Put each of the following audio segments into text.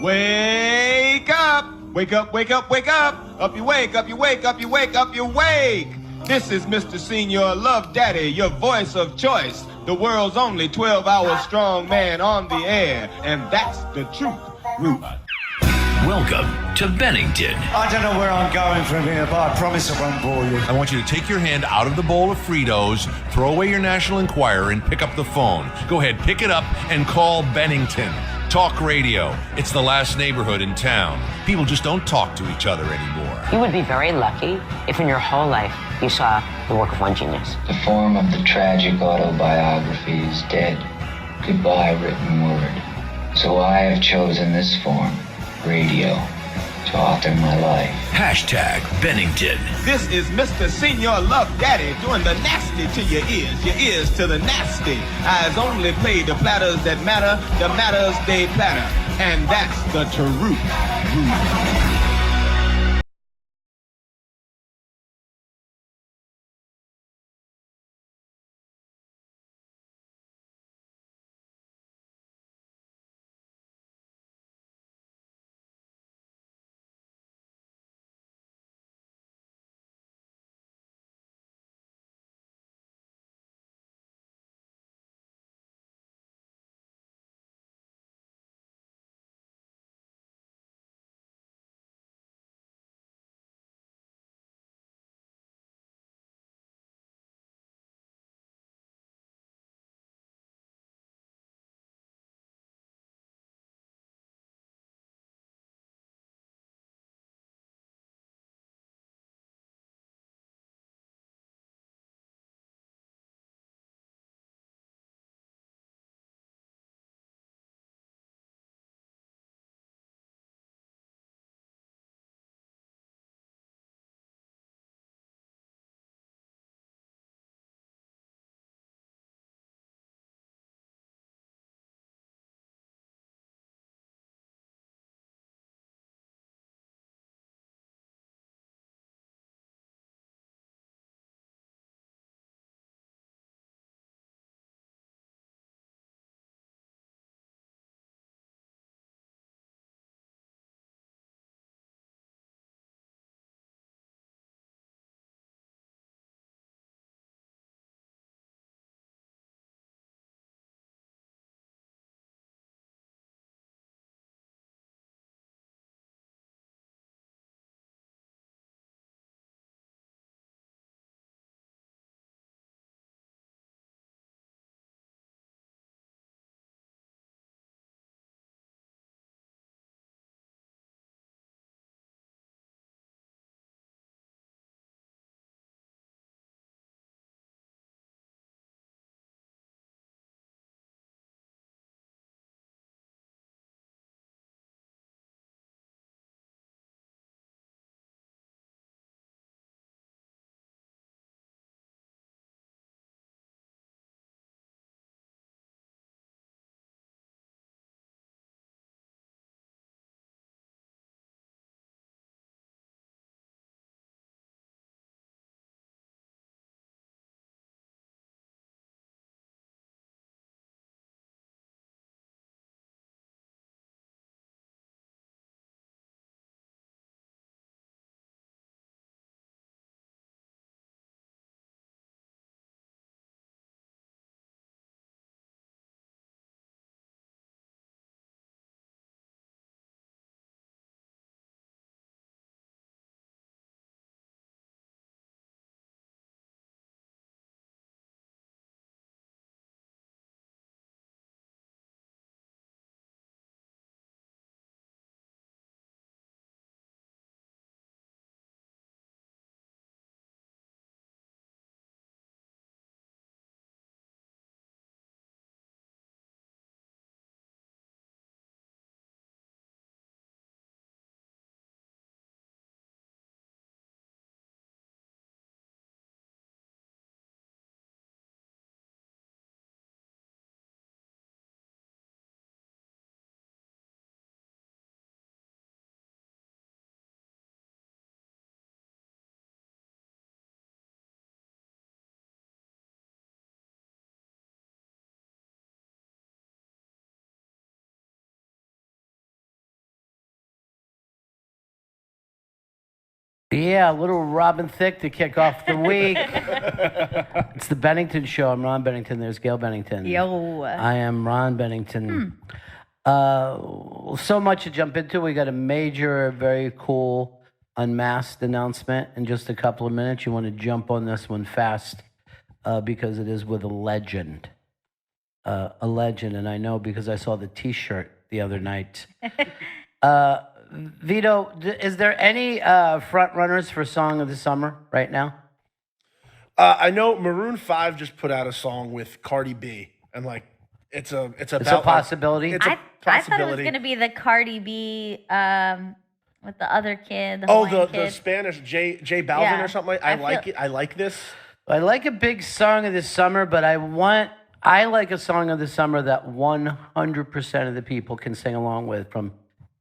Wake up! Wake up, wake up, wake up! Up you wake, up you wake, up you wake, up you wake! This is Mr. Senior Love Daddy, your voice of choice. The world's only 12-hour strong man on the air. And that's the truth, Ruth. Welcome to Bennington. I don't know where I'm going from here, but I promise I won't bore you. I want you to take your hand out of the bowl of Fritos, throw away your National Enquirer, and pick up the phone. Go ahead, pick it up, and call Bennington. Talk radio. It's the last neighborhood in town. People just don't talk to each other anymore. You would be very lucky if in your whole life you saw the work of one genius. The form of the tragic autobiography is dead. Goodbye, written word. So I have chosen this form, radio, to author my life. Hashtag Bennington. This is Mr. Senior Love Daddy doing the nasty to your ears to the nasty. Eyes only play the platters that matter, the matters they platter. And that's the truth. Yeah, a little Robin Thicke to kick off the week. It's the Bennington Show. I'm Ron Bennington. There's Gail Bennington. Yo. I am Ron Bennington. So much to jump into. We got a major, very cool unmasked announcement in just a couple of minutes. You want to jump on this one fast because it is with a legend. A legend, and I know because I saw the T-shirt the other night. Vito, is there any front runners for Song of the Summer right now? I know Maroon 5 just put out a song with Cardi B, and like it's a possibility. I thought it was going to be the Cardi B with the other kid. The Spanish J Balvin or something like. I like it. I like this. I like a big Song of the Summer, but I like a Song of the Summer that 100% of the people can sing along with, from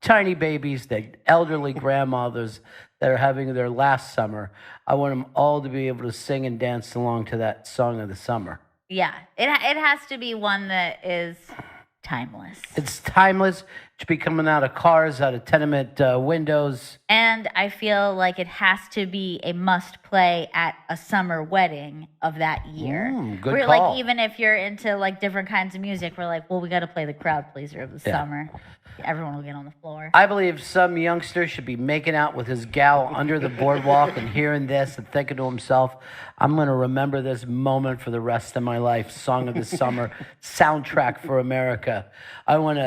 tiny babies to elderly grandmothers that are having their last summer. I want them all to be able to sing and dance along to that Song of the Summer. Yeah, it has to be one that is timeless. It's timeless. It should be coming out of cars, out of tenement windows. And I feel like it has to be a must play at a summer wedding of that year. Good we're call. like, even if you're into like different kinds of music, we're like, well, we got to play the crowd pleaser of the summer. Everyone will get on the floor. I believe some youngster should be making out with his gal under the boardwalk and hearing this and thinking to himself, I'm going to remember this moment for the rest of my life. Song of the Summer, soundtrack for America. I want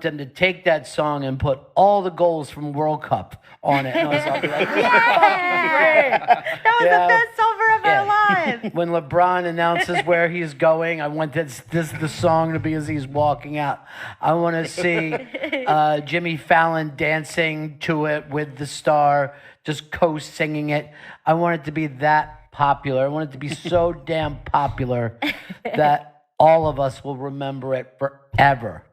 them to take that song and put all the goals from World Cup on it. And I'll be like, That was the best summer of our lives. when LeBron announces where he's going, I want this the song to be as he's walking out. I want to see Jimmy Fallon dancing to it with the star, just co-singing it. I want it to be that popular. I want it to be so damn popular that all of us will remember it forever.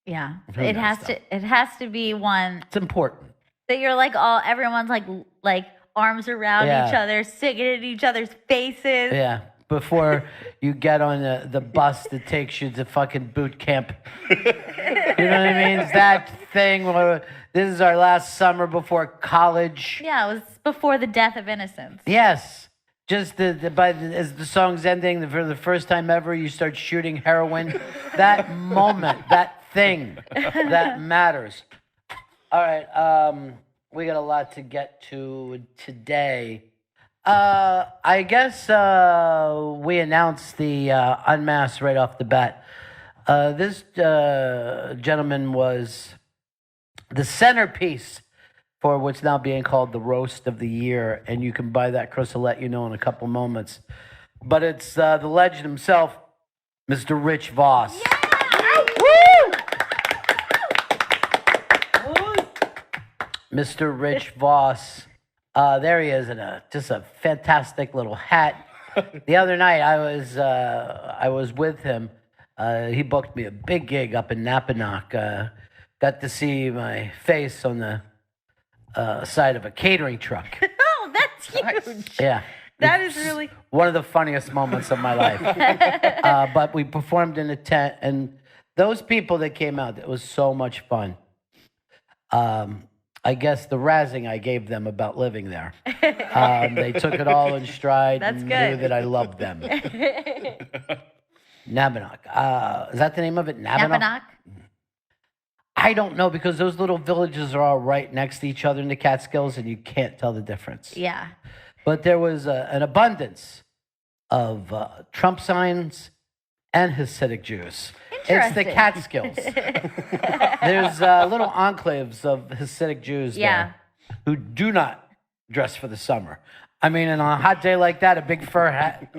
Yeah, it has to be one. It's important. That you're like everyone's like arms around each other, singing in each other's faces. Yeah, before you get on the bus that takes you to fucking boot camp. You know what I mean? It's that thing where this is our last summer before college. Yeah, it was before the death of innocence. Yes. Just as the song's ending, for the first time ever, you start shooting heroin. That moment, that thing, that matters. All right, we got a lot to get to today. I guess we announced the unmasked right off the bat. This gentleman was the centerpiece for what's now being called the Roast of the Year, and you can buy that. Chris will let you know in a couple moments. But it's the legend himself, Mr. Rich Voss. Yeah! Woo! Mr. Rich Voss. There he is in just a fantastic little hat. The other night I was with him. He booked me a big gig up in Napanock. Got to see my face on the side of a catering truck. Oh, that's huge. Yeah. That is really one of the funniest moments of my life. But we performed in a tent, and those people that came out, it was so much fun. I guess the razzing I gave them about living there. They took it all in stride and knew that I loved them. Napanock. Is that the name of it? Napanock? I don't know, because those little villages are all right next to each other in the Catskills, and you can't tell the difference. Yeah. But there was an abundance of Trump signs and Hasidic Jews. It's the Catskills. There's little enclaves of Hasidic Jews there who do not dress for the summer. I mean, on a hot day like that, a big fur hat.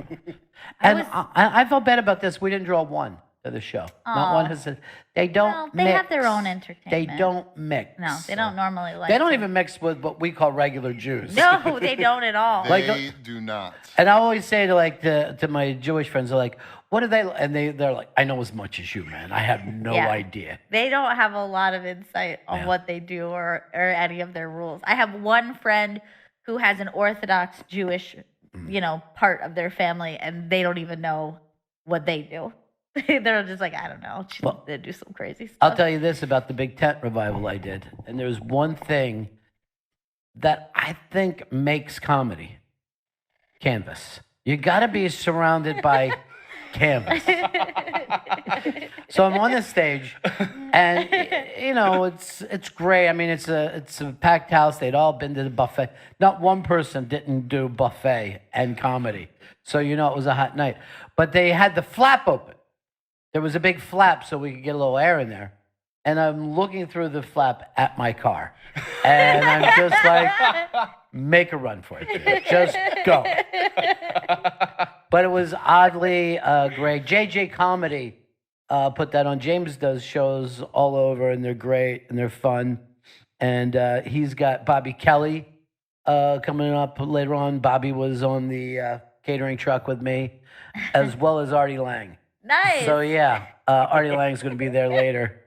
And I felt bad about this. We didn't draw one to the show. Not one Hasidic. They don't they mix. have their own entertainment. They don't mix. No, they don't normally like They don't even mix with what we call regular Jews. No, they don't at all. They do not. And I always say to my Jewish friends, they're like, what are they? And they're like, I know as much as you, man. I have no idea. They don't have a lot of insight on what they do or any of their rules. I have one friend who has an Orthodox Jewish, part of their family, and they don't even know what they do. They're just like, I don't know. They do some crazy stuff. I'll tell you this about the big tent revival I did. And there's one thing that I think makes comedy. Canvas. You got to be surrounded by canvas. So I'm on the stage, and it's great. I mean, it's a packed house. They'd all been to the buffet. Not one person didn't do buffet and comedy. So it was a hot night. But they had the flap open. There was a big flap so we could get a little air in there. And I'm looking through the flap at my car. And I'm just like, make a run for it, dude. Just go. But it was oddly great. JJ Comedy put that on. James does shows all over, and they're great, and they're fun. And he's got Bobby Kelly coming up later on. Bobby was on the catering truck with me, as well as Artie Lang. Nice. So, yeah, Artie Lang's going to be there later.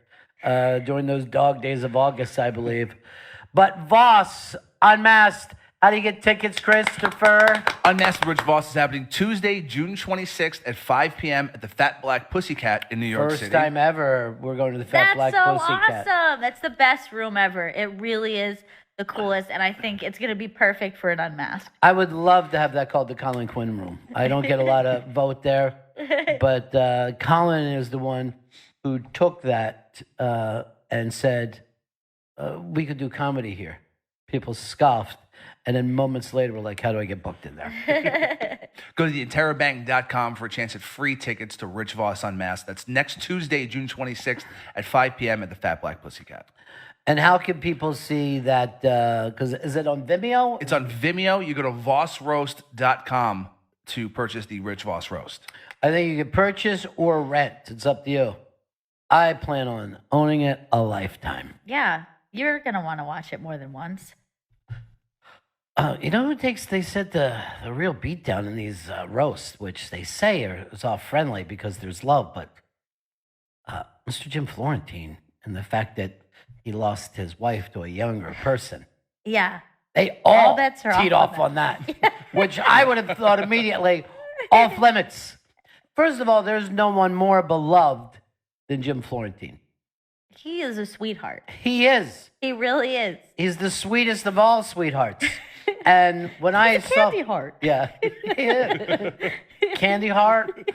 During those dog days of August, I believe. But Voss, Unmasked, how do you get tickets, Christopher? Unmasked Rich Voss is happening Tuesday, June 26th at 5 p.m. at the Fat Black Pussycat in New York City. First time ever we're going to the Fat Black That's so Pussycat. awesome. That's the best room ever. It really is the coolest, and I think it's going to be perfect for an Unmasked. I would love to have that called the Colin Quinn Room. I don't get a lot of vote there, but Colin is the one who took that and said, we could do comedy here. People scoffed. And then moments later, we're like, how do I get booked in there? Go to theinterrobang.com for a chance at free tickets to Rich Voss Unmasked. That's next Tuesday, June 26th at 5 p.m. at the Fat Black Pussycat. And how can people see that? Because is it on Vimeo? It's on Vimeo. You go to vossroast.com to purchase the Rich Voss Roast. I think you can purchase or rent. It's up to you. I plan on owning it a lifetime. Yeah, you're going to want to watch it more than once. You know who takes, they said, the real beatdown in these roasts, which they say is all friendly because there's love, but Mr. Jim Florentine and the fact that he lost his wife to a younger person. Yeah. They all bets are teed off on that, which I would have thought immediately off limits. First of all, there's no one more beloved than Jim Florentine. He is a sweetheart. He is. He really is. He's the sweetest of all sweethearts. And when I saw Candy heart. Yeah. Candy heart.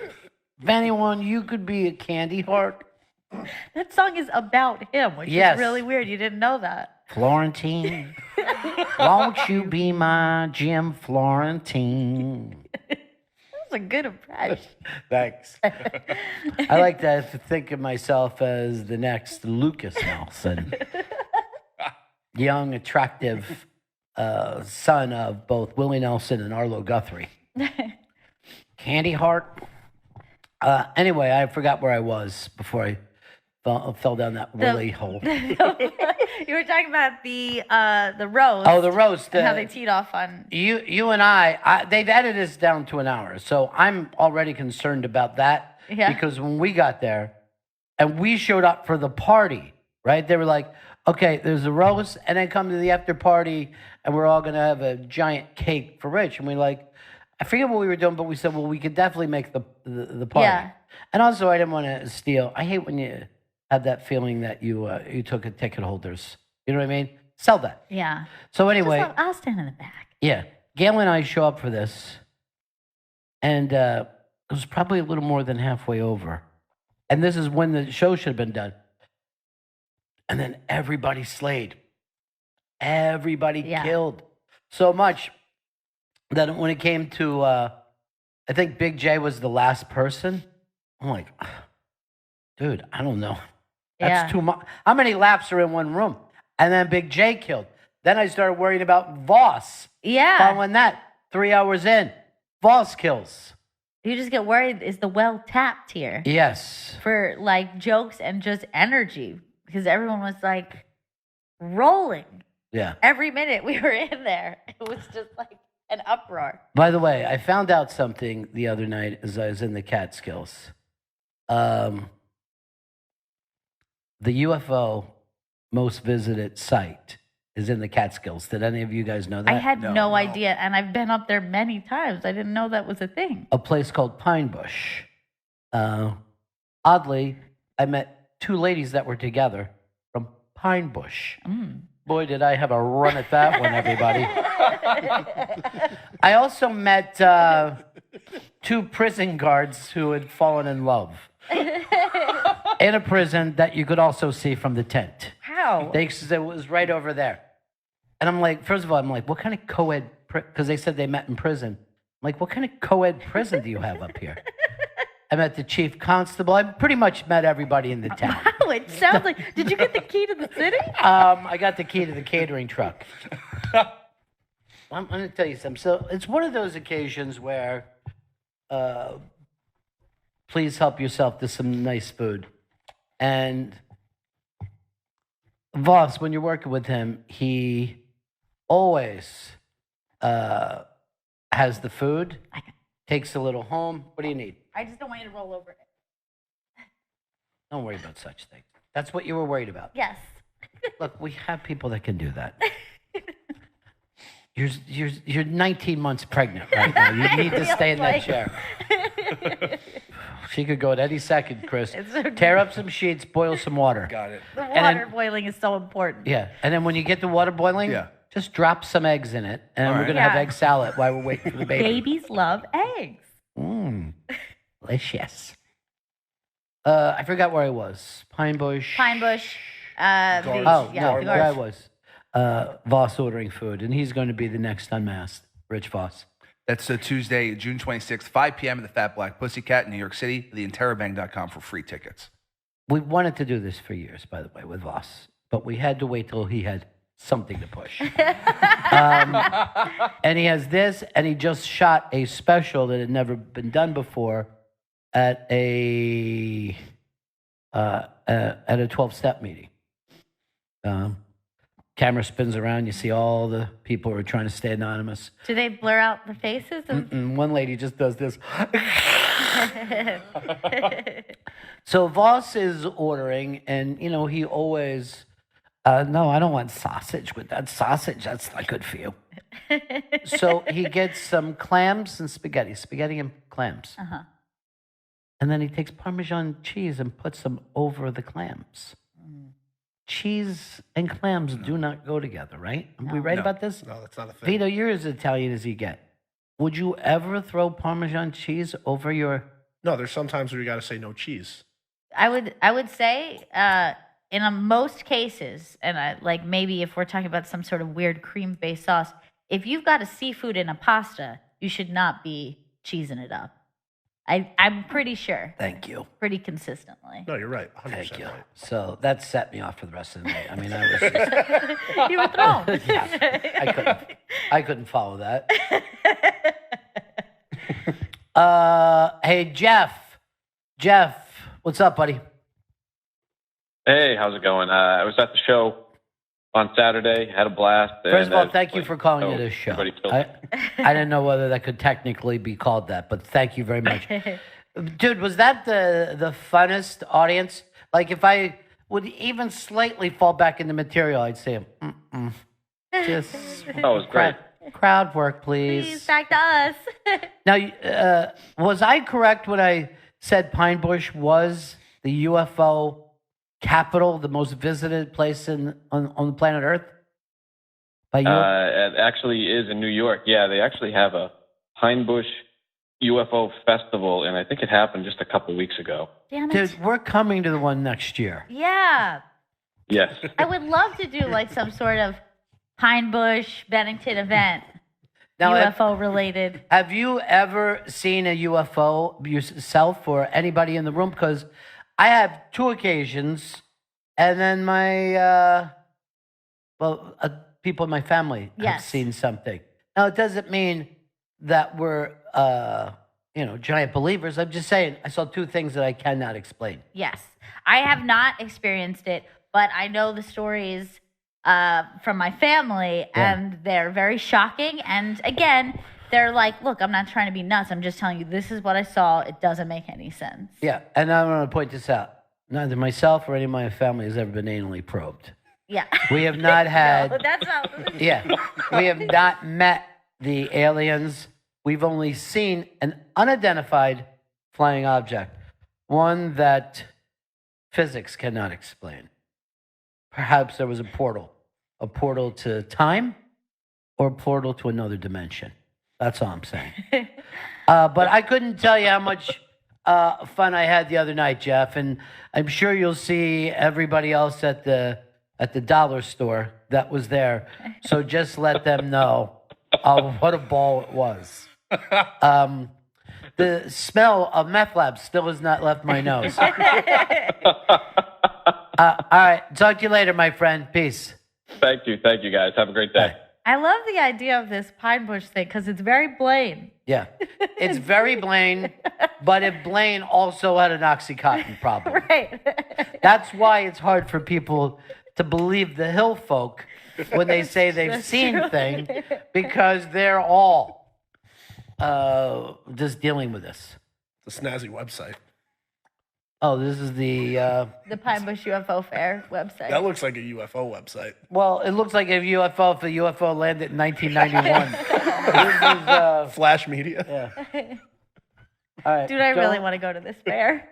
If anyone, you could be a candy heart. That song is about him, which Yes. is really weird. You didn't know that. Florentine, won't you be my Jim Florentine? That's a good impression. Thanks. I like to think of myself as the next Lucas Nelson. Young, attractive son of both Willie Nelson and Arlo Guthrie. Candy heart. Anyway, I forgot where I was before I fell down that Willie hole. You were talking about the roast. Oh, the roast. And how they teed off on. You and I, they've edited us down to an hour, so I'm already concerned about that. Yeah. Because when we got there, and we showed up for the party, right? They were like, okay, there's a roast, and then come to the after party, and we're all going to have a giant cake for Rich. And we I forget what we were doing, but we said, well, we could definitely make the party. Yeah. And also, I didn't want to steal. I hate when you have that feeling that you took a ticket holders. You know what I mean? Sell that. Yeah. So anyway. I'll stand in the back. Yeah. Gail and I show up for this, and it was probably a little more than halfway over. And this is when the show should have been done. And then everybody slayed. Everybody killed so much that when it came to, I think Big J was the last person. I'm like, dude, I don't know. That's too much. How many laps are in one room? And then Big J killed. Then I started worrying about Voss. Yeah. Following that, 3 hours in, Voss kills. You just get worried, is the well tapped here? Yes. For jokes and just energy. Because everyone was rolling. Yeah. Every minute we were in there. It was just an uproar. By the way, I found out something the other night as I was in the Catskills. The UFO most visited site is in the Catskills. Did any of you guys know that? I had no idea, and I've been up there many times. I didn't know that was a thing. A place called Pine Bush. Oddly, I met two ladies that were together from Pine Bush. Boy, did I have a run at that one, everybody. I also met 2 prison guards who had fallen in love in a prison that you could also see from the tent. How? It was right over there. And I'm like, first of all, I'm like, what kind of co-ed, because they said they met in prison. I'm like, what kind of co-ed prison do you have up here? I met the chief constable. I pretty much met everybody in the town. Wow, it sounds like, did you get the key to the city? I got the key to the catering truck. I'm going to tell you something. So it's one of those occasions where please help yourself to some nice food. And Voss, when you're working with him, he always has the food, takes a little home. What do you need? I just don't want you to roll over it. Don't worry about such things. That's what you were worried about. Yes. Look, we have people that can do that. You're 19 months pregnant right now. You need to stay in that chair. She could go at any second, Chris. Tear up some sheets, boil some water. Got it. The water boiling is so important. Yeah, and then when you get the water boiling, just drop some eggs in it, and we're gonna have egg salad while we're waiting for the baby. Babies love eggs. Delicious. I forgot where I was. Pine Bush. Where I was. Voss ordering food, and he's going to be the next Unmasked. Rich Voss. That's Tuesday, June 26th, 5 p.m. at the Fat Black Pussycat in New York City. TheInterrobang.com for free tickets. We wanted to do this for years, by the way, with Voss, but we had to wait till he had something to push. And he has this, and he just shot a special that had never been done before at a 12-step meeting. Camera spins around. You see all the people who are trying to stay anonymous. Do they blur out the faces? One lady just does this. So Voss is ordering, and, you know, he always, no, I don't want sausage with that sausage. That's not good for you. So he gets some clams and spaghetti and clams. Uh-huh. And then he takes Parmesan cheese and puts them over the clams. Cheese and clams do not go together, right? Are we right about this? No, that's not a thing. Vito, you're as Italian as you get. Would you ever throw Parmesan cheese over your... No, there's sometimes where you got to say no cheese. I would say in most cases, and like maybe if we're talking about some sort of weird cream-based sauce, if you've got a seafood in a pasta, you should not be cheesing it up. I'm pretty sure. Thank you. Pretty consistently. No, you're right. 100% Thank you. right. So that set me off for the rest of the night. I mean, I was just... You were thrown. Yeah, I couldn't follow that. Hey, Jeff, what's up, buddy? Hey, how's it going? I was at the show on Saturday, had a blast. First of all, thank you for calling it a show. I didn't know whether that could technically be called that, but thank you very much. Dude, was that the funnest audience? Like, if I would even slightly fall back into material, I'd say, just that was great. Crowd work, please. Please, back to us. Now, was I correct when I said Pine Bush was the UFO capital, the most visited place on the planet Earth? By you? It actually is in New York. Yeah, they actually have a Pine Bush UFO festival, and I think it happened just a couple weeks ago. Damn it. Dude, we're coming to the one next year. Yeah. Yes. I would love to do like some sort of Pine Bush, Bennington event. Now, UFO related. Have you ever seen a UFO yourself or anybody in the room? Because I have 2 occasions, and then my, people in my family have seen something. Now, it doesn't mean that we're, giant believers. I'm just saying, I saw 2 things that I cannot explain. Yes. I have not experienced it, but I know the stories from my family, and they're very shocking. And again, they're like, look, I'm not trying to be nuts. I'm just telling you, this is what I saw. It doesn't make any sense. Yeah, and I want to point this out. Neither myself or any of my family has ever been anally probed. Yeah. We have not had... No, that's not... Yeah. We have not met the aliens. We've only seen an unidentified flying object, one that physics cannot explain. Perhaps there was a portal a portal to time or a portal to another dimension. That's all I'm saying. But I couldn't tell you how much fun I had the other night, Jeff, and I'm sure you'll see everybody else at the dollar store that was there. So just let them know what a ball it was. The smell of meth lab still has not left my nose. All right, talk to you later, my friend. Peace. Thank you, guys. Have a great day. Bye. I love the idea of this Pine Bush thing because it's very Blaine. Yeah, it's very Blaine, but if Blaine also had an Oxycontin problem. Right. That's why it's hard for people to believe the hill folk when they say they've That's seen true. things, because they're all just dealing with this. The snazzy website. Oh, this is the The Pine Bush UFO Fair website. That looks like a UFO website. well, it looks like a UFO if the UFO landed in 1991. This is Flash Media. yeah. All right. Dude, I really don't- want to go to this fair.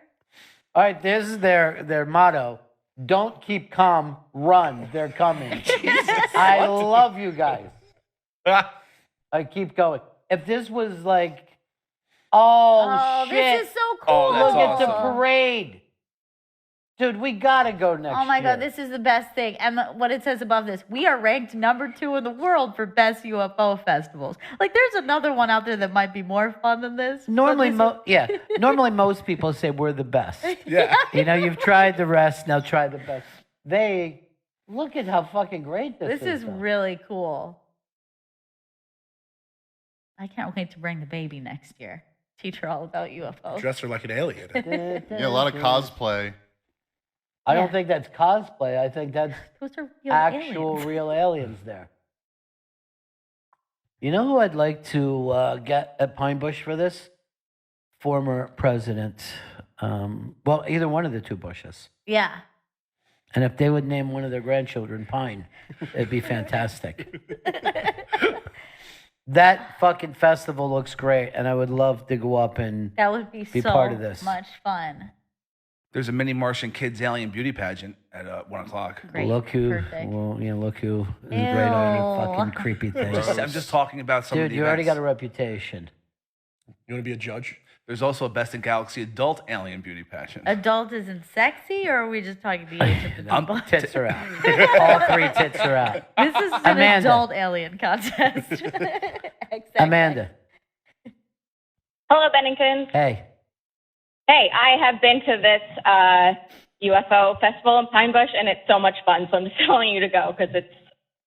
All right, this is their motto. Don't keep calm, run. They're coming. I love you guys. I keep going. If this was like, oh shit. This is so cool. Oh, that's Look at the awesome. parade. Dude, we gotta go next Oh my year. God, this is the best thing. And what it says above this, we are ranked number 2 in the world for best UFO festivals. Like, there's another one out there that might be more fun than this. but Normally, this normally most people say we're the best. Yeah. You know, you've tried the rest, now try the best. They look at how fucking great this This is though. really cool. I can't wait to bring the baby next year. Teach her all about UFOs. Dress her like an alien. Yeah, a lot of cosplay. I don't Yeah. think that's cosplay. I think that's Those are real actual aliens. real aliens there. You know who I'd like to get at Pine Bush for this? Former president. Well, either one of the two Bushes. Yeah. And if they would name one of their grandchildren Pine, it'd be fantastic. That fucking festival looks great, and I would love to go up and That would be so part of this. much fun. There's a mini Martian kids alien beauty pageant at 1 o'clock. Great. look who, Perfect. well, you know, look who is great on Ew. fucking creepy things. I'm just talking about some of Dude, the you already got events. a reputation. You want to be a judge? There's also a Best in Galaxy adult alien beauty pageant. Adult isn't sexy, or are we just talking the age of the people? Tits are out. All 3 tits are out. This is an Amanda. adult alien contest. Exactly. Amanda, Hello, Bennington. hey. Hey, I have been to this UFO festival in Pine Bush, and it's so much fun. So I'm just telling you to go because it's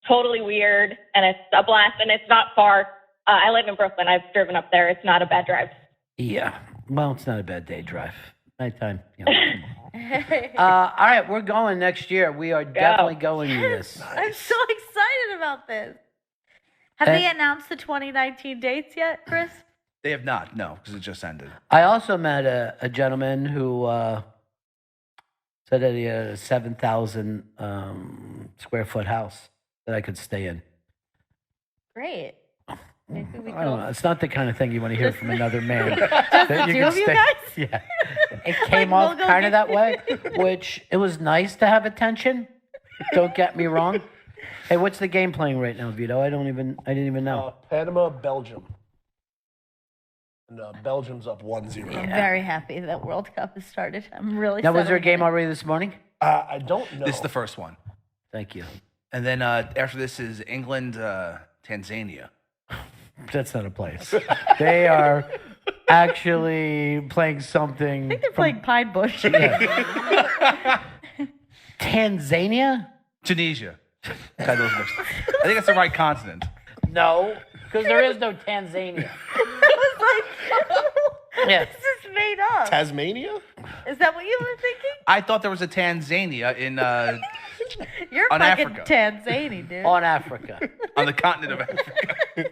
totally weird and it's a blast, and it's not far. I live in Brooklyn. I've driven up there. It's not a bad drive. Yeah, well, it's not a bad day drive. Nighttime. You know, all right, we're going next year. We are definitely going to this. I'm so excited about this. Have And- they announced the 2019 dates yet, Chris? They have not, no, because it just ended. I also met a gentleman who said that he had a 7,000 square foot house that I could stay in. Great. Maybe we I don't know. go. It's not the kind of thing you want to hear from another man. Just that the two can of you stay- guys? Yeah. It came we'll off go kind of get- that way, which it was nice to have attention. Don't get me wrong. Hey, what's the game playing right now, Vito? I didn't even know. Panama, Belgium. And Belgium's up 1-0. I'm very happy that World Cup has started. I'm really Now, was there a settled game in. already this morning? I don't know. This is the first one. Thank you. And then after this is England, Tanzania. That's not a place. They are actually playing something. I think they're playing Pine Bush. Tanzania? Tunisia. Got those mixed. I think that's the right continent. No, because there is no Tanzania. I was like, Yeah. this is made up. Tasmania? Is that what you were thinking? I thought there was a Tanzania in You're On fucking Africa. Tanzania, dude. On Africa. on the continent of Africa.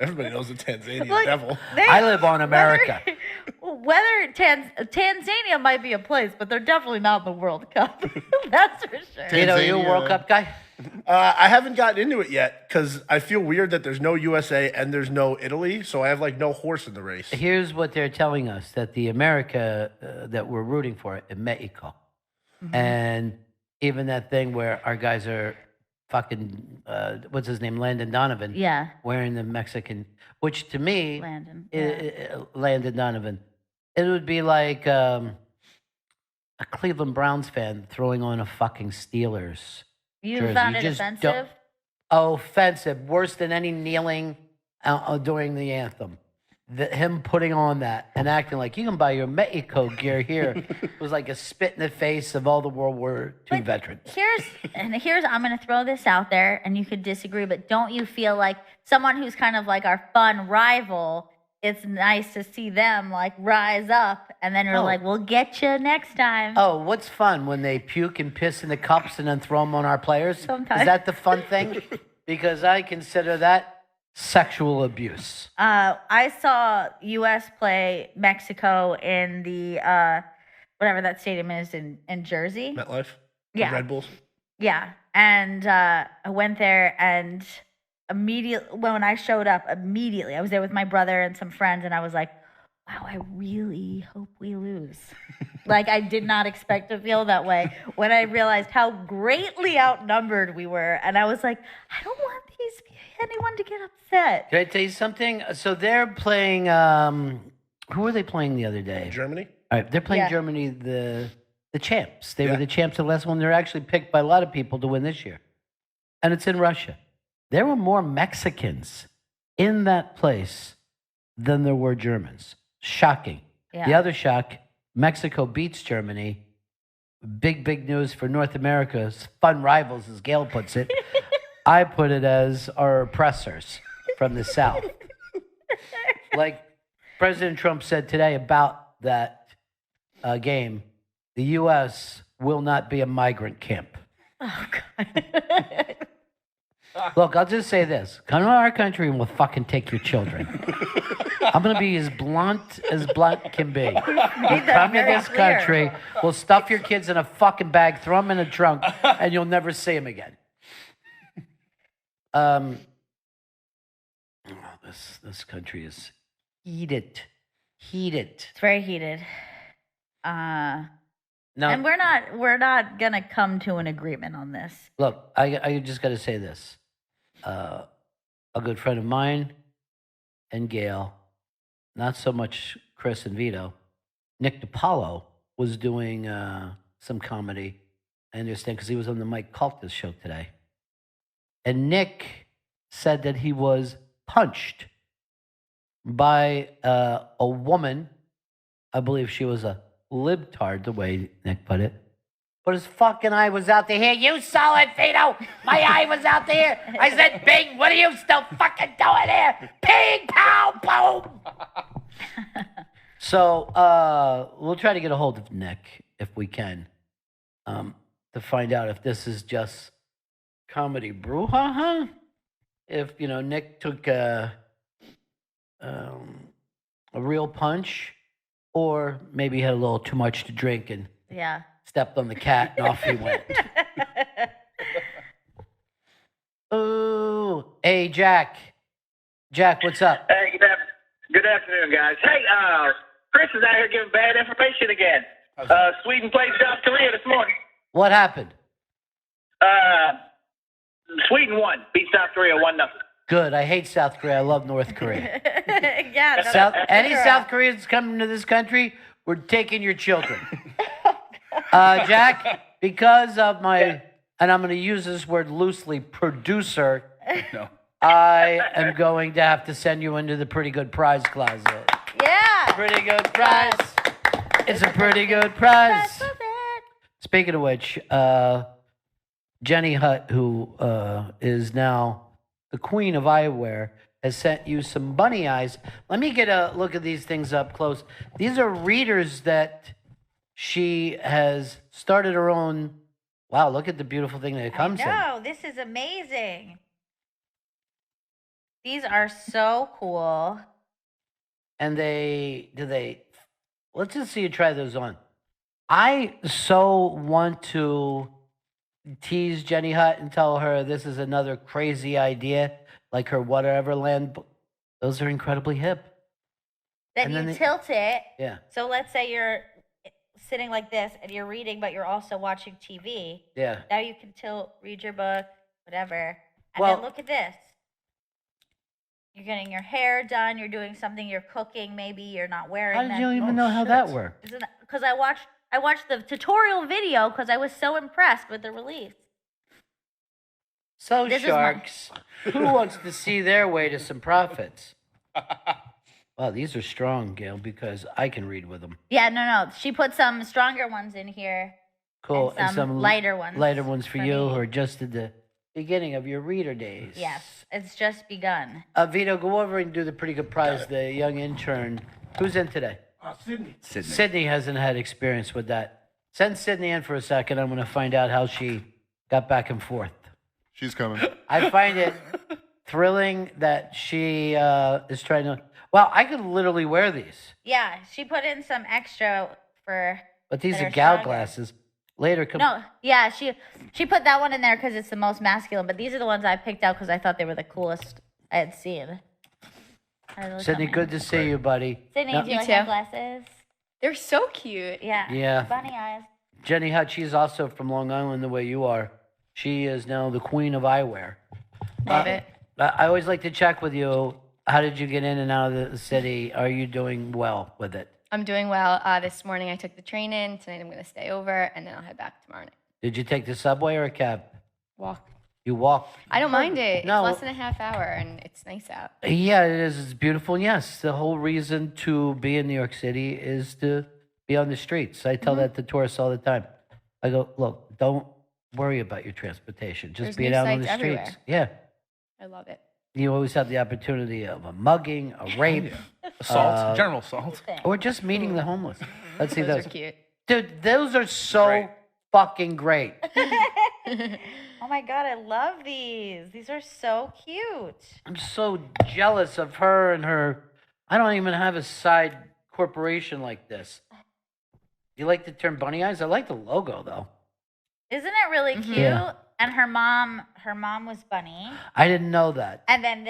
Everybody knows the Tanzania Look, devil. I live on America. Whether Tanzania might be a place, but they're definitely not in the World Cup. That's for sure. You know, you a Tanzania. World Cup guy? I haven't gotten into it yet because I feel weird that there's no USA and there's no Italy, so I have like no horse in the race. Here's what they're telling us, that the America that we're rooting for in Mexico. And even that thing where our guys are fucking, what's his name, Landon Donovan. Yeah. Wearing the Mexican, which to me, Landon. Landon Donovan, it would be like a Cleveland Browns fan throwing on a fucking Steelers You jersey. found You it just offensive? Offensive, worse than any kneeling during the anthem. Him putting on that and acting like you can buy your Mexico gear here was like a spit in the face of all the World War II veterans. Here's I'm going to throw this out there, and you could disagree, but don't you feel like someone who's kind of like our fun rival? It's nice to see them like rise up, and then you're like, "We'll get you next time." Oh, what's fun when they puke and piss in the cups and then throw them on our players? Sometimes. Is that the fun thing? Because I consider that sexual abuse. I saw U.S. play Mexico in the whatever that stadium is in Jersey. MetLife. Yeah. Red Bulls. Yeah, and I went there, and immediately when I showed up, I was there with my brother and some friends, and I was like, "Wow, I really hope we lose." Like I did not expect to feel that way when I realized how greatly outnumbered we were, and I was like, "I don't want anyone to get upset." Can I tell you something? So they're playing. Who were they playing the other day? Germany. All right, they're playing Germany, the champs. They were the champs of the last one. They're actually picked by a lot of people to win this year, and it's in Russia. There were more Mexicans in that place than there were Germans. Shocking. Yeah. The other shock: Mexico beats Germany. Big news for North America's fun rivals, as Gail puts it. I put it as our oppressors from the South. Like President Trump said today about that game, the U.S. will not be a migrant camp. Oh, God. Look, I'll just say this. Come to our country and we'll fucking take your children. I'm going to be as blunt can be. Come to this country, we'll stuff your kids in a fucking bag, throw them in a trunk, and you'll never see them again. This country is heated. It's very heated. Now, and we're not gonna come to an agreement on this. Look, I just got to say this. A good friend of mine and Gail, not so much Chris and Vito, Nick Dipaolo was doing some comedy. I understand because he was on the Mike Caltas show today. And Nick said that he was punched by a woman. I believe she was a libtard, the way Nick put it. But his fucking eye was out there. You saw it, Vito. My eye was out there. I said, Bing, what are you still fucking doing here? Ping, pow, boom. So we'll try to get a hold of Nick if we can to find out if this is just comedy brouhaha. If, Nick took a real punch, or maybe he had a little too much to drink and stepped on the cat and off he went. Ooh, hey, Jack. Jack, what's up? Hey, good afternoon, guys. Hey, Chris is out here giving bad information again. Sweden played South Korea this morning. What happened? Sweden won. Beat South Korea 1-0. Good. I hate South Korea. I love North Korea. Yeah. Any South Koreans coming to this country, we're taking your children. Jack, because of my, and I'm going to use this word loosely, producer, I am going to have to send you into the pretty good prize closet. Yeah. Pretty good prize. It's a pretty good prize. Speaking of which, Jenny Hutt, who is now the queen of eyewear, has sent you some bunny eyes. Let me get a look at these things up close. These are readers that she has started her own. Wow, look at the beautiful thing that it comes in. No, this is amazing. These are so cool. And let's just see you try those on. I so want to tease Jenny Hutt and tell her this is another crazy idea, like her Whatever Land. Those are incredibly hip. Then you tilt it. Yeah. So let's say you're sitting like this and you're reading, but you're also watching TV. Yeah. Now you can tilt, read your book, whatever. And Well- then look at this. You're getting your hair done. You're doing something. You're cooking. Maybe you're not wearing. How did them. you even know how that worked? Because I watched the tutorial video because I was so impressed with the release. So, This is Sharks, who wants to see their way to some profits? Wow, these are strong, Gail, because I can read with them. Yeah, no. She put some stronger ones in here. Cool. And some lighter ones. Lighter ones for you me. who are just at the beginning of your reader days. Yes, it's just begun. Vito, go over and do the pretty good prize, the young intern. Who's in today? Sydney. Sydney hasn't had experience with that. Send Sydney in for a second. I'm going to find out how she got back and forth. She's coming. I find it thrilling that she is trying to. Well, I could literally wear these, Yeah, she put in some extra for. but these that are gal stronger. glasses. Later, come. No, yeah, she put that one in there because it's the most masculine. But these are the ones I picked out because I thought they were the coolest I had seen. Sydney, good to see you, buddy. Sydney, Now- do you like my glasses? They're so cute. Yeah. Yeah. Bunny eyes. Jenny Hutt, she's also from Long Island, the way you are. She is now the queen of eyewear. Love it. I always like to check with you. How did you get in and out of the city? Are you doing well with it? I'm doing well. This morning I took the train in. Tonight I'm going to stay over, and then I'll head back tomorrow night. Did you take the subway or a cab? Walk. You walked. I don't mind it. No. It's less than a half hour, and it's nice out. Yeah, it is. It's beautiful. And yes, the whole reason to be in New York City is to be on the streets. I tell that to tourists all the time. I go, look, don't worry about your transportation. Just There's being new out on the sights streets. everywhere. Yeah. I love it. You always have the opportunity of a mugging, a rape, Assault, general assault. or just meeting the homeless. Let's see Those those. are cute. Dude, those are so Great. fucking great. Oh my god, I love these. These are so cute. I'm so jealous of her and her. I don't even have a side corporation like this. You like the term bunny eyes? I like the logo though. Isn't it really cute? Yeah. And her mom was Bunny. I didn't know that. And then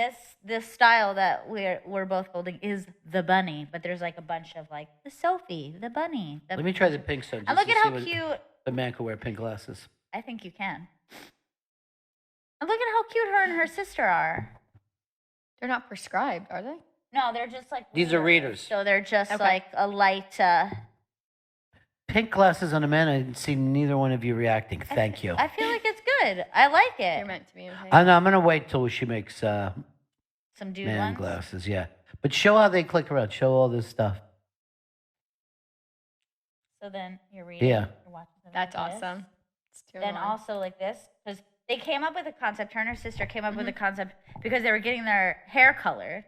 this style that we're both holding is the bunny, but there's like a bunch of like the Sophie, the bunny. Let me try the pink one. And look at how cute. The man could wear pink glasses. I think you can. And look at how cute her and her sister are. They're not prescribed, are they? No, they're just like These are readers. So they're just Okay. like a light. Pink glasses on a man. I didn't see neither one of you reacting. Thank you. I feel like it's good. I like They're it. meant to be in pink. I'm going to wait till she makes Some dude man ones. glasses. Yeah. But show how they click around. Show all this stuff. So then you're reading. Yeah. You're watching them That's like this. awesome. It's two Then in one. also like this, because they came up with a concept. Her and her sister came up with a concept because they were getting their hair colored,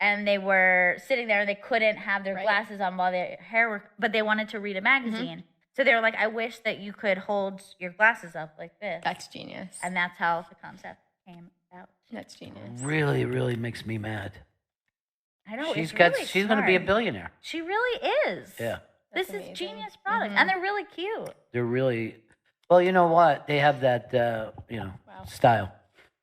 and they were sitting there and they couldn't have their Right. glasses on while their hair were, but they wanted to read a magazine. So they were like, I wish that you could hold your glasses up like this. That's genius. And that's how the concept came out. That's genius. Really, really makes me mad. I know She's it's got. really She's going to be a smart. billionaire. She really is. Yeah. This That's is amazing. genius product, and they're really cute. They're really. Well, you know what? They have that. Wow. Style.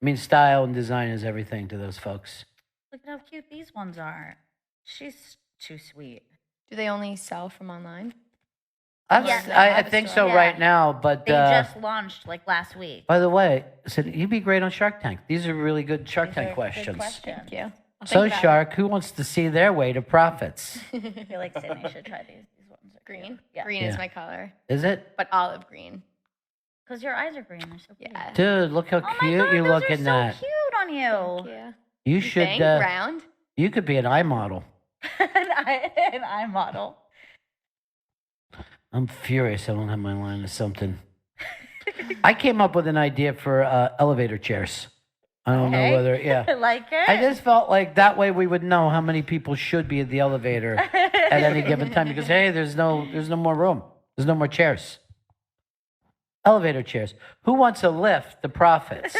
I mean, style and design is everything to those folks. Look at how cute these ones are. She's too sweet. Do they only sell from online? Yeah. I think so Yeah. right now, but They just launched like last week. by the way, you'd be great on Shark Tank. These are really good Shark These Tank are good questions. questions. Thank you. I'll So, think about Shark, who wants to see their way to profits? I feel like Sydney should try these. These ones are it. Green. cute. Yeah. Green Yeah. is my color, Is it? but olive green. Because your eyes are green. They're so cute. Yeah. Dude, look how Oh my cute God, you those look are in so that. cute on you. Yeah. You should. think? Round. You could be an eye model. An eye model. I'm furious I don't have my line of something. I came up with an idea for elevator chairs. I don't know Okay. whether, yeah. I like it. I just felt like that way we would know how many people should be at the elevator at any given time because hey, there's no more room. There's no more chairs. Elevator chairs. Who wants a lift? The profits.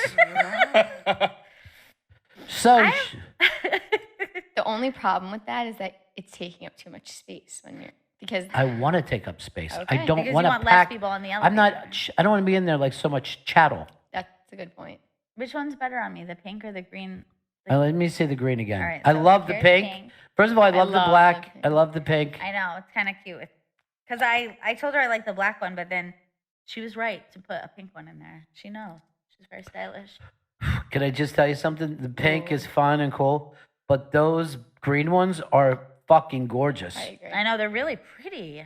So The only problem with that is that it's taking up too much space when you're because I want to take up space. I Okay. don't Because you want to want less pack. people on the I'm not. elevator. I don't want to be in there like so much chattel. that's a good point. Which one's better on me, the pink or the green? Let me see the green again. All right, I so love the here's pink. pink. First of all, I love the love the black. pink. I love the pink. I know it's kind of cute. Because I told her I like the black one, but then she was right to put a pink one in there. She knows. She's very stylish. Can I just tell you something? The pink is fun and cool, but those green ones are fucking gorgeous. I know they're really pretty.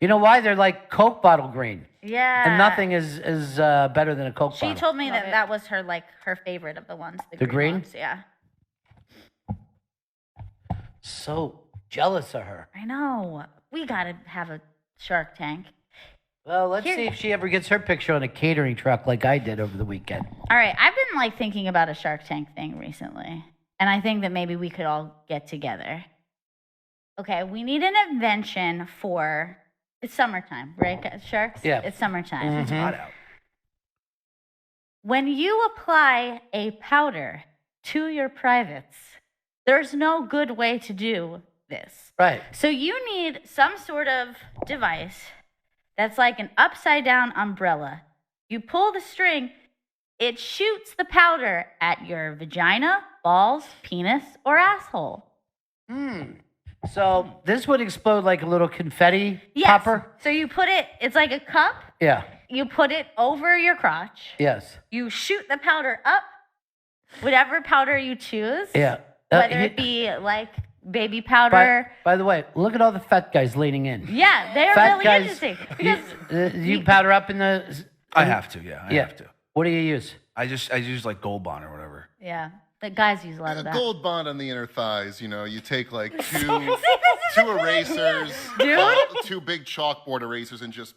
You know why? They're like Coke bottle green. Yeah. And nothing is better than a Coke She bottle. told me that was her favorite of the ones. The green? ones, yeah. So jealous of her. I know. We gotta have a Shark Tank. Well, let's see if she ever gets her picture on a catering truck like I did over the weekend. All right, I've been like thinking about a Shark Tank thing recently, and I think that maybe we could all get together. Okay, we need an invention for it's summertime, right, Sharks? Yeah. It's summertime. It's hot out. When you apply a powder to your privates, there's no good way to do this. Right. So you need some sort of device that's like an upside down umbrella. You pull the string, it shoots the powder at your vagina, balls, penis, or asshole. So this would explode like a little confetti Yes. popper? So you put it's like a cup. Yeah. You put it over your crotch. Yes. You shoot the powder up, whatever powder you choose. Yeah. Whether it be like baby powder. By the way, look at all the fat guys leaning in. Yeah, they're Fat really guys, interesting. Because You powder up in the... I have to, yeah. I have to. What do you use? I use like Gold Bond or whatever. yeah, the guys use a lot of that. Gold bond on the inner thighs. You know, you take like two erasers, Dude. two big chalkboard erasers, and just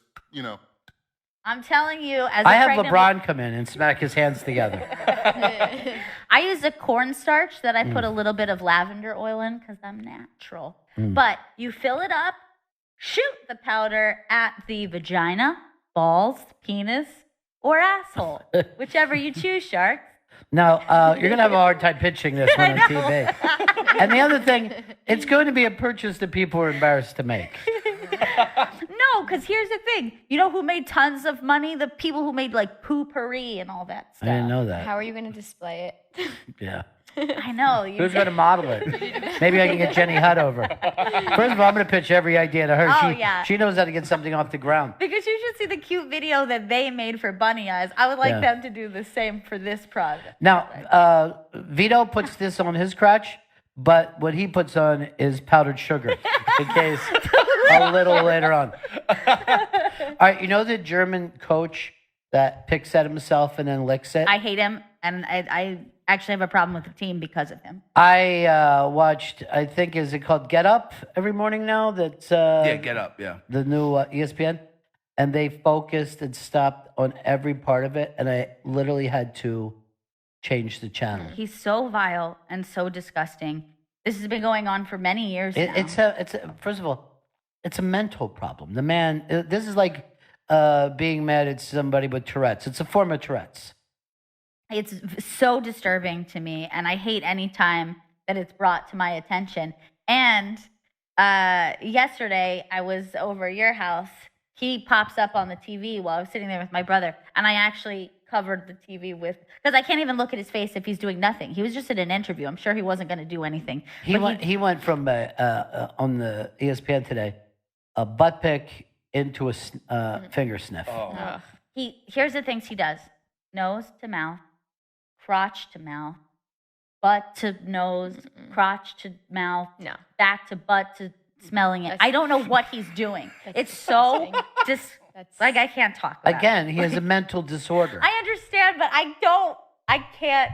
I'm telling you, as I a have pregnant LeBron come in and smack his hands together. I use a cornstarch that I put a little bit of lavender oil in because I'm natural. But you fill it up, shoot the powder at the vagina, balls, penis, or asshole, whichever you choose, Sharks. Now, you're going to have a hard time pitching this one on TV. And the other thing, it's going to be a purchase that people are embarrassed to make. No, because here's the thing. You know who made tons of money? The people who made like poopery and all that I stuff. didn't know that. How are you going to display it? Yeah. I know. Who's going to model it? Maybe I can get Jenny Hutt over. First of all, I'm going to pitch every idea to her. Oh, she, yeah. she knows how to get something off the ground. Because you should see the cute video that they made for Bunny Eyes. I would like Yeah. them to do the same for this project. Now, Vito puts this on his crotch, but what he puts on is powdered sugar in case a little later on. All right, you know the German coach that picks at himself and then licks it? I hate him, and I actually have a problem with the team because of him. I watched, I think, is it called Get Up every morning now? That's Yeah, Get Up, yeah. the new ESPN. And they focused and stopped on every part of it. And I literally had to change the channel. He's so vile and so disgusting. This has been going on for many years now. It's a first of all, it's a mental problem. The man, this is like being mad at somebody with Tourette's. It's a form of Tourette's. It's so disturbing to me, and I hate any time that it's brought to my attention. And yesterday, I was over at your house. He pops up on the TV while I was sitting there with my brother, and I actually covered the TV with, because I can't even look at his face if he's doing nothing. He was just in an interview. I'm sure he wasn't going to do anything. He went from on the ESPN today, a butt pick into a finger sniff. Oh. Here's the things he does: nose to mouth, crotch to mouth, butt to nose, crotch to mouth, back to butt to smelling it. I don't know what he's doing. It's so like I can't talk about Again, it. he has a mental disorder. I understand, but I can't.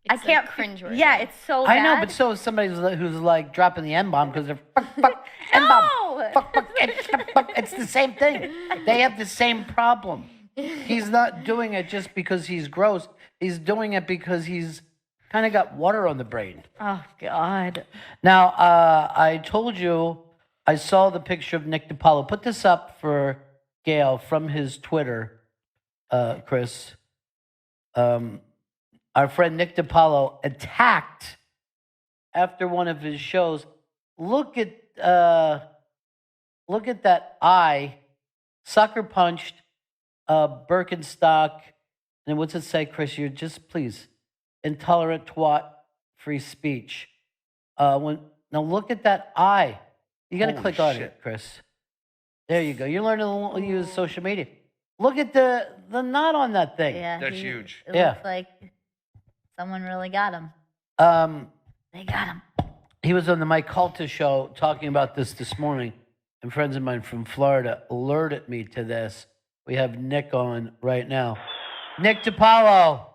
I can't cringeworthy. Yeah, it's so I bad. know, but so is somebody who's like dropping the M-bomb because they're fuck, M-bomb. Fuck, it's the same thing. They have the same problem. He's not doing it just because he's gross. He's doing it because he's kind of got water on the brain. Oh, God. Now, I told you I saw the picture of Nick Dipaolo. Put this up for Gail from his Twitter, Chris. Our friend Nick Dipaolo attacked after one of his shows. Look at that eye. Sucker punched Birkenstock. And what's it say, Chris? You're just, please, intolerant twat, free speech. Now look at that eye. You got to Holy click on shit. it, Chris. There you go. You're learning to use social media. Look at the knot on that thing. Yeah, That's huge. It Yeah. looks like someone really got him. They got him. He was on the Mike Calta show talking about this morning, and friends of mine from Florida alerted me to this. We have Nick on right now. Nick Dipaolo.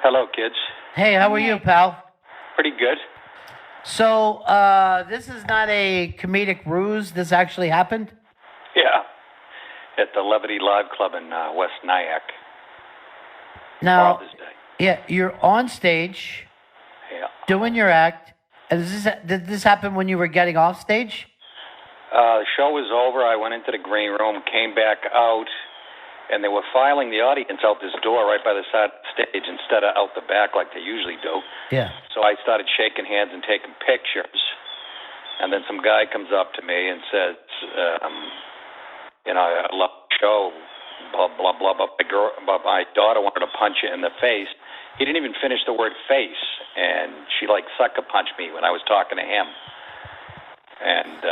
Hello, kids. Hey, how are you, pal? Pretty good. So, this is not a comedic ruse. This actually happened? Yeah. At the Levity Live Club in West Nyack. Now, Father's Day. yeah, you're on stage Yeah. doing your act. And did this happen when you were getting off stage? The show was over. I went into the green room, came back out, and they were filing the audience out this door right by the side of the stage instead of out the back like they usually do. Yeah. So I started shaking hands and taking pictures. And then some guy comes up to me and says, I love the show, blah, blah, blah, but my daughter wanted to punch you in the face. He didn't even finish the word face, and she, sucker punched me when I was talking to him. And,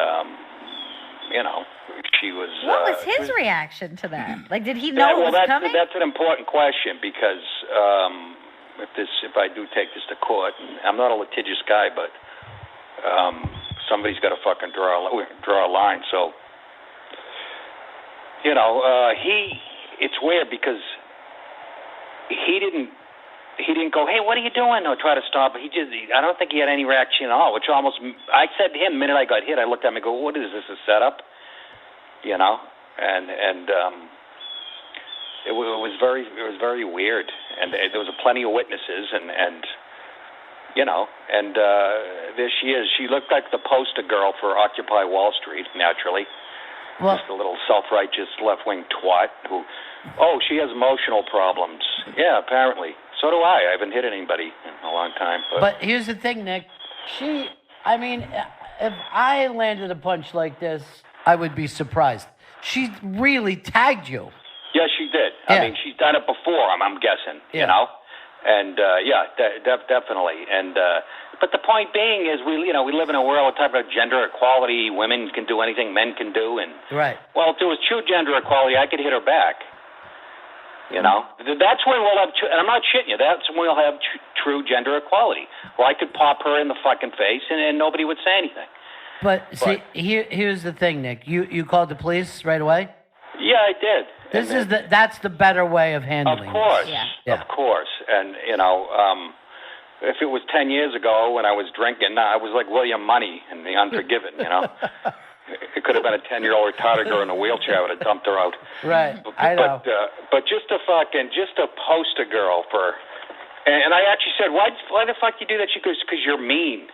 she was... What was his reaction to that? Like, did he know it was coming? That's an important question because if I do take this to court, and I'm not a litigious guy, but somebody's got to fucking draw a line. So, it's weird because he didn't go, hey, what are you doing? Or try to stop. I don't think he had any reaction at all, which I said to him the minute I got hit, I looked at him and go, what is this, a setup? And it was very weird. And there was plenty of witnesses and there she is. She looked like the poster girl for Occupy Wall Street, naturally. Well, just a little self-righteous left-wing twat who, she has emotional problems. Yeah, apparently. So do I. I haven't hit anybody in a long time. But here's the thing, Nick. If I landed a punch like this, I would be surprised. She really tagged you. Yeah, she did. Yeah. I mean, she's done it before, I'm guessing, Yeah. And, definitely. And, but the point being is we live in a world with type of gender equality. Women can do anything men can do. And, Right. well, if there was true gender equality, I could hit her back. That's when we'll have, and I'm not shitting you, that's when we'll have true gender equality. Where I could pop her in the fucking face and nobody would say anything. But see, here's the thing, Nick. You called the police right away? Yeah, I did. That's the better way of handling Of course. this. Yeah. Of course. And, if it was 10 years ago when I was drinking, I was like William Money in The Unforgiven, It could have been a 10-year-old retarded girl in a wheelchair. I would have dumped her out. Right. I know. But just a poster girl for... And I actually said, why the fuck you do that? She goes, because you're mean.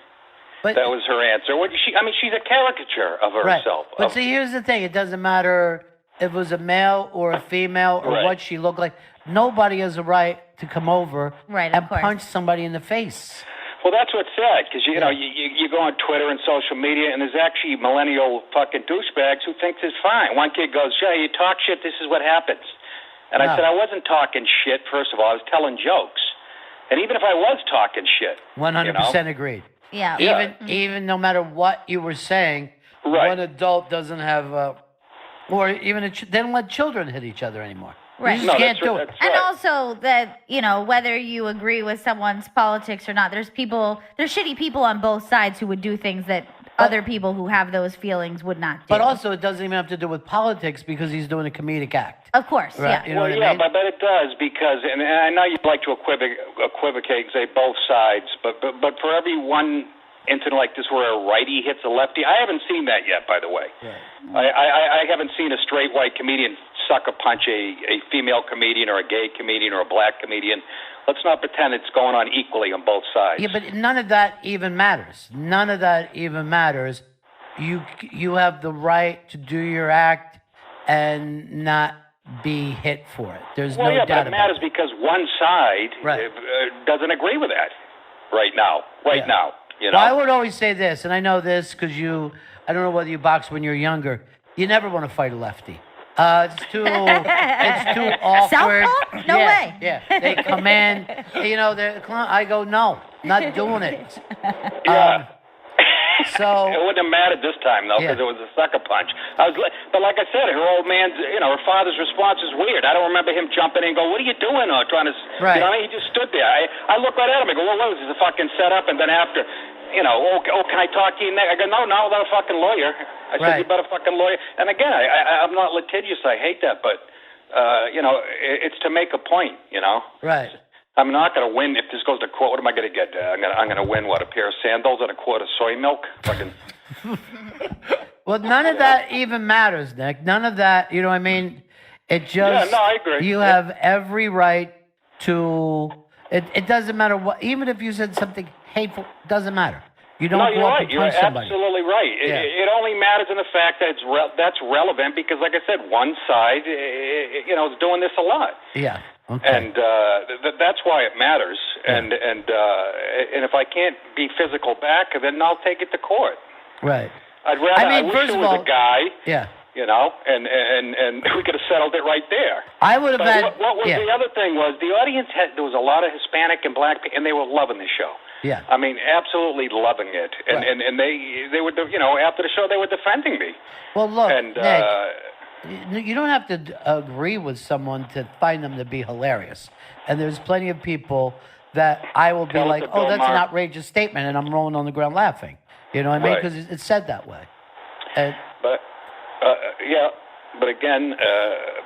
But, that was her answer. She's a caricature of herself. Right. But see, here's the thing. It doesn't matter if it was a male or a female or what she looked like. Nobody has a right to come over and punch somebody in the face. Well, that's what's sad, because, you go on Twitter and social media, and there's actually millennial fucking douchebags who think it's fine. One kid goes, Jay, you talk shit, this is what happens. And I said, I wasn't talking shit, first of all. I was telling jokes. And even if I was talking shit. 100% agreed. Yeah. Even no matter what you were saying, one adult doesn't have, or even they don't let children hit each other anymore. Right. You just can't do it. And also that, whether you agree with someone's politics or not, there's shitty people on both sides who would do things that other people who have those feelings would not do. But also, it doesn't even have to do with politics because he's doing a comedic act. Of course, right? yeah. You know what I mean? But it does because, and I know you'd like to equivocate and say both sides, but for every one incident like this where a righty hits a lefty, I haven't seen that yet, by the way. Right. I haven't seen a straight white comedian sucker punch a female comedian or a gay comedian or a black comedian. Let's not pretend it's going on equally on both sides. Yeah, but none of that even matters. None of that even matters. You have the right to do your act and not be hit for it. There's no doubt but it matters because one side doesn't agree with that right now. Now. Well, I would always say this, and I know this because I don't know whether you boxed when you were younger. You never want to fight a lefty. It's too awkward. Southpaw? No way. Yeah, they come in. I go, no, not doing it. So it wouldn't have mattered this time though, because it was a sucker punch. But like I said, her old man's, her father's response is weird. I don't remember him jumping in and go, "What are you doing?" or trying to, Right. he just stood there. I look right at him. I go, "Well, what was this? A fucking setup?" And then after, can I talk to you next? I go, "No, not without a fucking lawyer." I said, "You better fucking lawyer." And again, I'm not litigious. I hate that, but it's to make a point. Right. I'm not going to win if this goes to court. What am I going to get? I'm going to win a pair of sandals and a quart of soy milk. Fucking. Well, none of that even matters, Nick. None of that. You know what I mean? It just. Yeah, no, I agree. You have every right to. It doesn't matter what. Even if you said something hateful, doesn't matter. You don't No, go you're up right. and You're punch somebody. absolutely right. It only matters in the fact that that's relevant because, like I said, one side, is doing this a lot. Yeah. Okay. And that's why it matters. Yeah. And if I can't be physical back, then I'll take it to court. Right. I'd rather. I wish first there of was all, a guy. Yeah. And we could have settled it right there. I would have had. What was the other thing was the audience there was a lot of Hispanic and Black people, and they were loving the show. Yeah. I mean, absolutely loving it, and they were after the show they were defending me. Well, look, and, Nick, you don't have to agree with someone to find them to be hilarious. And there's plenty of people that I will be like, "Oh, that's an outrageous statement," and I'm rolling on the ground laughing. You know what I mean? Because it's said that way. And, but again,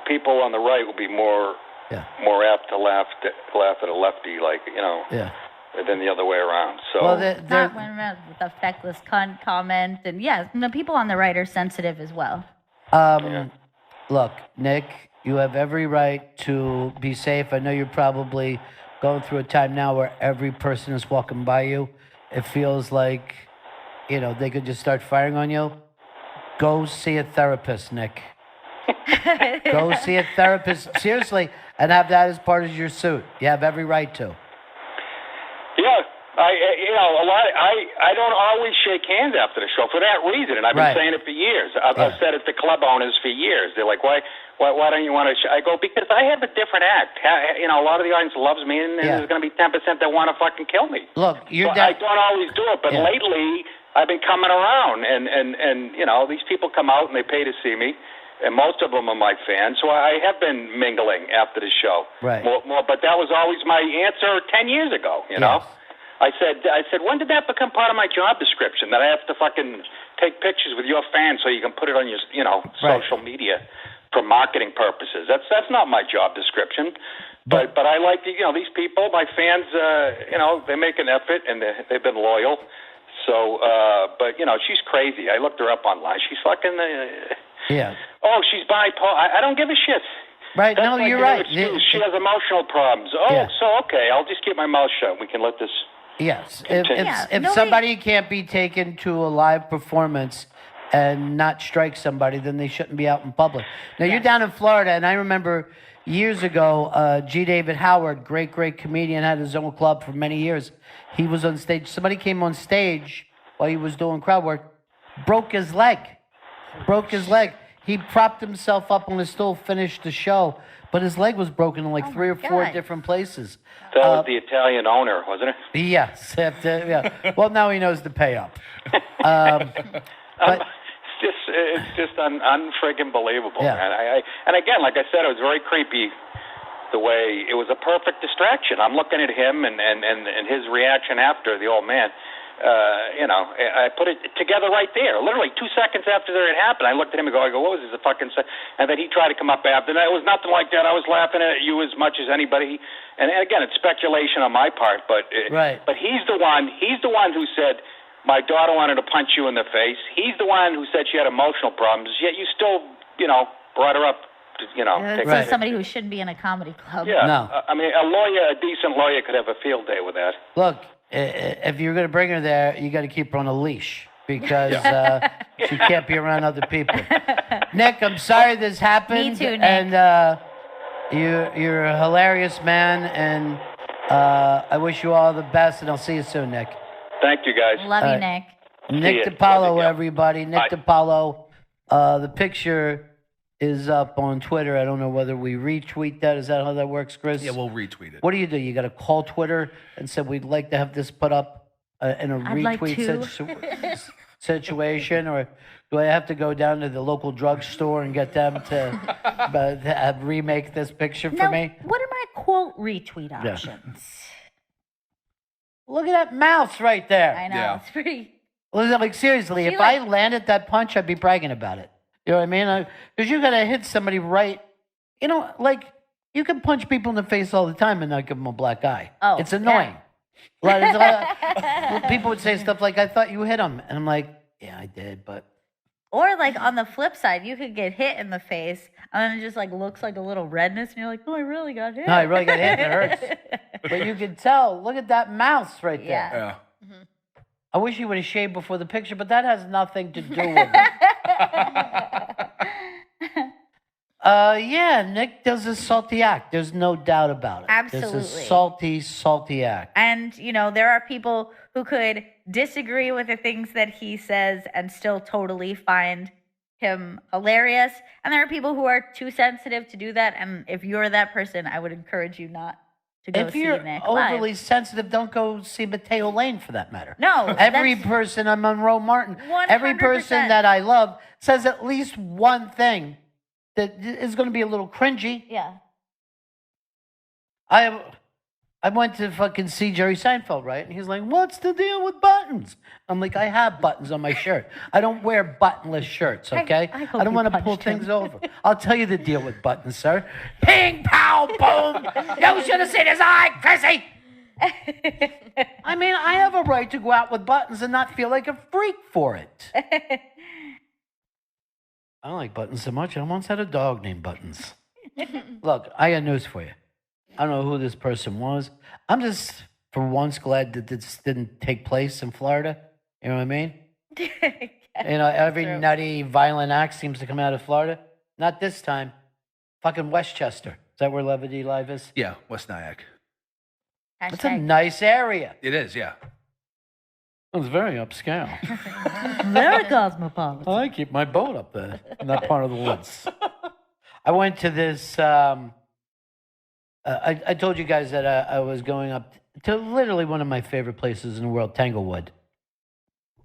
people on the right will be more apt to laugh at a lefty, than the other way around. So not with the feckless cunt comment, and people on the right are sensitive as well. Look, Nick, you have every right to be safe. I know you're probably going through a time now where every person is walking by you. It feels like, they could just start firing on you. Go see a therapist, Nick. Go see a therapist, seriously, and have that as part of your suit. You have every right to. Yeah, I don't always shake hands after the show for that reason, and I've been saying it for years. I've said it to club owners for years. They're like, why don't you want to? I go, because I have a different act. A lot of the audience loves me, and there's going to be 10% that want to fucking kill me. Look, I don't always do it, but lately I've been coming around, and these people come out and they pay to see me. And most of them are my fans, so I have been mingling after the show. Right. More, but that was always my answer 10 years ago, know? I said, when did that become part of my job description, that I have to fucking take pictures with your fans so you can put it on your, social media for marketing purposes? That's not my job description. But I like, these people, my fans, they make an effort and they've been loyal. So, but, she's crazy. I looked her up online. She's fucking... Oh, she's bipolar. I don't give a shit. Right, That's you're right. She has emotional problems. Okay, I'll just keep my mouth shut. We can let this... Yes. If somebody can't be taken to a live performance and not strike somebody, then they shouldn't be out in public. Now, you're down in Florida, and I remember years ago, G. David Howard, great comedian, had his own club for many years. He was on stage. Somebody came on stage while he was doing crowd work, broke his leg. He propped himself up on a stool, finished the show, but his leg was broken in 3 or 4 different places. That was the Italian owner, wasn't it? Yes. Well, now he knows to pay up. But it's just unfriggin' believable, Yeah. man. And again, like I said, it was very creepy. The way it was a perfect distraction. I'm looking at him and his reaction after the old man. I put it together right there. Literally 2 seconds after it happened, I looked at him and go, what was this, a fucking... And then he tried to come up after. And it was nothing like that. I was laughing at you as much as anybody. And again, it's speculation on my part, but he's the one who said, my daughter wanted to punch you in the face. He's the one who said she had emotional problems, yet you still, brought her up. That's somebody who shouldn't be in a comedy club. Yeah. No. I mean, a decent lawyer could have a field day with that. Look, if you're going to bring her there, you got to keep her on a leash because she can't be around other people. Nick, I'm sorry this happened. Me too, Nick. And you're a hilarious man, and I wish you all the best, and I'll see you soon, Nick. Thank you, guys. Love you, Nick. Nick Dipaolo, everybody. Nick Dipaolo. The picture is up on Twitter. I don't know whether we retweet that. Is that how that works, Chris? Yeah, we'll retweet it. What do? You got to call Twitter and say, we'd like to have this put up? in a I'd like retweet situation, or do I have to go down to the local drugstore and get them to remake this picture for Now, me? what are my quote retweet Yeah. options? Look at that mouse right there. I know, it's pretty. Well, like seriously, She if I landed that punch, I'd be bragging about it. You know what I mean? Because you gotta hit somebody right. You know, like you can punch people in the face all the time and not give them a black eye. Oh, it's annoying. People would say stuff like, "I thought you hit him," and I'm like, "Yeah, I did," but. Or like on the flip side, you could get hit in the face, and then it just like looks like a little redness, and you're like, "Oh, I really got hit." No, I really got hit and it hurts. But you can tell. Look at that mouse right there. Yeah. I wish he would have shaved before the picture, but that has nothing to do with it. Yeah, Nick does a salty act. There's no doubt about it. Absolutely. There's a salty, salty act. And, you know, there are people who could disagree with the things that he says and still totally find him hilarious. And there are people who are too sensitive to do that. And if you're that person, I would encourage you not to go If see you're Nick overly live. sensitive, don't go see Mateo Lane for that matter. No, Every that's- person on Monroe Martin, every person that I love says at least one thing that is going to be a little cringy. Yeah. I went to fucking see Jerry Seinfeld, right? And he's like, "What's the deal with buttons?" I'm like, "I have buttons on my shirt. I don't wear buttonless shirts, okay? I hope don't you want to pull punched him. things over. I'll tell you the deal with buttons, sir. Ping, pow, boom. You should have seen his eye, Chrissy. I mean, I have a right to go out with buttons and not feel like a freak for it. I don't like buttons so much. I once had a dog named Buttons. Look, I got news for you. I don't know who this person was. I'm just, for once, glad that this didn't take place in Florida. You know what I mean? Every nutty, violent act seems to come out of Florida. Not this time. Fucking Westchester. Is that where Levity Live is? Yeah, West Nyack. It's a nice area. It is, yeah. It's very upscale. Very cosmopolitan. I keep my boat up there in that part of the woods. I went to this. I told you guys that I was going up to literally one of my favorite places in the world, Tanglewood,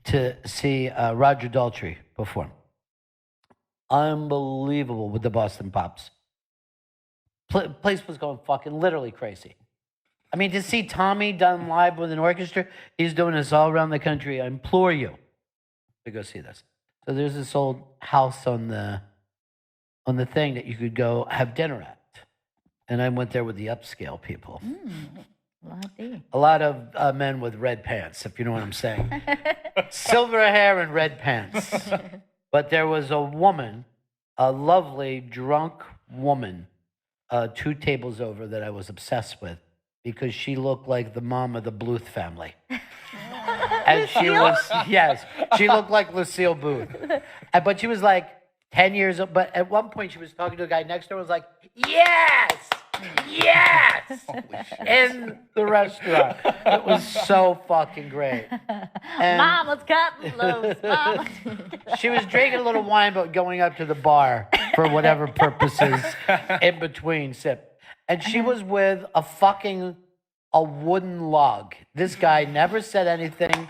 to see Roger Daltrey perform. Unbelievable with the Boston Pops. Place was going fucking literally crazy. I mean, to see Tommy done live with an orchestra, he's doing this all around the country. I implore you to go see this. So there's this old house on the thing that you could go have dinner at. And I went there with the upscale people. A lot of men with red pants, if you know what I'm saying. Silver hair and red pants. But there was a woman, a lovely, drunk woman, 2 tables over that I was obsessed with because she looked like the mom of the Bluth family. And she was, yes, she looked like Lucille Booth. But she was like 10 years old. But at one point she was talking to a guy next to her and was like, "Yes! Yes!" In the restaurant. It was so fucking great. And Mama's cutting loose. Mama. she was drinking a little wine, but going up to the bar for whatever purposes in between sip. And she was with a wooden log. This guy never said anything,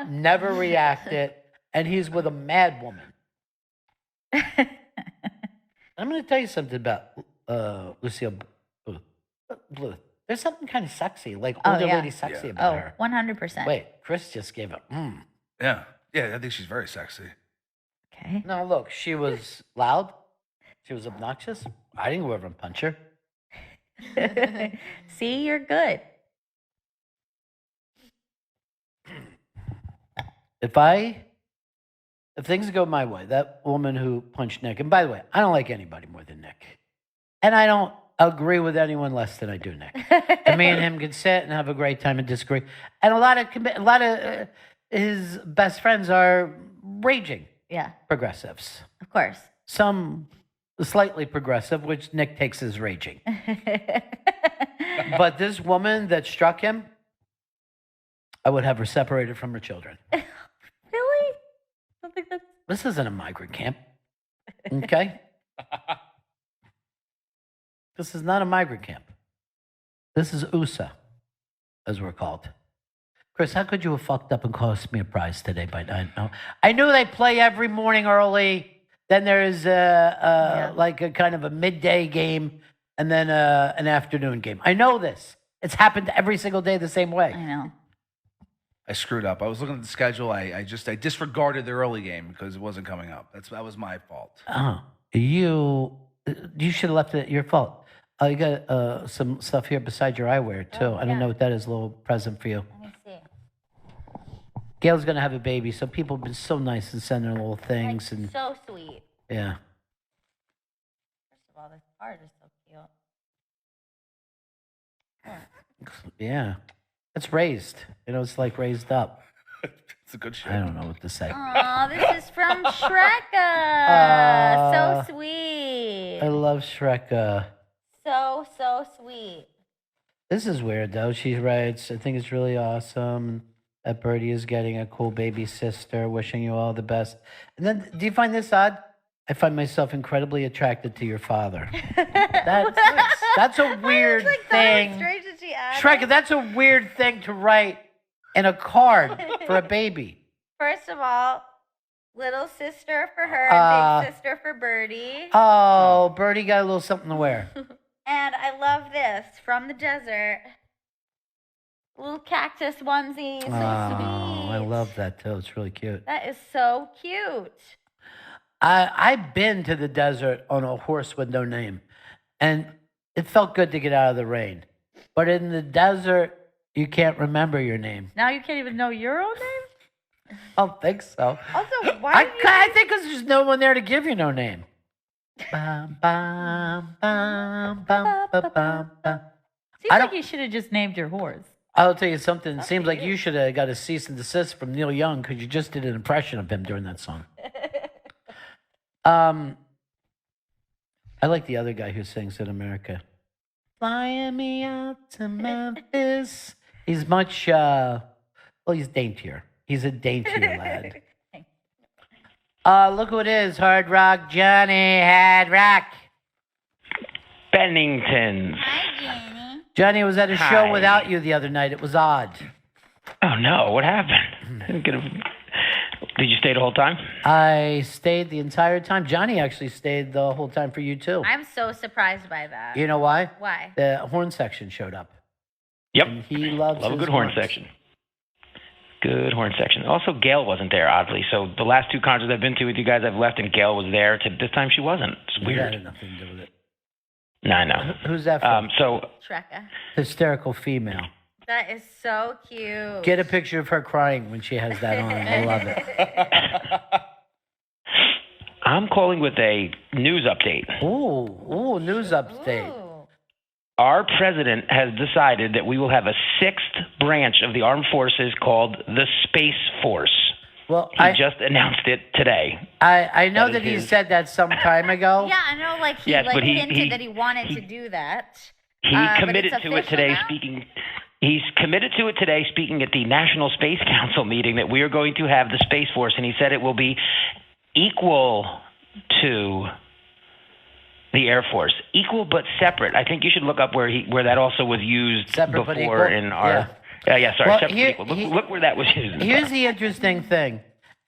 never reacted, and he's with a mad woman. I'm going to tell you something about Lucille Bluth. There's something kind of sexy, like older lady sexy about her. 100%. Wait, Chris just gave it. Yeah. Yeah, I think she's very sexy. Okay. No, look, she was loud. She was obnoxious. I didn't go over and punch her. See, you're good. If things go my way, that woman who punched Nick, and by the way, I don't like anybody more than Nick. And I don't agree with anyone less than I do Nick. And me and him can sit and have a great time and disagree. And a lot of his best friends are raging progressives. Of course. Some slightly progressive, which Nick takes as raging. But this woman that struck him, I would have her separated from her children. Really? I don't think that's... This isn't a migrant camp, okay? This is not a migrant camp. This is USA, as we're called. Chris, how could you have fucked up and cost me a prize today by 9? No, I knew they play every morning early. Then there's like a kind of a midday game, and then an afternoon game. I know this. It's happened every single day the same way. I know. I screwed up. I was looking at the schedule. I disregarded the early game because it wasn't coming up. That was my fault. Oh, you should have left it. Your fault. You got some stuff here beside your eyewear too. I don't know what that is. A little present for you. Let me see. Gail's gonna have a baby, so people have been so nice and sending little things and So sweet. yeah. First of all, this card is so cute. Yeah. It's raised. You know, it's like raised up. It's a good show. I don't know what to say. Oh, this is from Shreka. So sweet. I love Shrek. So sweet. This is weird, though. She writes, I think it's really awesome that Birdie is getting a cool baby sister. Wishing you all the best. And then, do you find this odd? I find myself incredibly attracted to your father. That's a weird thing. Shrek, that's a weird thing to write in a card for a baby. First of all, little sister for her and big sister for Birdie. Oh, Birdie got a little something to wear. And I love this from the desert. Little cactus onesie. So sweet. I love that too. It's really cute. That is so cute. I've been to the desert on a horse with no name, and it felt good to get out of the rain. But in the desert, you can't remember your name. Now you can't even know your own name? I don't think so. Also, why I think because there's no one there to give you no name. Bum, bum, bum, bum, bum, bum, bum. Seems like you should have just named your horse. I'll tell you something. It seems like you should have got a cease and desist from Neil Young because you just did an impression of him during that song. I like the other guy who sings in America. Flying me out to Memphis. He's much, he's daintier. He's a daintier lad. Look who it is. Hard Rock Johnny. Hard Rock. Bennington's. Johnny was at a show Hi. without you the other night. It was odd. Oh, no. What happened? Did you stay the whole time? I stayed the entire time. Johnny actually stayed the whole time for you, too. I'm so surprised by that. You know why? Why? The horn section showed up. Yep. And he loves Love a his good horn horns. section. Good horn section. Also, Gail wasn't there, oddly. So the last two concerts I've been to with you guys, I've left, and Gail was there. This time she wasn't. It's That weird. had nothing to do with it. No, I know. Who's that from? Shreka. Hysterical female. That is so cute. Get a picture of her crying when she has that on. I love it. I'm calling with a news update. Ooh, news update. Our president has decided that we will have a sixth branch of the armed forces called the Space Force. Well, he just announced it today. I know that he his- said that some time ago. Yeah, I know. Like he Yes, but he- hinted that he wanted to do that. He but committed it's to it official today. now? He's committed to it today, speaking at the National Space Council meeting, that we are going to have the Space Force, and he said it will be equal to the Air Force, equal but separate. I think you should look up where that also was used Separate but before equal? in our. Yeah. Sorry, Well, separate here- but equal. Look where that was used. Here's the interesting thing,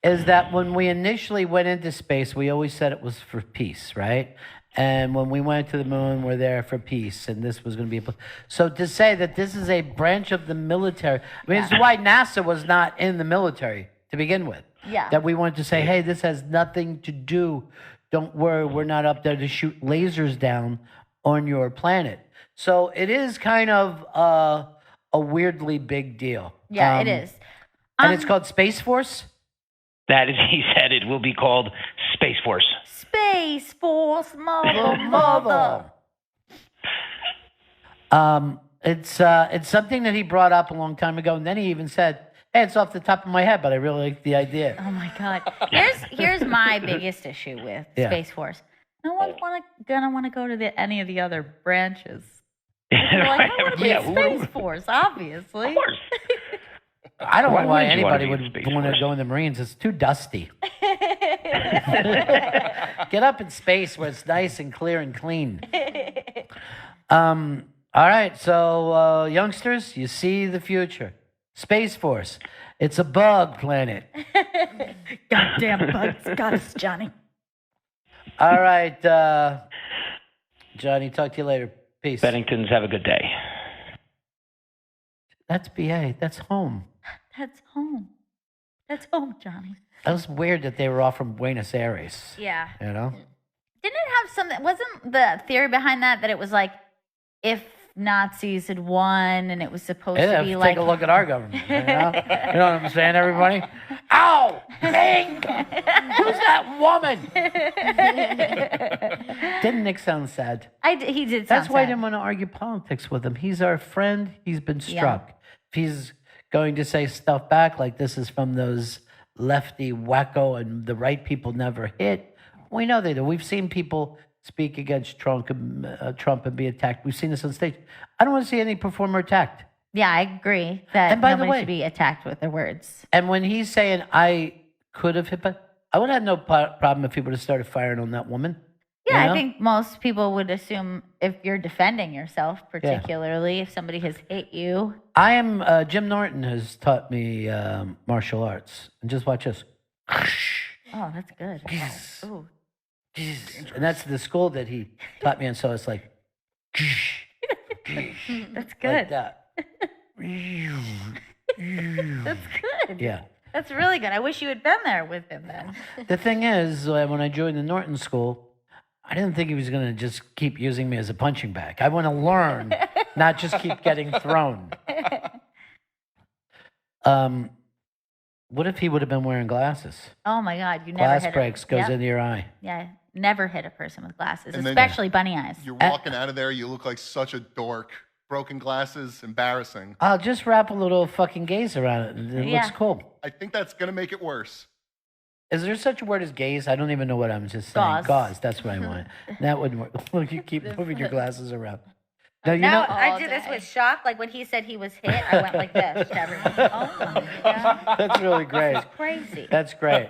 is that when we initially went into space, we always said it was for peace, right? And when we went to the moon, we're there for peace, and this was going to be so to say that this is a branch of the military. I mean, it's why NASA was not in the military to begin with. Yeah. That we wanted to say, hey, this has nothing to do. Don't worry, we're not up there to shoot lasers down on your planet. So it is kind of a weirdly big deal. Yeah, it is. And it's called Space Force? That is, he said it will be called Space Force. Space Force, mother. It's something that he brought up a long time ago, and then he even said, hey, it's off the top of my head, but I really like the idea. Oh my God. Here's my biggest issue with Yeah. Space Force. No one's gonna want to go to any of the other branches. They're like, I want to be Yeah, in Space Force, obviously. Of course. I don't know why wouldn't you wanna anybody be in would Space want to Force? go in the Marines. It's too dusty. Get up in space where it's nice and clear and clean. All right, so youngsters, you see the future. Space Force. It's a bug planet. Goddamn bugs got us, Johnny. All right, Johnny, talk to you later. Peace. Benningtons, have a good day. That's BA. That's home. That's home. That's home, Johnny. That was weird that they were all from Buenos Aires. Yeah. You know? Didn't it have something? Wasn't the theory behind that it was like if Nazis had won and it was supposed to be like. Take a look at our government. You know what I'm saying, everybody? Ow! Bing! Who's that woman? Didn't Nick sound sad? He did. That's why I sad. didn't want to argue politics with him. He's our friend. He's been struck. If he's going to say stuff back like this is from those lefty wacko and the right people never hit, we know they do. We've seen people speak against Trump and be attacked. We've seen this on stage. I don't want to see any performer attacked. Yeah, I agree that And by the nobody way- should be attacked with their words. And when he's saying, I could have hit, but I would have no problem if he would have started firing on that woman. Yeah, You know? I think most people would assume if you're defending yourself, particularly if somebody has hit you. I am, Jim Norton has taught me martial arts. And just watch this. Oh, that's good. Ooh. And that's the school that he taught me in. So it's like, That's like good. that. That's good. Yeah. That's really good. I wish you had been there with him then. The thing is, when I joined the Norton school, I didn't think he was going to just keep using me as a punching bag. I want to learn, not just keep getting thrown. What if he would have been wearing glasses? Oh my God, you never Glass hit breaks goes into your eye. Yeah, never hit a person with glasses, And then especially bunny eyes. You're walking out of there, you look like such a dork. Broken glasses, embarrassing. I'll just wrap a little fucking gaze around it, and it looks cool. I think that's going to make it worse. Is there such a word as gaze? I don't even know what I'm just saying. Gauze. Gauze. That's what I want. That wouldn't work. Look, you keep moving your glasses around. No, you Now, know. I did this with shock. Like when he said he was hit, I went like this to everyone. Oh my God. That's really great. That's crazy. That's great.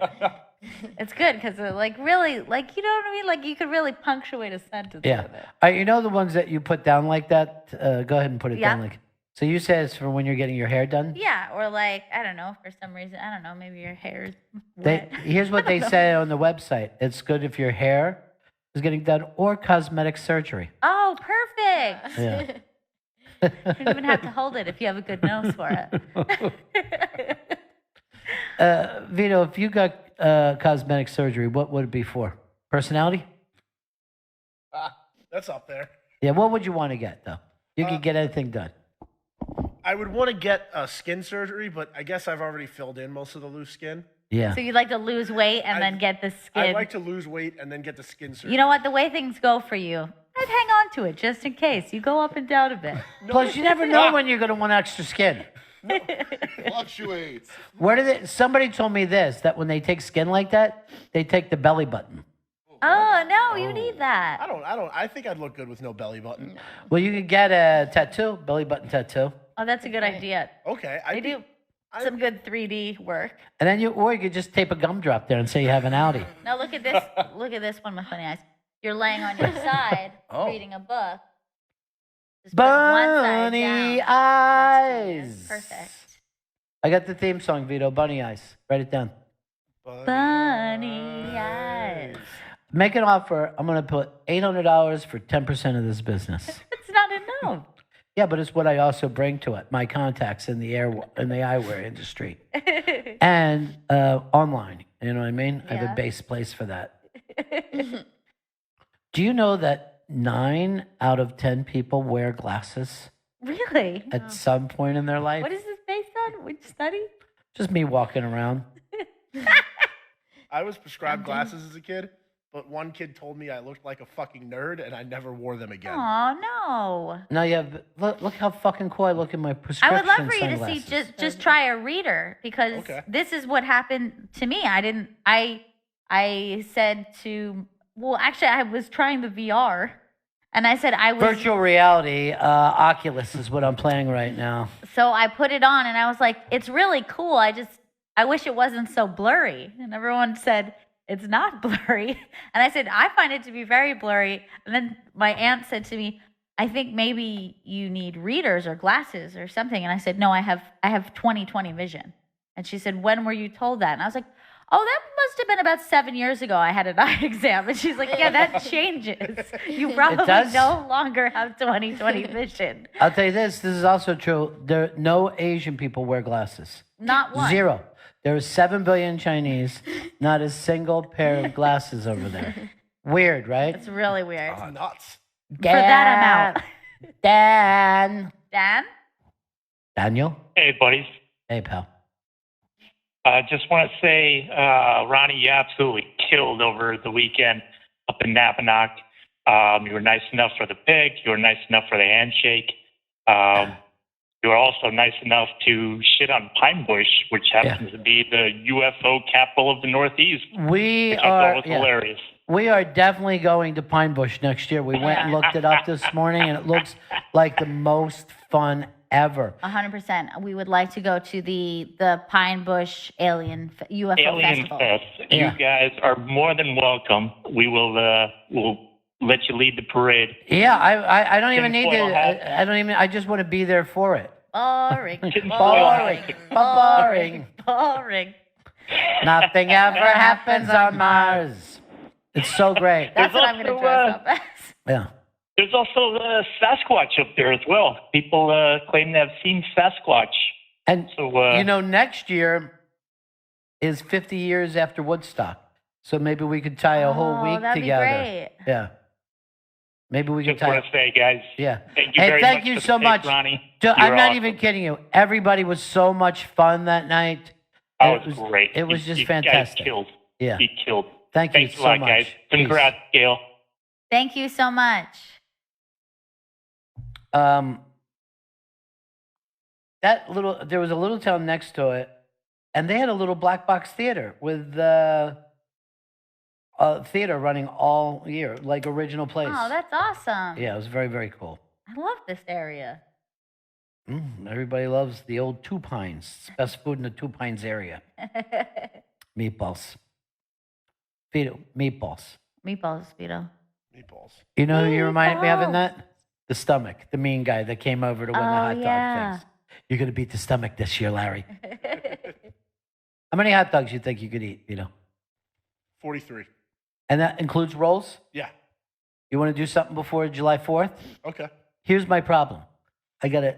It's good because, like, really, like, you know what I mean? Like, you could really punctuate a sentence Yeah. with it. You know the ones that you put down like that? Go ahead and put it down Yeah. like. So you say it's for when you're getting your hair done? Yeah, or like, I don't know, for some reason, I don't know, maybe your hair is They, wet. here's what they say on the website. It's good if your hair is getting done or cosmetic surgery. Oh, perfect. Yeah. You don't even have to hold it if you have a good nose for it. Vito, if you got cosmetic surgery, what would it be for? Personality? That's up there. Yeah, what would you want to get, though? You could get anything done. I would want to get skin surgery, but I guess I've already filled in most of the loose skin. Yeah. So you'd like to lose weight and then get the skin. I'd like to lose weight and then get the skin surgery. You know what? The way things go for you, I'd hang on to it just in case. You go up and down a bit. Plus, you never know when you're going to want extra skin. Fluctuates. Where did it? Somebody told me this, that when they take skin like that, they take the belly button. Oh, no, you need that. I think I'd look good with no belly button. Well, you could get a tattoo, belly button tattoo. Oh, that's a good idea. Okay. They do some good 3D work. And then or you could just tape a gumdrop there and say you have an Audi. Now look at this. Look at this one with funny eyes. You're laying on your side, reading a book. Just put one side Bunny down. eyes. Perfect. I got the theme song, Vito. Bunny eyes. Write it down. Bunny eyes. Make an offer. I'm going to put $800 for 10% of this business. It's not enough. Yeah, but it's what I also bring to it. My contacts in the eyewear industry and online. You know what I mean? I have a base place for that. Do you know that 9 out of 10 people wear glasses Really? at some point in their life? What is this based on? Which study? Just me walking around. I was prescribed glasses as a kid, but one kid told me I looked like a fucking nerd, and I never wore them again. Oh no! Now you have look how fucking cool I look in my I prescription would love for you sunglasses. to see just try a reader because this is what happened to me. I said to actually I was trying the VR, and I said I was Virtual reality, Oculus is what I'm playing right now. So I put it on, and I was like, it's really cool. I wish it wasn't so blurry. And everyone said, it's not blurry. And I said, I find it to be very blurry. And then my aunt said to me, I think maybe you need readers or glasses or something. And I said, no, I have 20/20 vision. And she said, when were you told that? And I was like, oh, that must have been about 7 years ago. I had an eye exam. And she's like, yeah, that changes. You probably does? no longer have 20/20 vision. I'll tell you this. This is also true. No Asian people wear glasses. Not one. Zero. There are 7 billion Chinese. Not a single pair of glasses over there. Weird, right? It's really weird. Oh, nuts. For that amount. Dan. Dan? Daniel? Hey, buddies. Hey, pal. Just want to say, Ronnie, you absolutely killed over the weekend up in Napanock. You were nice enough for the pig. You were nice enough for the handshake. You were also nice enough to shit on Pine Bush, which happens to be the UFO capital of the Northeast. We which I thought are was hilarious. We are definitely going to Pine Bush next year. We went and looked it up this morning, and it looks like the most fun ever. 100%. We would like to go to the Pine Bush UFO Alien Festival. Fest. You guys are more than welcome. We will we'll let you lead the parade. Yeah, I don't even need to. Tinfoil hat. I don't even. I just want to be there for it. Boring. Boring. Boring. Nothing ever happens on Mars. It's so great. That's what I'm going to dress up as. Yeah. There's also Sasquatch up there as well. People claim to have seen Sasquatch. And, so, next year is 50 years after Woodstock. So maybe we could tie a whole week that'd be together. great. Yeah. Maybe we could just tie. want to say, guys. Yeah. Thank you Hey, very thank much you for the so pick, much. Ronnie. I'm You're not awesome. even kidding you. Everybody was so much fun that night. Oh, it was great. It was just you fantastic. Guys killed. Yeah. You killed. Thank you Thanks so a lot, much. guys. Congrats, Gail. Thank you so much. There was a little town next to it, and they had a little black box theater with theater running all year, like original place. Oh, that's awesome. Yeah, it was very, very cool. I love this area. Everybody loves the old Two Pines. It's best food in the Two Pines area. Meatballs. Vito, meatballs. Meatballs, Vito. Meatballs. You know who you reminded me of in that? The stomach, the mean guy that came over to win the hot dog things. You're going to beat the stomach this year, Larry. How many hot dogs you think you could eat, Vito? 43. And that includes rolls? Yeah. You want to do something before July 4th? Okay. Here's my problem. I got a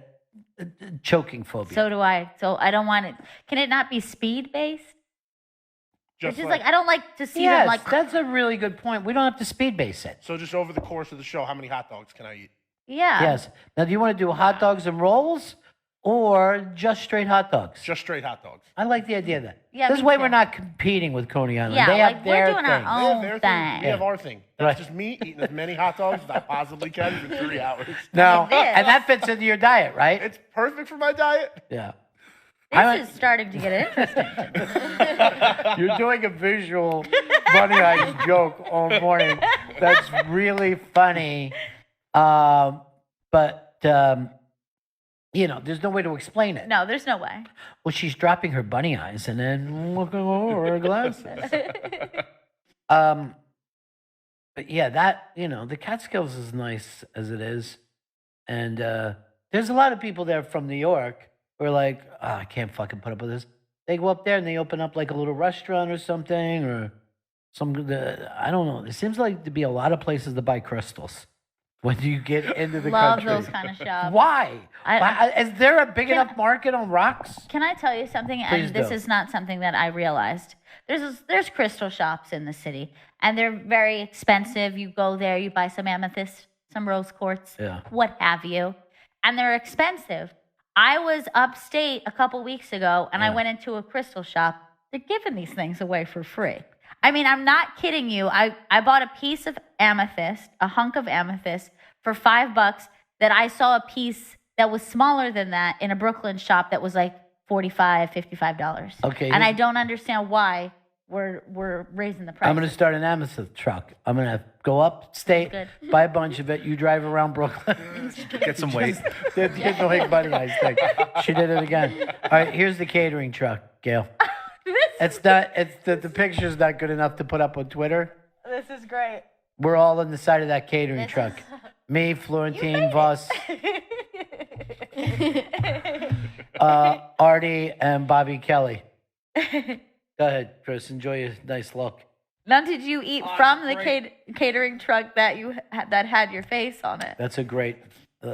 choking phobia. So do I. So I don't want it. Can it not be speed based? It's just like- I don't like to see Yes, them like. that's a really good point. We don't have to speed base it. So just over the course of the show, how many hot dogs can I eat? Yeah. Yes. Now, do you want to do hot dogs and rolls or just straight hot dogs? Just straight hot dogs. I like the idea of that. Yeah, This me way too. we're not competing with Coney Island. Yeah, they like, have we're their doing our thing. own Their thing. We have our thing. That's Right. just me eating as many hot dogs as I possibly can for 3 hours. No, and that fits into your diet, right? It's perfect for my diet. Yeah. This is starting to get interesting. You're doing a visual Bunny Eyes joke all morning. That's really funny. But there's no way to explain it. No, there's no way. Well, she's dropping her bunny eyes and then looking over her glasses. But yeah, the Catskills is nice as it is. And there's a lot of people there from New York who are like, I can't fucking put up with this. They go up there and they open up like a little restaurant or something or I don't know. It seems like to be a lot of places to buy crystals when you get into the Love country. those kind of shops. Why? Is there a big enough market on rocks? Can I tell you something? Please And this do. is not something that I realized. There's crystal shops in the city, and they're very expensive. You go there, you buy some amethyst, some rose quartz, Yeah. what have you, and they're expensive. I was upstate a couple weeks ago, and I went into a crystal shop. They're giving these things away for free. I mean, I'm not kidding you. I bought a piece of amethyst, a hunk of amethyst, for $5 that I saw a piece that was smaller than that in a Brooklyn shop that was like $45, $55. Okay. And I don't understand why we're raising the price. I'm going to start an amethyst truck. I'm going to go upstate, Good. buy a bunch of it. You drive around Brooklyn. Get some weight. Get the weight bunny eyes thing. She did it again. All right, here's the catering truck, Gail. It's not. It's the picture's not good enough to put up on Twitter. This is great. We're all on the side of that catering truck. Me, Florentine, Voss, Artie, and Bobby Kelly. Go ahead, Chris. Enjoy your nice look. Now, did you eat from the catering truck that that had your face on it? That's a great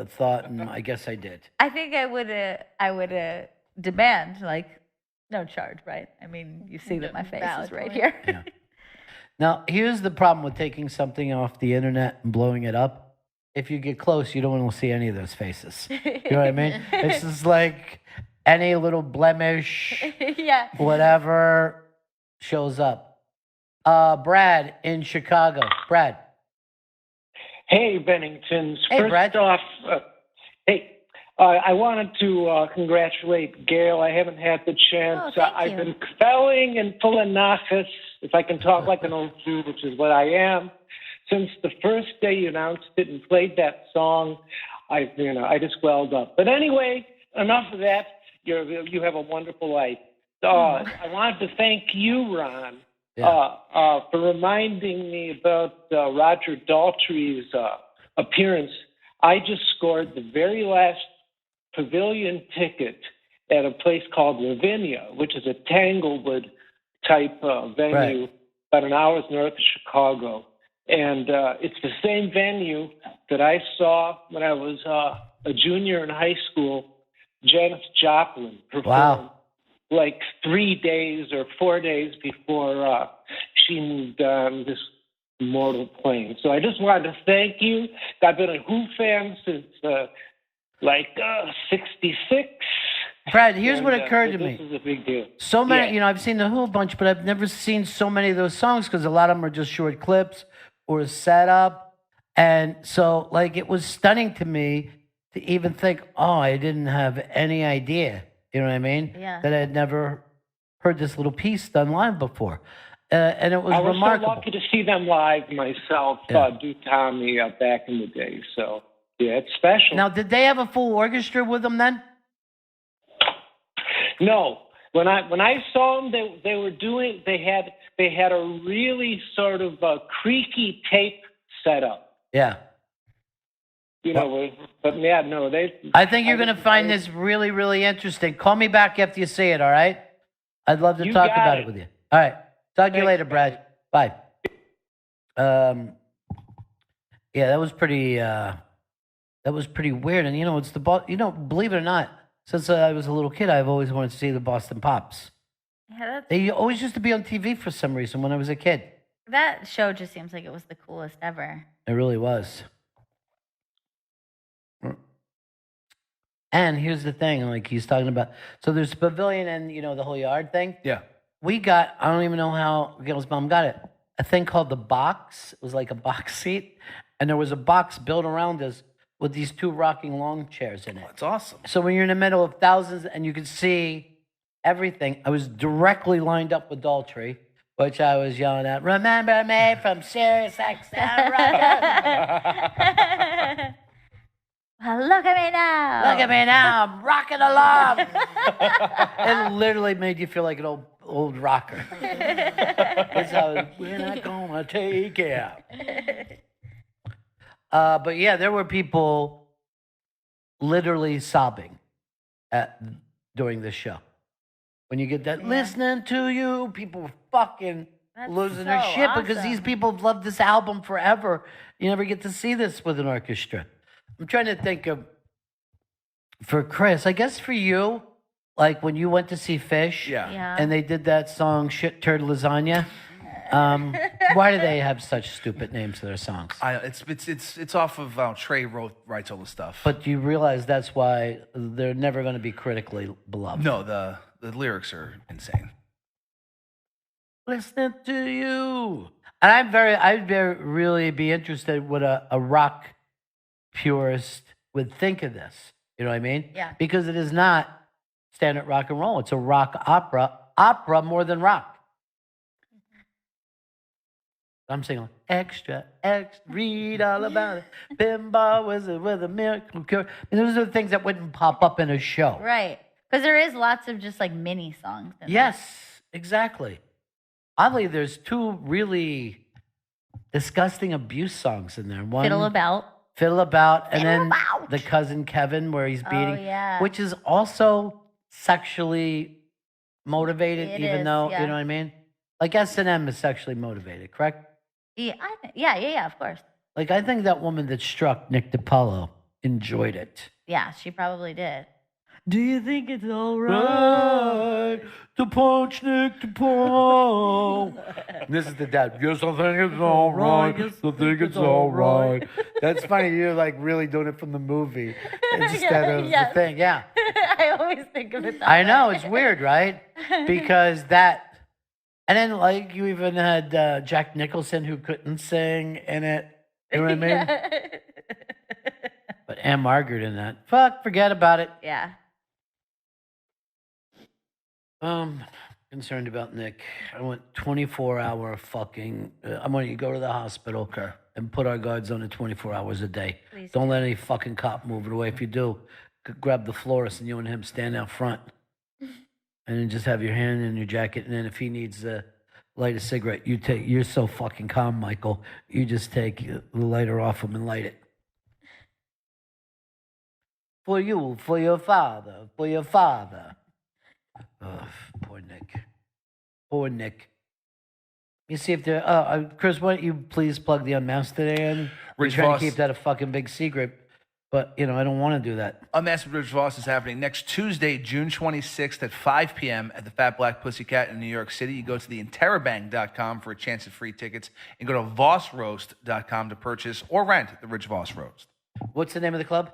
thought, and I guess I did. I think I would demand like no charge, right? I mean, you see that my face is right here. Yeah. Now, here's the problem with taking something off the internet and blowing it up. If you get close, you don't want to see any of those faces. You know what I mean? It's just like any little blemish, Yeah. whatever shows up. Brad in Chicago. Brad. Hey, Benningtons. Hey, First Brad. off, I wanted to congratulate Gail. I haven't had the chance. I've been kvelling and pulling nachas, if I can talk like an old Jew, which is what I am. Since the first day you announced it and played that song, I just welled up. But anyway, enough of that. You have a wonderful life. I wanted to thank you, Ron, for reminding me about Roger Daltrey's appearance. I just scored the very last pavilion ticket at a place called Lavinia, which is a Tanglewood type venue about an hour's north of Chicago. And it's the same venue that I saw when I was a junior in high school. Janis Joplin performed like 3 days or 4 days before she moved on this mortal plane. So I just wanted to thank you. I've been a Who fan since 66. Brad, here's what occurred to me. This is a big deal. So many, I've seen the Who a bunch, but I've never seen so many of those songs because a lot of them are just short clips or set up. And so, it was stunning to me to even think, I didn't have any idea, you know what I mean? Yeah. That I had never heard this little piece done live before. And it was remarkable. So lucky to see them live myself, do Tommy back in the day. So, yeah, it's special. Now, did they have a full orchestra with them then? No. When I saw them, they had a really sort of creaky tape setup. Yeah. I think you're going to find this really, really interesting. Call me back after you see it, all right? I'd love to talk about it with you. All right. Talk to you later, Brad. Bye. Yeah, that was pretty weird. And, it's believe it or not, since I was a little kid, I've always wanted to see the Boston Pops. Yeah, They always used to be on TV for some reason when I was a kid. that show just seems like it was the coolest ever. It really was. And here's the thing, he's talking about, so there's a pavilion and, the whole yard thing. Yeah. We got, I don't even know how Gail's mom got it, a thing called the box. It was like a box seat. And there was a box built around us with these 2 rocking lawn chairs in it. That's awesome. So when you're in the middle of thousands and you could see everything, I was directly lined up with Daltrey, which I was yelling at, "Remember me from Sirius XM Radio." Well, look at me now. Look at me now. I'm rocking along. It literally made you feel like an old rocker. That's how we're not gonna take it. But yeah, there were people literally sobbing during this show. When you get that listening to you, people were fucking losing their shit because these people have loved this album forever. You never get to see this with an orchestra. I'm trying to think of, for Chris, I guess for you, when you went to see Fish and they did that song, Shit Turd Lasagna. Why do they have such stupid names to their songs? It's off of Trey writes all the stuff. But you realize that's why they're never going to be critically beloved. No, the lyrics are insane. Listen to you. And I'd really be interested what a rock purist would think of this. You know what I mean? Yeah. Because it is not standard rock and roll. It's a rock opera more than rock. I'm singing extra, read all about it. Pinball was with a miracle cure. And those are the things that wouldn't pop up in a show. Right. Because there is lots of just mini songs. Yes, exactly. Oddly, there's 2 really disgusting abuse songs in there. One, Fiddle About. Fiddle About, and then the cousin Kevin, where he's beating, yeah. which is also sexually motivated, It even is, though, yeah. you know what I mean? Like S&M is sexually motivated, correct? Yeah, yeah, of course. Like, I think that woman that struck Nick Dipaolo enjoyed it. Yeah, she probably did. Do you think it's all right to punch Nick DePaul? This is the dad. Yes, I think it's all right. I think it's all right. That's funny. You're like really doing it from the movie instead of the thing. Yeah. I always think of it that I know. way. It's weird, right? Because that. And then, like, you even had Jack Nicholson who couldn't sing in it. You know what I mean? Yeah. But Anne Margaret in that. Fuck, forget about it. Yeah. Concerned about Nick. I want 24-hour fucking. I want you to go to the hospital and put our guards on it 24 hours a day. Please Don't let any fucking cop move it away. If you do, grab the florist and you and him stand out front, and then just have your hand in your jacket. And then if he needs to light a cigarette, you take. You're so fucking calm, Michael. You just take the lighter off him and light it. For you, for your father, for your father. Oh, poor Nick. Poor Nick. You see if there. Chris, why don't you please plug the Unmasked today in? We're Rich trying Voss. to keep that a fucking big secret, but I don't want to do that. Unmasked with Rich Voss is happening next Tuesday, June 26th at 5 p.m. at the Fat Black Pussycat in New York City. You go to the interrobang.com for a chance at free tickets and go to vossroast.com to purchase or rent the Rich Voss Roast. What's the name of the club?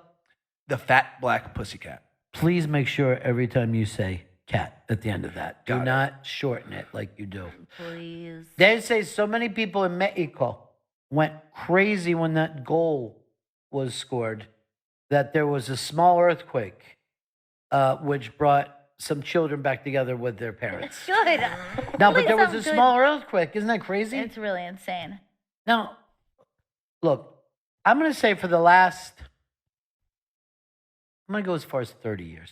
The Fat Black Pussycat. Please make sure every time you say cat at the end of that, do Got it. not shorten it like you do. Please. They say so many people in Mexico went crazy when that goal was scored that there was a small earthquake, which brought some children back together with their parents. Good. No, but Please there was a sound good. small earthquake. Isn't that crazy? It's really insane. Now, look, I'm going to say for the last, I'm going to go as far as 30 years.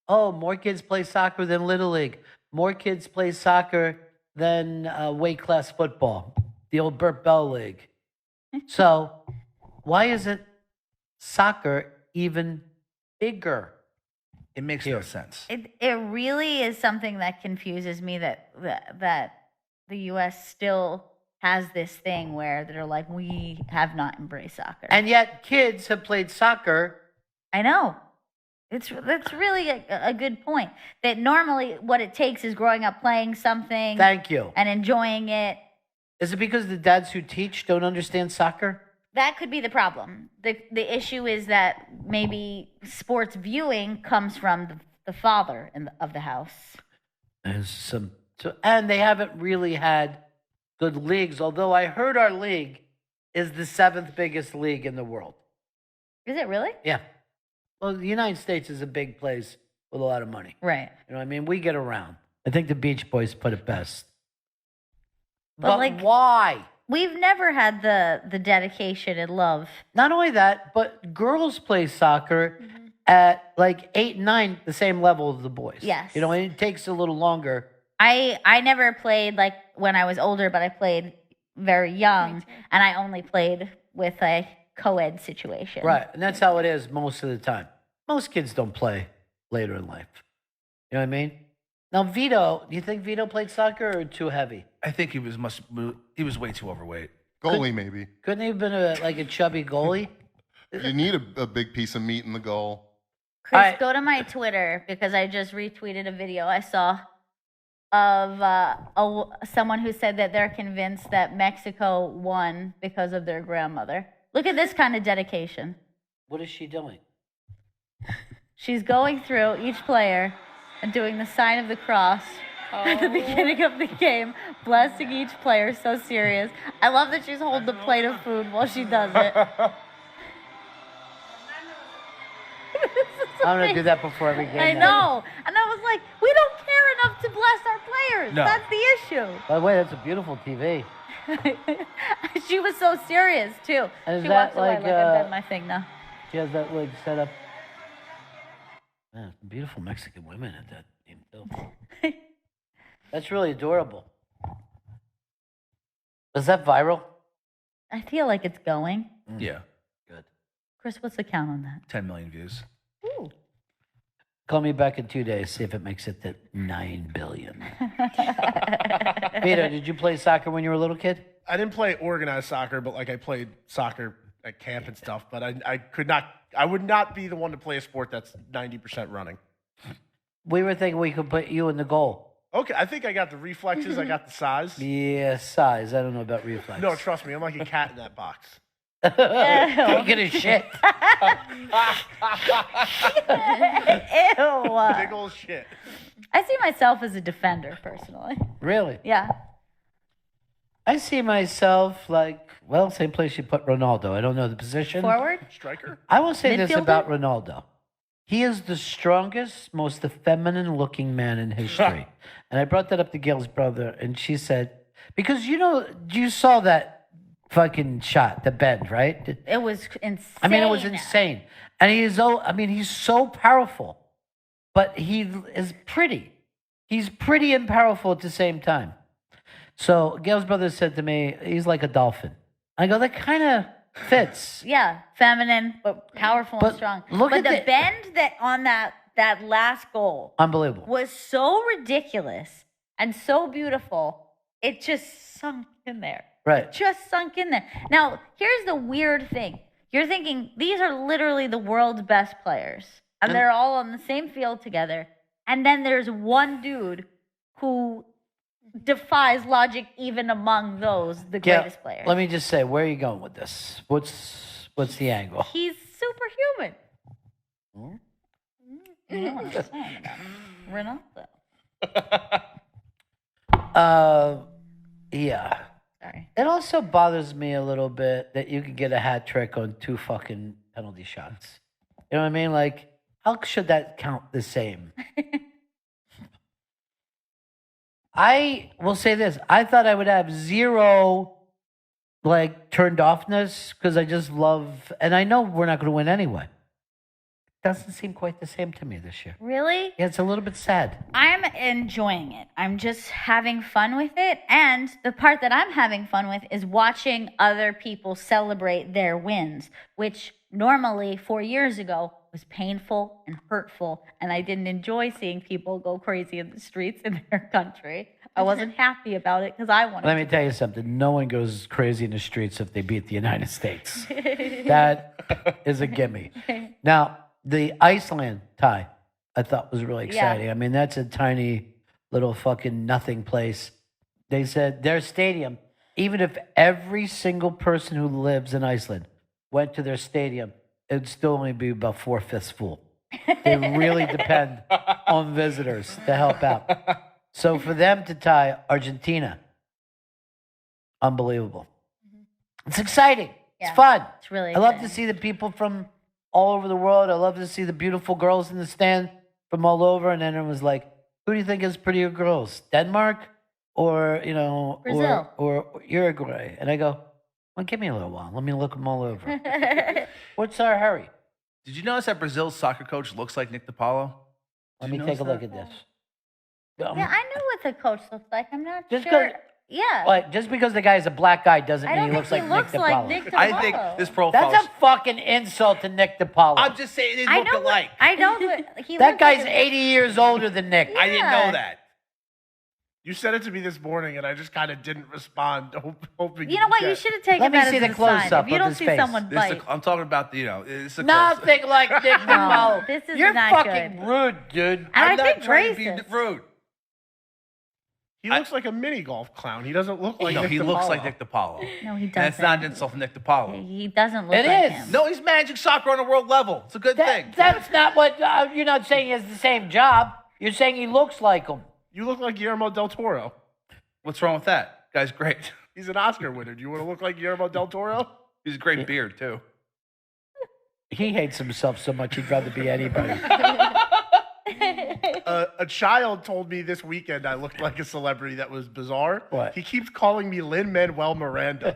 Oh, more kids play soccer than Little League. More kids play soccer than weight class football, the old Burt Bell League. So why isn't soccer even bigger? It makes no sense. It really is something that confuses me that the U.S. still has this thing where they're like, we have not embraced soccer. And yet kids have played soccer. I know. That's really a good point. That normally what it takes is growing up playing something. Thank you. And enjoying it. Is it because the dads who teach don't understand soccer? That could be the problem. The issue is that maybe sports viewing comes from the father of the house. And they haven't really had good leagues, although I heard our league is the 7th biggest league in the world. Is it really? Yeah. Well, the United States is a big place with a lot of money. Right. You know what I mean? We get around. I think the Beach Boys put it best. But like, why? We've never had the dedication and love. Not only that, but girls play soccer at like 8 and 9, the same level as the boys. Yes. You know, and it takes a little longer. I never played like when I was older, but I played very young, and I only played with a co-ed situation. Right, and that's how it is most of the time. Most kids don't play later in life. You know what I mean? Now, Vito, do you think Vito played soccer or too heavy? I think he was way too overweight. Goalie, maybe. Couldn't he have been a chubby goalie? You need a big piece of meat in the goal. Chris, go to my Twitter because I just retweeted a video I saw of someone who said that they're convinced that Mexico won because of their grandmother. Look at this kind of dedication. What is she doing? She's going through each player and doing the sign of the cross at the beginning of the game, blessing each player. So serious. I love that she's holding the plate of food while she does it. I'm going to do that before every game. I know. And I was like, we don't care enough to bless our players. No. That's the issue. By the way, that's a beautiful TV. She was so serious, too. And is she that walks away like, like I've done my thing now. She has that like set up. Man, beautiful Mexican women at that team, too. That's really adorable. Is that viral? I feel like it's going. Yeah. Good. Chris, what's the count on that? 10 million views. Ooh. Call me back in 2 days, see if it makes it to 9 billion. Peter, did you play soccer when you were a little kid? I didn't play organized soccer, but like I played soccer at camp and stuff. But I would not be the one to play a sport that's 90% running. We were thinking we could put you in the goal. Okay, I think I got the reflexes. I got the size. Yeah, size. I don't know about reflex. No, trust me, I'm like a cat in that box. Taking a shit. Ew. Big old shit. I see myself as a defender, personally. Really? Yeah. I see myself like, well, same place you put Ronaldo. I don't know the position. Forward? Striker? I will say this Midfielder? about Ronaldo. He is the strongest, most effeminate looking man in history. And I brought that up to Gail's brother, and she said, because you saw that fucking shot, the bend, right? It was insane. I mean, it was insane. And he's so powerful, but he is pretty. He's pretty and powerful at the same time. So Gail's brother said to me, he's like a dolphin. I go, that kind of fits. Yeah, feminine, but powerful and strong. Look but at the bend that on that last goal Unbelievable. was so ridiculous and so beautiful. It just sunk in there. Right. It just sunk in there. Now, here's the weird thing. You're thinking, these are literally the world's best players. And they're all on the same field together. And then there's one dude who defies logic even among those, the greatest players. Let me just say, where are you going with this? What's the angle? He's superhuman. You know what I'm saying about Ronaldo. Yeah. Sorry. It also bothers me a little bit that you could get a hat trick on 2 fucking penalty shots. You know what I mean? Like, how should that count the same? I will say this. I thought I would have zero, turned offness because I just love, and I know we're not going to win anyway. Doesn't seem quite the same to me this year. Really? Yeah, it's a little bit sad. I'm enjoying it. I'm just having fun with it. And the part that I'm having fun with is watching other people celebrate their wins, which normally 4 years ago was painful and hurtful. And I didn't enjoy seeing people go crazy in the streets in their country. I wasn't happy about it because I wanted Let me tell you something. No one goes crazy in the streets if they beat the United States. That is a gimme. Now, the Iceland tie, I thought was really exciting. Yeah. I mean, that's a tiny little fucking nothing place. They said their stadium, even if every single person who lives in Iceland went to their stadium, it'd still only be about 4/5 full. They really depend on visitors to help out. So for them to tie Argentina, unbelievable. It's exciting. Yeah, It's fun. it's really I love to exciting. see the people from all over the world. I love to see the beautiful girls in the stand from all over. And then it was like, who do you think is prettier girls? Denmark or, Brazil. or Uruguay? And I go, well, give me a little while. Let me look them all over. What's our hurry? Did you notice that Brazil's soccer coach looks like Nick Dipaolo? Let me take a look at this. Yeah, I know what the coach looks like. I'm not Just sure. 'cause- Yeah. Like, just because the guy's a black guy doesn't I mean don't he looks think like he Nick looks like DiPaolo. Nick I think DiPaolo. this profile. That's a fucking insult to Nick DiPaolo. I'm just saying they I look know alike. I know that he That looks guy's like 80 years older than Nick. I didn't know that. You said it to me this morning, and I just kind of didn't respond, hoping You know what? would You say- should have taken Let me that see as the a sign. close-up If you of don't his see face. someone This is bite. I'm talking about it's a Nothing like Nick DiPaolo. This is You're not fucking good. rude, dude. And I'm I not think trying to racist. be rude. He looks like a mini golf clown. He doesn't look like No, Nick he looks DiPaolo. like Nick DiPaolo. No, he And that's doesn't. not an insult to Nick DiPaolo. He doesn't look It like is. him. No, he's managing soccer on a world level. It's a good thing. That's not what you're not saying he has the same job. You're saying he looks like him. You look like Guillermo del Toro. What's wrong with that? Guy's great. He's an Oscar winner. Do you want to look like Guillermo del Toro? He's a great beard too. He hates himself so much he'd rather be anybody. A child told me this weekend I looked like a celebrity that was bizarre. What? He keeps calling me Lin-Manuel Miranda.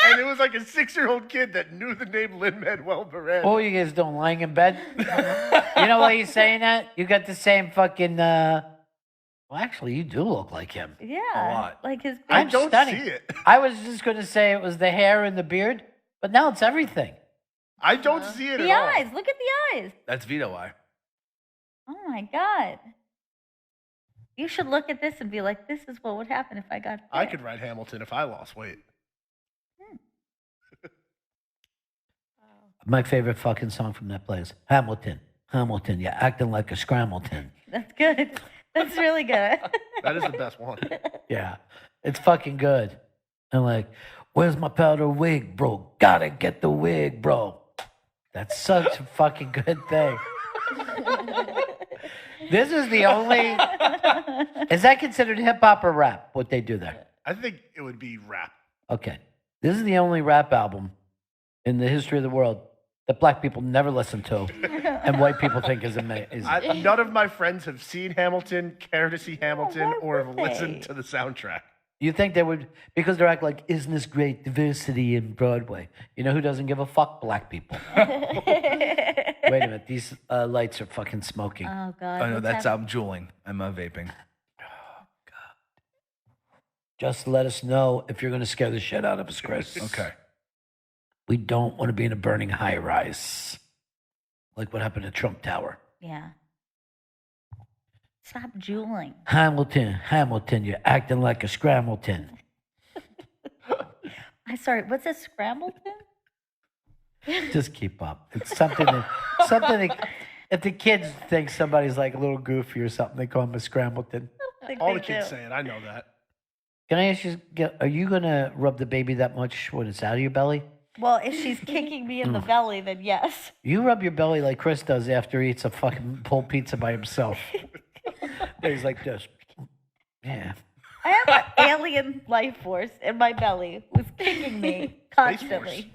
And it was like a 6-year-old kid that knew the name Lin-Manuel Miranda. What were you guys doing, lying in bed? You know why he's saying that? You got the same fucking, well, actually, you do look like him. Yeah. A lot. Like his I I'm don't stunning. see it. I was just going to say it was the hair and the beard, But now it's everything. I don't see it The at all. eyes. Look at the eyes. That's veto eye. Oh my God. You should look at this and be like, this is what would happen if I got sick. I could ride Hamilton if I lost weight. My favorite fucking song from that place, Hamilton. Hamilton, you're acting like a Scramilton. That's good. That's really good. That is the best one. Yeah, it's fucking good. And like, where's my powder wig, bro? Gotta get the wig, bro. That's such a fucking good thing. This is the only. Is that considered hip hop or rap? What they do there? I think it would be rap. Okay, this is the only rap album in the history of the world that black people never listen to, and white people think is amazing. None of my friends have seen Hamilton, care to see Hamilton, or have listened to the soundtrack. You think they would, because they're acting like, isn't this great diversity in Broadway? You know who doesn't give a fuck? Black people. Wait a minute, these lights are fucking smoking. Oh, God. Oh, no, that's I'm juuling. I'm vaping. Just let us know if you're going to scare the shit out of us, Chris. Okay. We don't want to be in a burning high rise, like what happened to Trump Tower. Yeah. Stop juuling. Hamilton, you're acting like a Scramilton. I'm sorry, what's a Scrambleton? Just keep up. It's something that, if the kids think somebody's like a little goofy or something, they call him a Scrambleton. All the kids say it. I know that. Can I ask you, are you going to rub the baby that much when it's out of your belly? Well, if she's kicking me in the belly, then yes. You rub your belly like Chris does after he eats a fucking pulled pizza by himself. He's like this. Yeah. I have an alien life force in my belly who's kicking me constantly.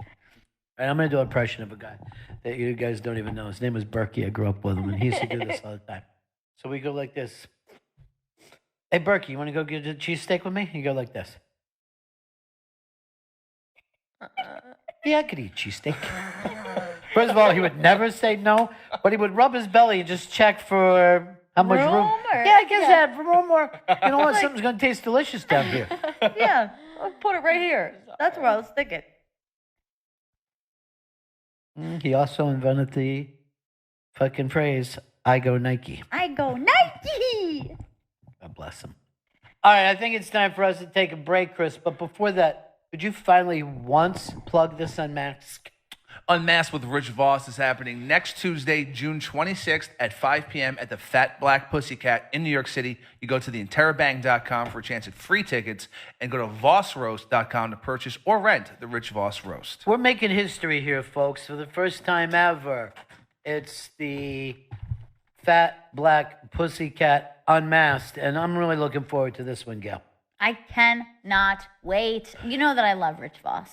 And I'm going to do an impression of a guy that you guys don't even know. His name was Berkey. I grew up with him, and he used to do this all the time. So we go like this. Hey, Berkey, you want to go get a cheesesteak with me? You go like this. Yeah, I could eat cheesesteak. First of all, he would never say no, but he would rub his belly and just check for how much room. Yeah, I guess that for more. You know what? Something's going to taste delicious down here. Yeah, I'll put it right here. That's where I was thinking. He also invented the fucking phrase, I go Nike. I go Nike. God bless him. All right, I think it's time for us to take a break, Chris. But before that, could you finally once plug this Unmasked? Unmasked with Rich Voss is happening next Tuesday, June 26th at 5 p.m. at the Fat Black Pussycat in New York City. You go to theinterrobang.com for a chance at free tickets and go to vossroast.com to purchase or rent the Rich Voss Roast. We're making history here, folks. For the first time ever, it's the Fat Black Pussycat Unmasked, and I'm really looking forward to this one, Gail. I cannot wait. You know that I love Rich Voss.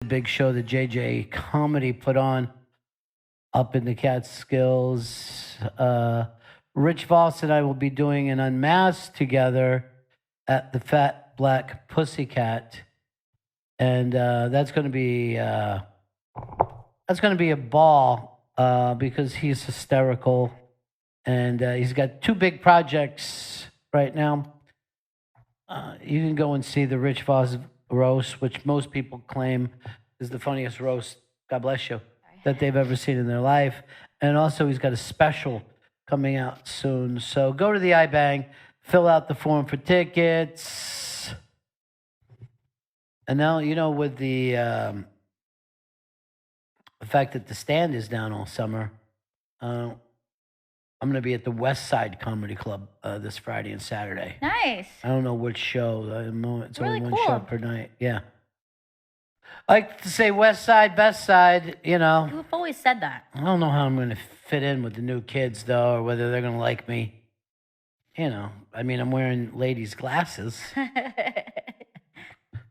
Big show that JJ Comedy put on up in the Catskills. Rich Voss and I will be doing an Unmasked together at the Fat Black Pussycat, and that's going to be a ball because he's hysterical, and he's got two big projects right now. You can go and see the Rich Voss roast, which most people claim is the funniest roast, God bless you, that they've ever seen in their life. And also he's got a special coming out soon. So go to the iBang, fill out the form for tickets. And now, you know, with the fact that the stand is down all summer, I'm going to be at the West Side Comedy Club this Friday and Saturday. Nice. I don't know which show. It's Really only one cool. show per night. Yeah. I like to say West Side, Best Side, you know. You've always said that. I don't know how I'm going to fit in with the new kids, though, or whether they're going to like me. You know, I mean, I'm wearing ladies' glasses,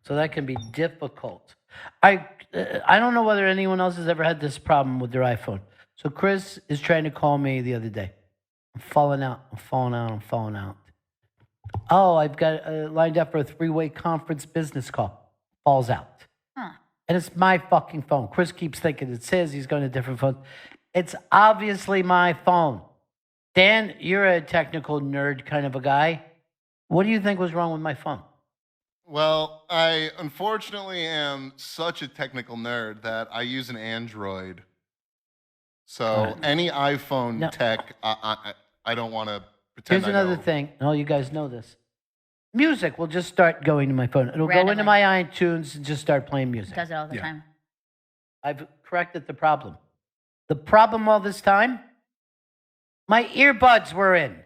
so that can be difficult. I don't know whether anyone else has ever had this problem with their iPhone. So Chris is trying to call me the other day. I'm falling out. Oh, I've got lined up for a 3-way conference business call. Falls out. Huh. And it's my fucking phone. Chris keeps thinking it says he's going to different phone. It's obviously my phone. Dan, you're a technical nerd kind of a guy. What do you think was wrong with my phone? Well, I unfortunately am such a technical nerd that I use an Android. So any iPhone tech, I don't want to pretend. Here's I another know. thing. And all you guys know this. Music will just start going to my phone. It'll go Randomly. into my iTunes and just start playing music. Does it all the time. I've corrected the problem. The problem all this time, my earbuds were in.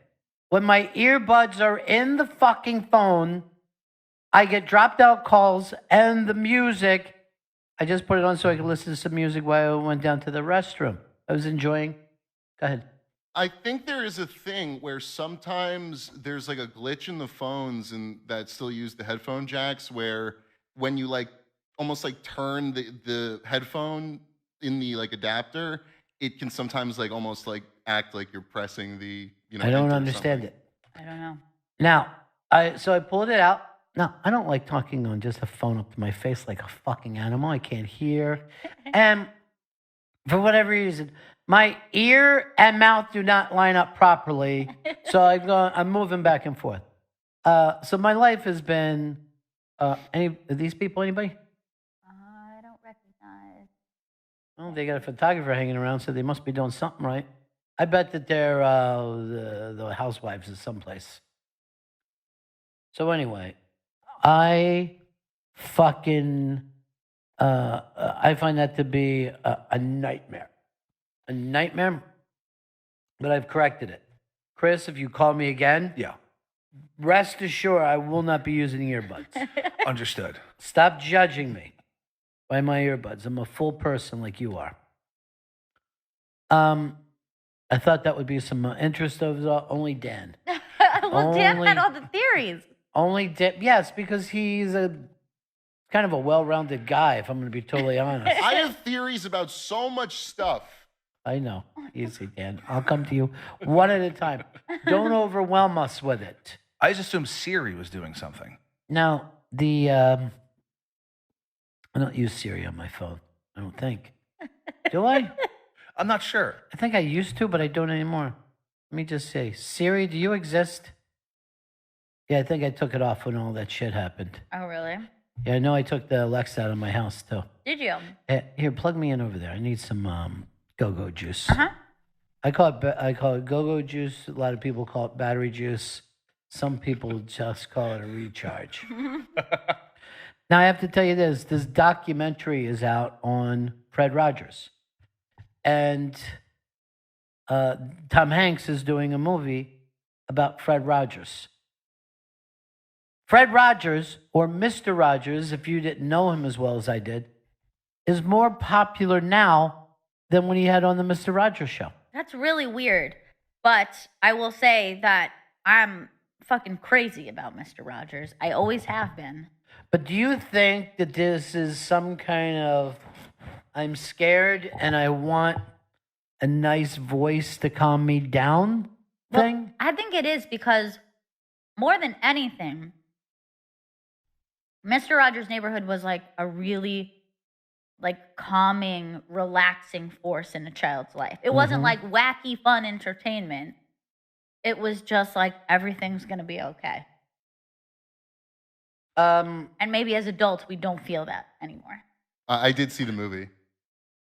When my earbuds are in the fucking phone, I get dropped out calls and the music. I just put it on so I could listen to some music while I went down to the restroom. I was enjoying. Go ahead. I think there is a thing where sometimes there's like a glitch in the phones and that still use the headphone jacks where when you like almost like turn the headphone in the like adapter, it can sometimes like almost like act like you're pressing the, I don't understand it. I don't know. Now, I pulled it out. Now, I don't like talking on just a phone up to my face like a fucking animal. I can't hear. And for whatever reason, my ear and mouth do not line up properly. So I'm moving back and forth. So my life has been, are these people, anybody? I don't recognize. Oh, they got a photographer hanging around, so they must be doing something right. I bet that they're the housewives of someplace. So anyway, I fucking, I find that to be a nightmare. A nightmare, but I've corrected it. Chris, if you call me again, rest assured I will not be using earbuds. Understood. Stop judging me by my earbuds. I'm a full person like you are. I thought that would be some interest of only Dan. Well, Dan had all the theories. Only Dan, yes, because he's a kind of a well-rounded guy, if I'm going to be totally honest. I have theories about so much stuff. I know. Easy, Dan. I'll come to you one at a time. Don't overwhelm us with it. I just assumed Siri was doing something. Now, I don't use Siri on my phone. I don't think. Do I? I'm not sure. I think I used to, but I don't anymore. Let me just say, Siri, do you exist? Yeah, I think I took it off when all that shit happened. Oh, really? Yeah, I know I took the Alexa out of my house, too. Did you? Here, plug me in over there. I need some go-go juice. Uh-huh. I call it go-go juice. A lot of people call it battery juice. Some people just call it a recharge. Now, I have to tell you this documentary is out on Fred Rogers. And Tom Hanks is doing a movie about Fred Rogers. Fred Rogers, or Mr. Rogers, if you didn't know him as well as I did, is more popular now than when he had on the Mr. Rogers show. That's really weird. But I will say that I'm fucking crazy about Mr. Rogers. I always have been. But do you think that this is some kind of I'm scared and I want a nice voice to calm me down thing? Well, I think it is because more than anything, Mr. Rogers' Neighborhood was like a really like calming, relaxing force in a child's life. It wasn't like wacky, fun entertainment. It was just like everything's gonna be okay. And maybe as adults, we don't feel that anymore. I did see the movie.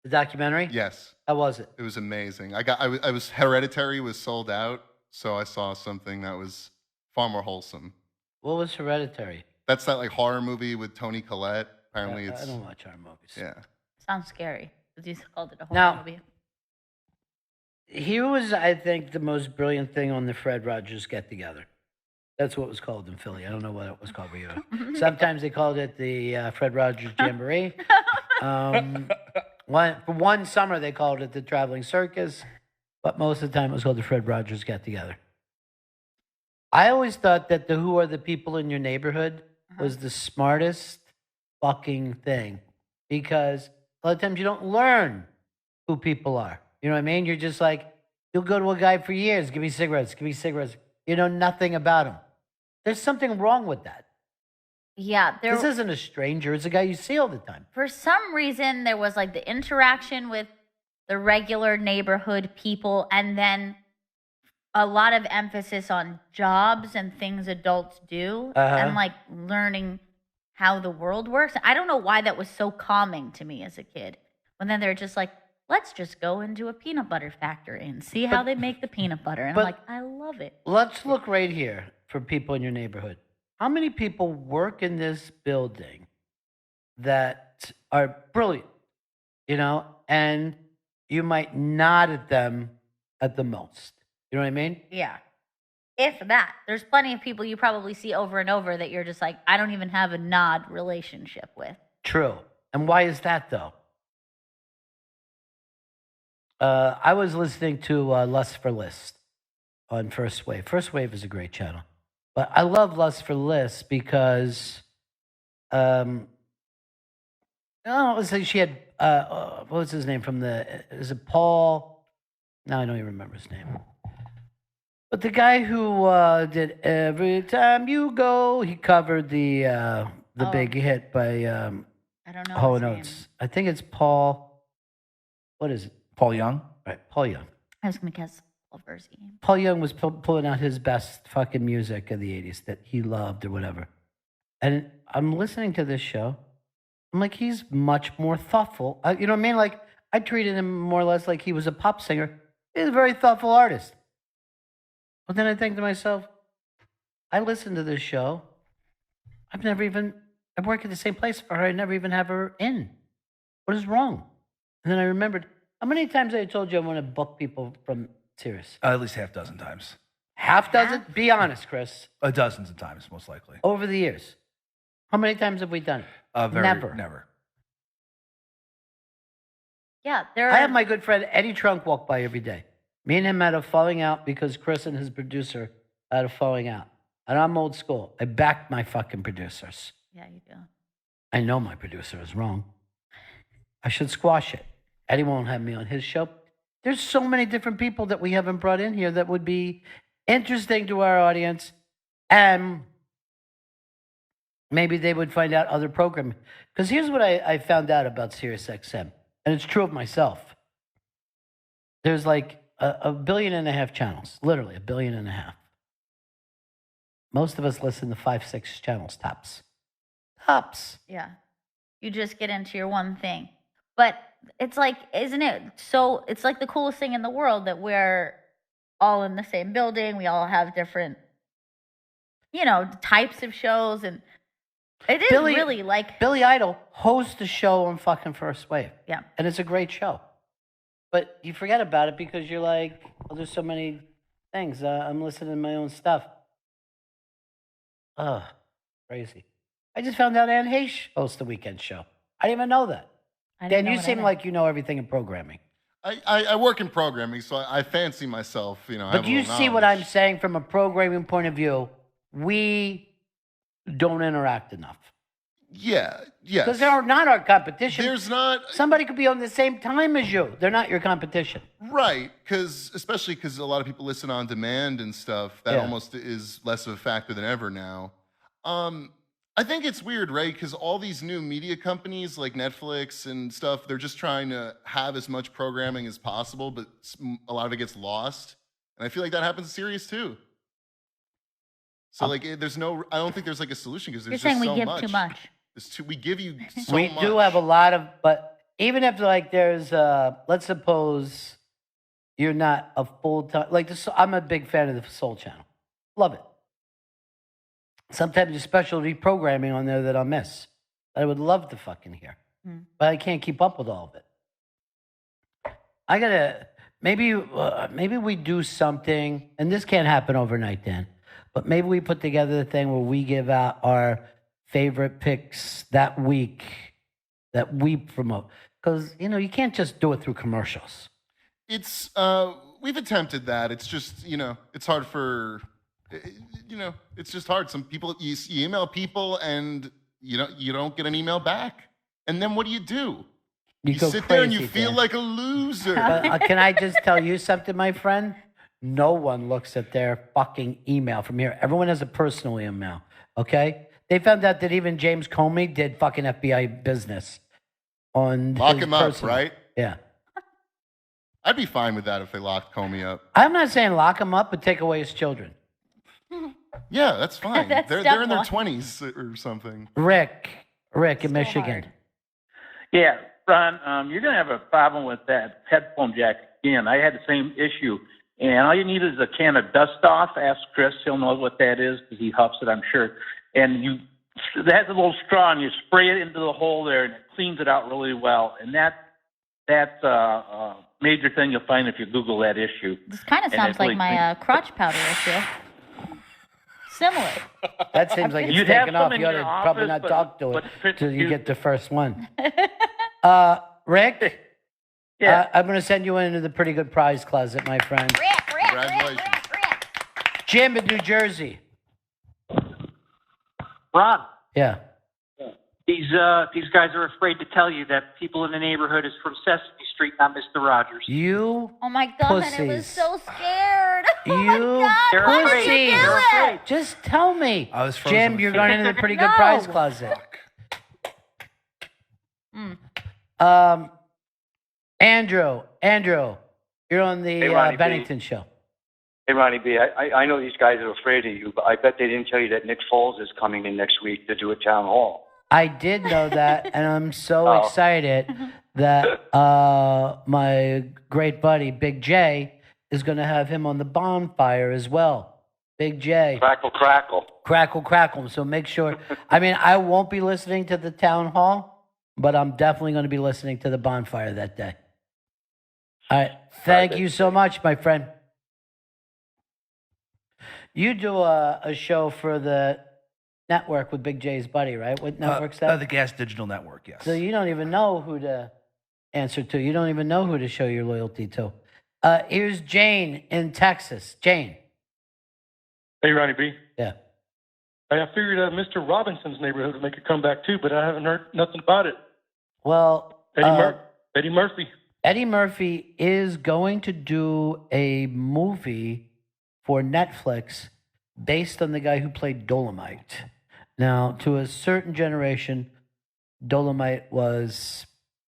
The documentary? Yes. How was it? It was amazing. I was Hereditary was sold out, so I saw something that was far more wholesome. What was Hereditary? That's that like horror movie with Toni Collette. Apparently, I it's. don't watch horror movies. Yeah. Sounds scary. But you called it a horror Now, movie. Here was, I think, the most brilliant thing on the Fred Rogers get-together. That's what it was called in Philly. I don't know what it was called for you. Sometimes they called it the Fred Rogers Jamboree. For one summer, they called it the Traveling Circus, but most of the time it was called the Fred Rogers Get Together. I always thought that the Who Are the People in Your Neighborhood was the smartest fucking thing, because a lot of times you don't learn who people are. You know what I mean? You're just like, you'll go to a guy for years, give me cigarettes, give me cigarettes. You know nothing about him. There's something wrong with that. Yeah. This isn't a stranger. It's a guy you see all the time. For some reason, there was like the interaction with the regular neighborhood people, and then a lot of emphasis on jobs and things adults do, and like learning how the world works. I don't know why that was so calming to me as a kid. When then they're just like, let's just go into a peanut butter factory and see how they make the peanut butter. And I'm like, I love it. Let's look right here for people in your neighborhood. How many people work in this building that are brilliant, you know, and you might nod at them at the most? You know what I mean? Yeah. If that. There's plenty of people you probably see over and over that you're just like, I don't even have a nod relationship with. True. And why is that, though? I was listening to Lust for List on First Wave. First Wave is a great channel. But I love Lust for List because, let's say she had, what was his name from is it Paul? No, I don't even remember his name. But the guy who did Every Time You Go, he covered the big hit by I don't know Hall his & name. Oates. I think it's Paul. What is it? Paul Young? Right, Paul Young. I was going to guess Paul Verzi. Paul Young was pulling out his best fucking music of the 80s that he loved or whatever. And I'm listening to this show. I'm like, he's much more thoughtful. You know what I mean? Like, I treated him more or less like he was a pop singer. He's a very thoughtful artist. But then I think to myself, I listen to this show. I work at the same place for her. I never even have her in. What is wrong? And then I remembered, how many times I told you I want to book people from Sirius? At least half dozen times. Half dozen? Be honest, Chris. Dozens of times, most likely. Over the years. How many times have we done it? Never. Yeah, I have my good friend Eddie Trunk walk by every day. Me and him had a falling out because Chris and his producer had a falling out. And I'm old school. I back my fucking producers. Yeah, you do. I know my producer is wrong. I should squash it. Eddie won't have me on his show. There's so many different people that we haven't brought in here that would be interesting to our audience, and maybe they would find out other programming. Because here's what I found out about SiriusXM, and it's true of myself. There's like a 1.5 billion channels, literally 1.5 billion. Most of us listen to 5-6 channels tops. Tops. Yeah. You just get into your one thing. But it's like, isn't it? So it's like the coolest thing in the world that we're all in the same building. We all have different, types of shows. And it is really like. Billy Idol hosts a show on fucking First Wave. Yeah. And it's a great show. But you forget about it because you're like, oh, there's so many things. I'm listening to my own stuff. Ugh, crazy. I just found out Anne Heche hosts the weekend show. I didn't even know that. Dan, you seem like you know everything in programming. I work in programming, so I fancy myself, I have But a you little see what knowledge. I'm saying from a programming point of view? We don't interact enough. Yeah, yes. Because they're not our competition. There's not. Somebody could be on the same time as you. They're not your competition. Right, especially because a lot of people listen on demand and stuff. That Yeah. almost is less of a factor than ever now. I think it's weird, right? Because all these new media companies like Netflix and stuff, they're just trying to have as much programming as possible, but a lot of it gets lost. And I feel like that happens in Sirius too. So I don't think there's like a solution because You're there's saying just we so give much. too much. We give you so We much. do have a lot of, but even if like there's, let's suppose you're not a full-time, I'm a big fan of the Soul Channel. Love it. Sometimes there's specialty programming on there that I'll miss. That I would love to fucking hear. But I can't keep up with all of it. I gotta, maybe we do something, and this can't happen overnight, Dan, But maybe we put together the thing where we give out our favorite picks that week that we promote. Because, you can't just do it through commercials. It's we've attempted that. It's just it's hard for it's just hard. Some people you email people and you don't get an email back, and then what do? You go sit there and you crazy, feel Dan. like a loser. Can I just tell you something, my friend? No one looks at their fucking email from here. Everyone has a personal email, okay? They found out that even James Comey did fucking FBI business on Lock his him up, personal. right? Yeah. I'd be fine with that if they locked Comey up. I'm not saying lock him up, but take away his children. Yeah, that's fine. That's they're step in their one. 20s or something. Rick in Michigan. Yeah, Ron, you're going to have a problem with that headphone jack again. I had the same issue. And all you need is a can of dust off. Ask Chris. He'll know what that is because he huffs it, I'm sure. And it has a little straw, and you spray it into the hole there, and it cleans it out really well. And that's a major thing you'll find if you Google that issue. This kind of And sounds it like really my crotch powder issue. Similar. That seems like it's You'd have taken some off. in You ought your to probably office, not talk to it but till you you- get the first one. Rick? Yeah. I'm going to send you into the pretty good prize closet, my friend. Congratulations. Jim in New Jersey. Ron, Yeah. these guys are afraid to tell you that people in the neighborhood is from Sesame Street, not Mr. Rogers. You Oh my god, I was pussies. so scared. Oh my You god, They're why did afraid. you do They're it? afraid. Just tell me. I was frozen Jim, with you're fear. going into the pretty good No. prize closet. Mm. Andrew, you're on the Hey, Ronnie B. Bennington show. Hey, Ronnie B, I know these guys are afraid of you, but I bet they didn't tell you that Nick Foles is coming in next week to do a town hall. I did know that, and I'm so Oh. excited that my great buddy Big J is going to have him on the bonfire as well. Big J. Crackle, crackle. Crackle. So make sure. I mean, I won't be listening to the town hall, but I'm definitely going to be listening to the bonfire that day. All right. Thank you so much, my friend. You do a show for the network with Big J's buddy, right? What network's that? The Gas Digital Network, yes. So you don't even know who to answer to. You don't even know who to show your loyalty to. Here's Jane in Texas. Jane. Hey, Ronnie B. Yeah. I figured Mr. Robinson's neighborhood would make a comeback too, but I haven't heard nothing about it. Well, Eddie Murphy. Eddie Murphy is going to do a movie for Netflix based on the guy who played Dolomite. Now, to a certain generation, Dolomite was,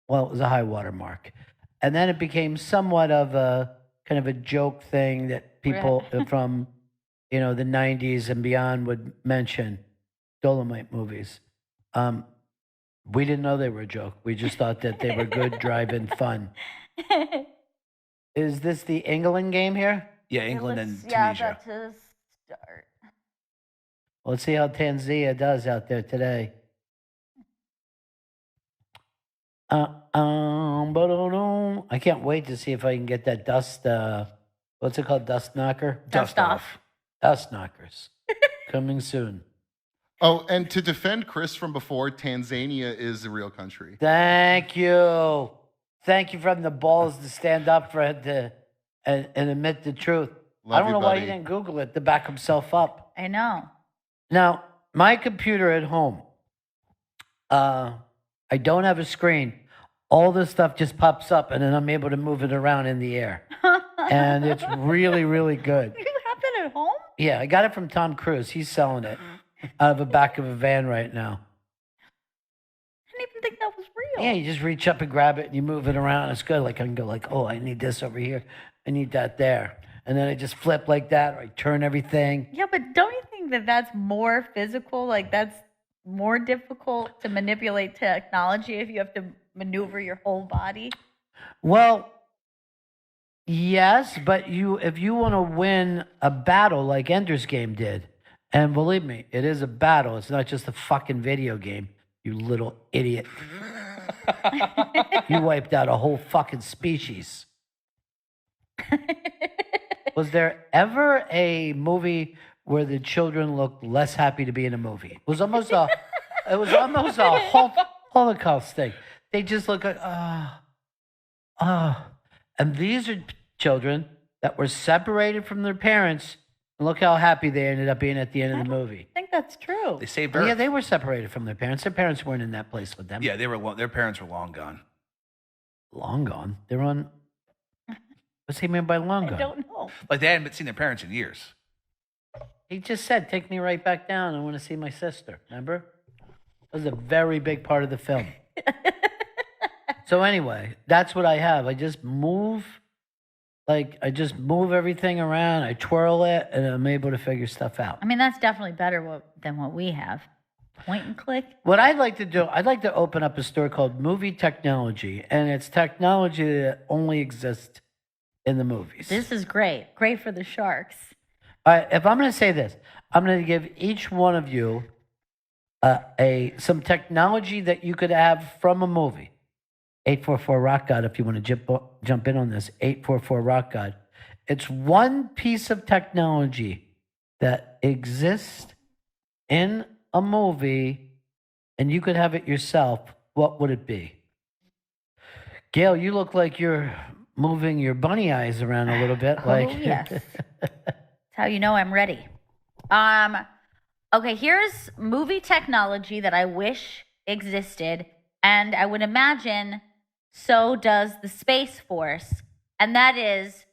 well, it was a high water mark. And then it became somewhat of a kind of a joke thing that people from, the 90s and beyond would mention Dolomite movies. We didn't know they were a joke. We just thought that they were good drive-in fun. Is this the England game here? Yeah, England and Yeah, Tunisia. that's to start. Let's see how Tanzania does out there today. I can't wait to see if I can get that dust. What's it called? Dust knocker? Dust off. Dust knockers. Coming soon. Oh, and to defend Chris from before, Tanzania is a real country. Thank you. Thank you for having the balls to stand up for it and admit the truth. Love I don't you, know why buddy. he didn't Google it to back himself up. I know. Now, my computer at home, I don't have a screen. All this stuff just pops up, and then I'm able to move it around in the air. And it's really, really good. You have that at home? Yeah, I got it from Tom Cruise. He's selling it out of the back of a van right now. I didn't even think that was real. Yeah, you just reach up and grab it, and you move it around. It's good. Like I can go like, oh, I need this over here. I need that there. And then I just flip like that, or I turn everything. Yeah, but don't you think that that's more physical? Like that's more difficult to manipulate technology if you have to maneuver your whole body? Well, yes, but if you want to win a battle like Ender's Game did, and believe me, it is a battle. It's not just a fucking video game, you little idiot. You wiped out a whole fucking species. Was there ever a movie where the children looked less happy to be in a movie. It was almost a Holocaust thing. They just look like, and these are children that were separated from their parents. And look how happy they ended up being at the end of the movie. I think that's true. They saved Yeah, Earth. they were separated from their parents. Their parents weren't in that place with them. Yeah, they were. Their parents were long gone. Long gone. They're on. What's he mean by long gone? I don't know. Like they hadn't seen their parents in years. He just said, "Take me right back down. I want to see my sister." Remember? That was a very big part of the film. So anyway, that's what I have. I just move everything around. I twirl it, and I'm able to figure stuff out. I mean, that's definitely better than what we have. Point and click. What I'd like to do, I'd like to open up a store called Movie Technology, and it's technology that only exists in the movies. This is great. Great for the sharks. All right, if I'm going to say this, I'm going to give each one of you some technology that you could have from a movie. 844 Rock God, if you want to jump in on this, 844 Rock God. It's one piece of technology that exists in a movie, and you could have it yourself. What would it be? Gail, you look like you're moving your bunny eyes around a little bit. Yes. That's how you know I'm ready. Okay, here's movie technology that I wish existed, and I would imagine so does the Space Force, and that is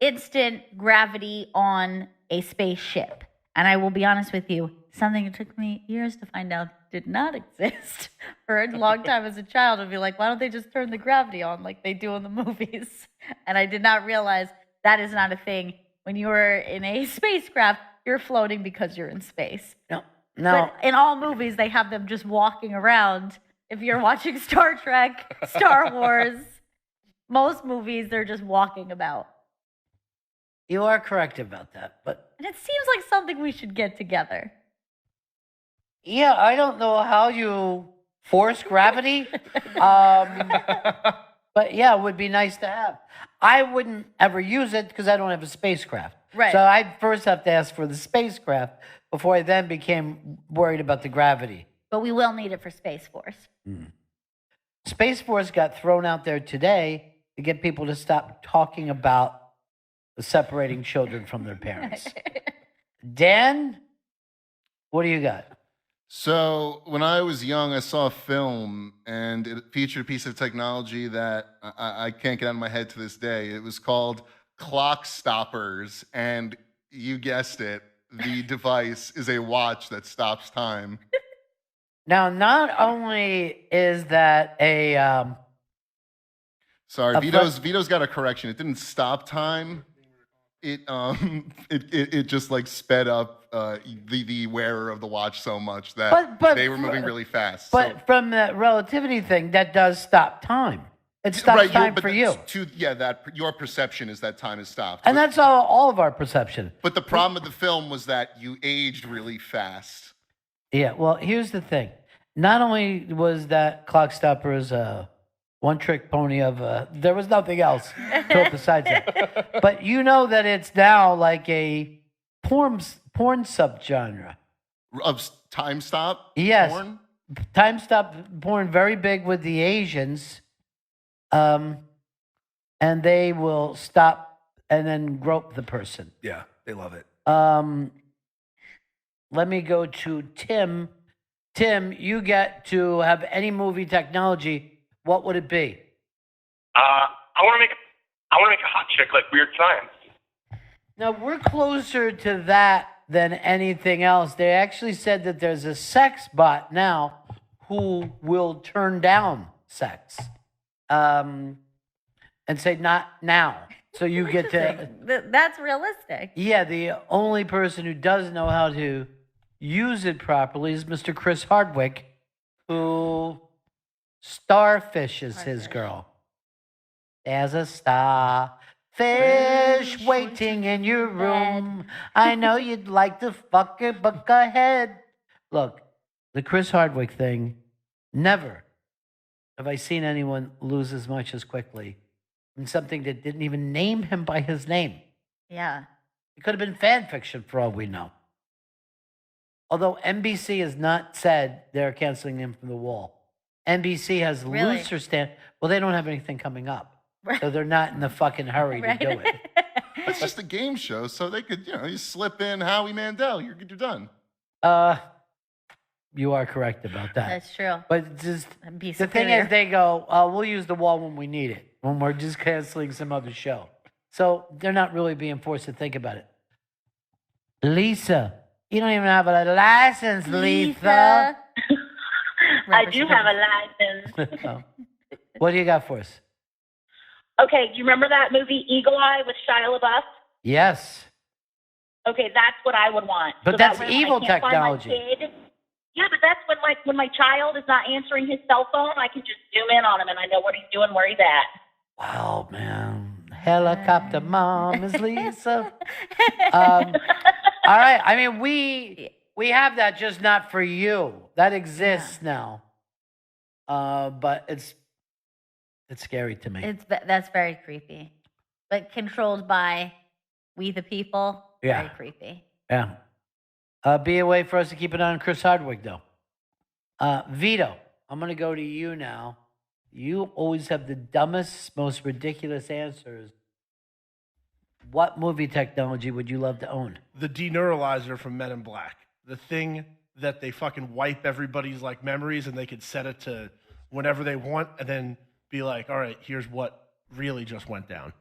instant gravity on a spaceship. And I will be honest with you, something it took me years to find out did not exist. For a long time as a child, I'd be like, why don't they just turn the gravity on like they do in the movies? And I did not realize that is not a thing. When you're in a spacecraft, you're floating because you're in space. No. But in all movies, they have them just walking around. If you're watching Star Trek, Star Wars, most movies, they're just walking about. You are correct about that, but And it seems like something we should get together. yeah, I don't know how you force gravity, but yeah, it would be nice to have. I wouldn't ever use it because I don't have a spacecraft. Right. So I'd first have to ask for the spacecraft before I then became worried about the gravity. But we will need it for Space Force. Space Force got thrown out there today to get people to stop talking about separating children from their parents. Dan, what do you got? So when I was young, I saw a film, and it featured a piece of technology that I can't get out of my head to this day. It was called clock stoppers, and you guessed it, the device is a watch that stops time. Now, not only is that a Sorry, A Vito's got a correction. It didn't stop time. It just like sped up the wearer of the watch so much that But they were moving really fast. But from the relativity thing, that does stop time. It stops time for you. That your perception is that time has stopped. And that's all of our perception. But the problem with the film was that you aged really fast. Yeah, well, here's the thing. Not only was that clock stoppers a one-trick pony of there was nothing else to it besides that. But you know that it's now like a porn subgenre. Of time stop Yes. porn? Time stop porn, very big with the Asians. And they will stop and then grope the person. Yeah, they love it. Let me go to Tim. Tim, you get to have any movie technology. What would it be? I want to make a hot chick like Weird Science. Now, we're closer to that than anything else. They actually said that there's a sex bot now who will turn down sex and say, not now. So you get to... That's realistic. Yeah, the only person who does know how to use it properly is Mr. Chris Hardwick, who starfishes his girl. There's a starfish waiting in your room. I know you'd like to fuck it, but go ahead. Look, the Chris Hardwick thing, never have I seen anyone lose as much as quickly in something that didn't even name him by his name. Yeah. It could have been fan fiction for all we know. Although NBC has not said they're canceling him from the wall. NBC has Really? looser stand. Well, they don't have anything coming up. So they're not in the fucking hurry to do it. It's just a game show, so they could, you slip in Howie Mandel. You're done. You are correct about that. That's true. But just Be the thing superior. is, they go, we'll use the wall when we need it, when we're just canceling some other show. So they're not really being forced to think about it. Lisa, you don't even have a license, Lisa. I do have a license. What do you got for us? Okay, do you remember that movie Eagle Eye with Shia LaBeouf? Yes. Okay, that's what I would want. But So that's that way when I evil can't find my technology. kid- yeah, but that's when my child is not answering his cell phone, I can just zoom in on him and I know what he's doing, where he's at. Wow, man. Helicopter mom is Lisa. All right. I mean, we have that, just not for you. That exists now. But it's scary to me. That's very creepy, but controlled by we the people. Yeah. Very creepy. Yeah. Be a way for us to keep an eye on Chris Hardwick, though. Vito, I'm going to go to you now. You always have the dumbest, most ridiculous answers. What movie technology would you love to own? The deneuralizer from Men in Black. The thing that they fucking wipe everybody's like memories and they could set it to whenever they want and then be like, all right, here's what really just went down.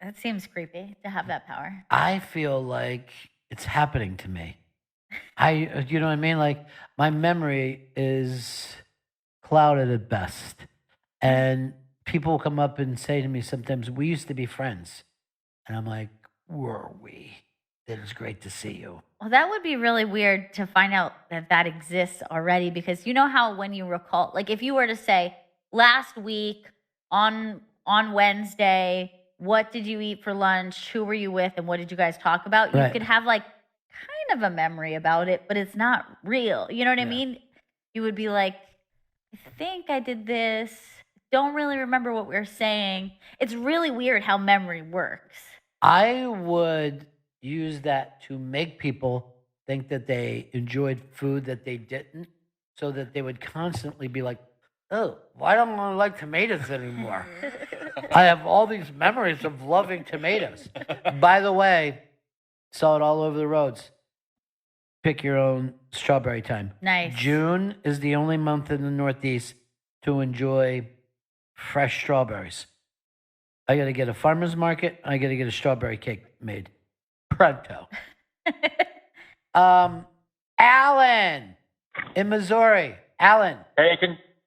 That seems creepy to have that power. I feel like it's happening to me. You know what I mean? Like, my memory is clouded at best. And people will come up and say to me sometimes, we used to be friends. And I'm like, were we? It was great to see you. Well, that would be really weird to find out that exists already, because you know how when you recall, like if you were to say last week on Wednesday, what did you eat for lunch? Who were you with? And what did you guys talk about? You Right. could have like kind of a memory about it, but it's not real. You know what I mean? You would be like, I think I did this. Don't really remember what we were saying. It's really weird how memory works. I would use that to make people think that they enjoyed food that they didn't, so that they would constantly be like, oh, why don't I like tomatoes anymore? I have all these memories of loving tomatoes. By the way, saw it all over the roads. Pick your own strawberry time. Nice. June is the only month in the Northeast to enjoy fresh strawberries. I got to get a farmer's market. I got to get a strawberry cake made. Pronto. Alan in Missouri. Alan. Hey,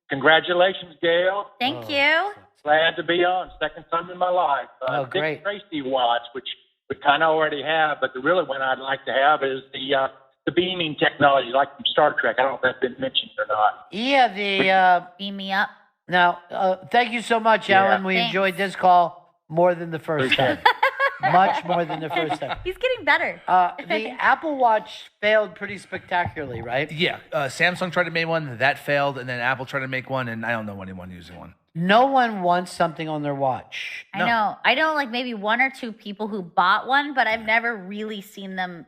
congratulations, Gail. Thank you. Glad to be on. Second time in my life. Oh, Dick great. Tracy watch, which we kind of already have, but the really one I'd like to have is the beaming technology, like from Star Trek. I don't know if that's been mentioned or not. Yeah, the beam me up. Now, thank you so much, Yeah. Alan. We Thanks. enjoyed this call more than the first time. Much more than the first time. He's getting better. The Apple Watch failed pretty spectacularly, right? Yeah, Samsung tried to make one, that failed, and then Apple tried to make one, and I don't know anyone using one. No one wants something on their watch. I know. I know like maybe one or two people who bought one, but I've never really seen them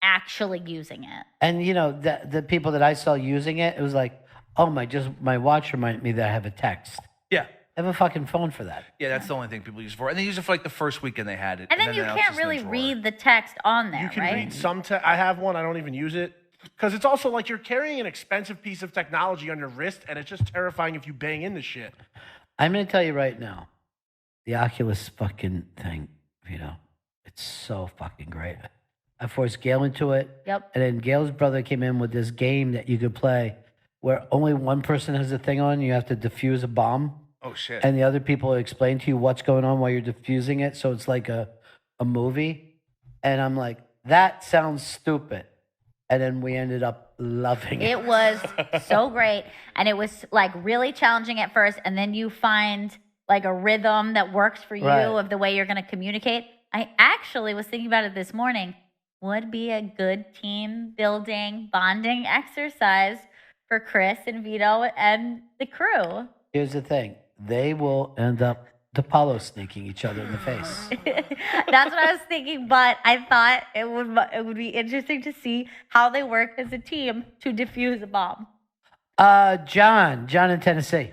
actually using it. And you know, the people that I saw using it, it was like, oh my watch reminded me that I have a text. Yeah. I have a fucking phone for that. Yeah, that's the only thing people use it for. And they use it for like the first weekend they had it. And then you now it's can't just in the really drawer. read the text on there, You can right? read some I have one. I don't even use it. Because it's also like you're carrying an expensive piece of technology on your wrist, and it's just terrifying if you bang into shit. I'm going to tell you right now, the Oculus fucking thing, you know, it's so fucking great. I forced Gail into it. Yep. And then Gail's brother came in with this game that you could play where only one person has the thing on. You have to defuse a bomb. Oh, shit. And the other people explain to you what's going on while you're diffusing it. So it's like a movie. And I'm like, that sounds stupid. And then we ended up loving it. It was so great. And it was like really challenging at first. And then you find like a rhythm that works for you Right. of the way you're going to communicate. I actually was thinking about it this morning. Would be a good team building, bonding exercise for Chris and Vito and the crew. Here's the thing. They will end up Dipaolo sneaking each other in the face. That's what I was thinking, but I thought it would be interesting to see how they work as a team to defuse a bomb. John in Tennessee.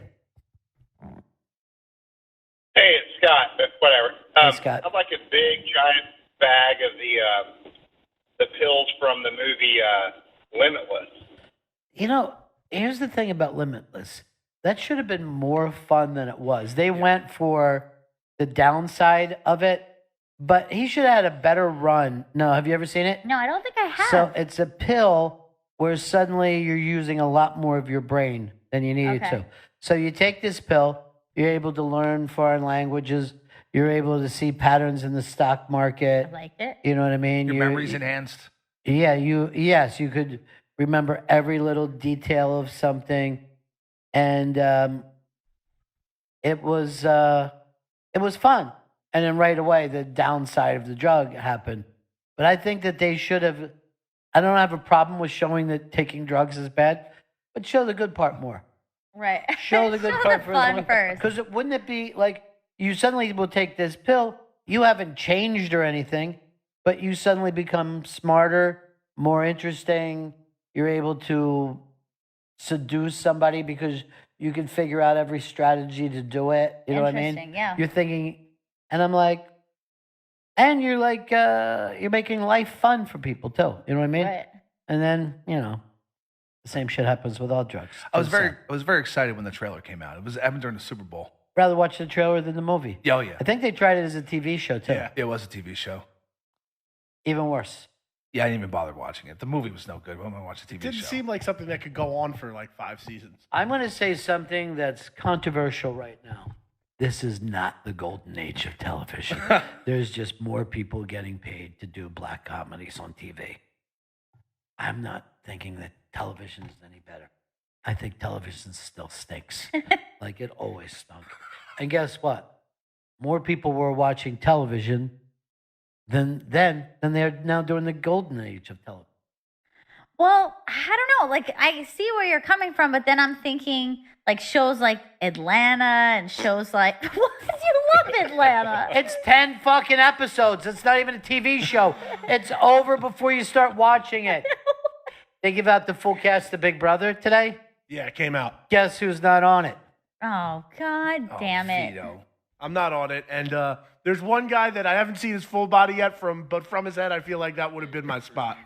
Hey, it's Scott, but whatever. Hey, Scott. I'd like a big, giant bag of the pills from the movie Limitless. You know, here's the thing about Limitless. That should have been more fun than it was. They went for the downside of it, but he should have had a better run. No, have you ever seen it? No, I don't think I have. So it's a pill where suddenly you're using a lot more of your brain than you needed Okay. to. So you take this pill, you're able to learn foreign languages, you're able to see patterns in the stock market. I liked it. You know what I mean? Your memory's enhanced. Yeah, you could remember every little detail of something, and it was fun. And then right away, the downside of the drug happened. But I think that they should have. I don't have a problem with showing that taking drugs is bad, but show the good part more. Right. Show the good part the fun first. because wouldn't it be like you suddenly will take this pill, you haven't changed or anything, but you suddenly become smarter, more interesting. You're able to seduce somebody because you can figure out every strategy to do it. You know what I mean? Interesting, yeah. You're thinking, and I'm like, and you're like, you're making life fun for people too. You know what I mean? Right. And then, the same shit happens with all drugs. I was very excited when the trailer came out. It happened during the Super Bowl. Rather watch the trailer than the movie. Oh yeah. I think they tried it as a TV show too. Yeah, it was a TV show. Even worse. Yeah, I didn't even bother watching it. The movie was no good. I'm gonna watch the TV It didn't show. seem like something that could go on for like 5 seasons. I'm going to say something that's controversial right now. This is not the golden age of television. There's just more people getting paid to do black comedies on TV. I'm not thinking that television is any better. I think television still stinks, like it always stunk. And guess what? More people were watching television than they're now during the golden age of television. Well, I don't know. Like, I see where you're coming from, but then I'm thinking, like, shows like Atlanta and shows like, what? You love Atlanta. It's 10 fucking episodes. It's not even a TV show. It's over before you start watching it. They give out the full cast of Big Brother today. Yeah, it came out. Guess who's not on it? Oh, God damn it. Vito. I'm not on it. And there's one guy that I haven't seen his full body yet, but from his head, I feel like that would have been my spot.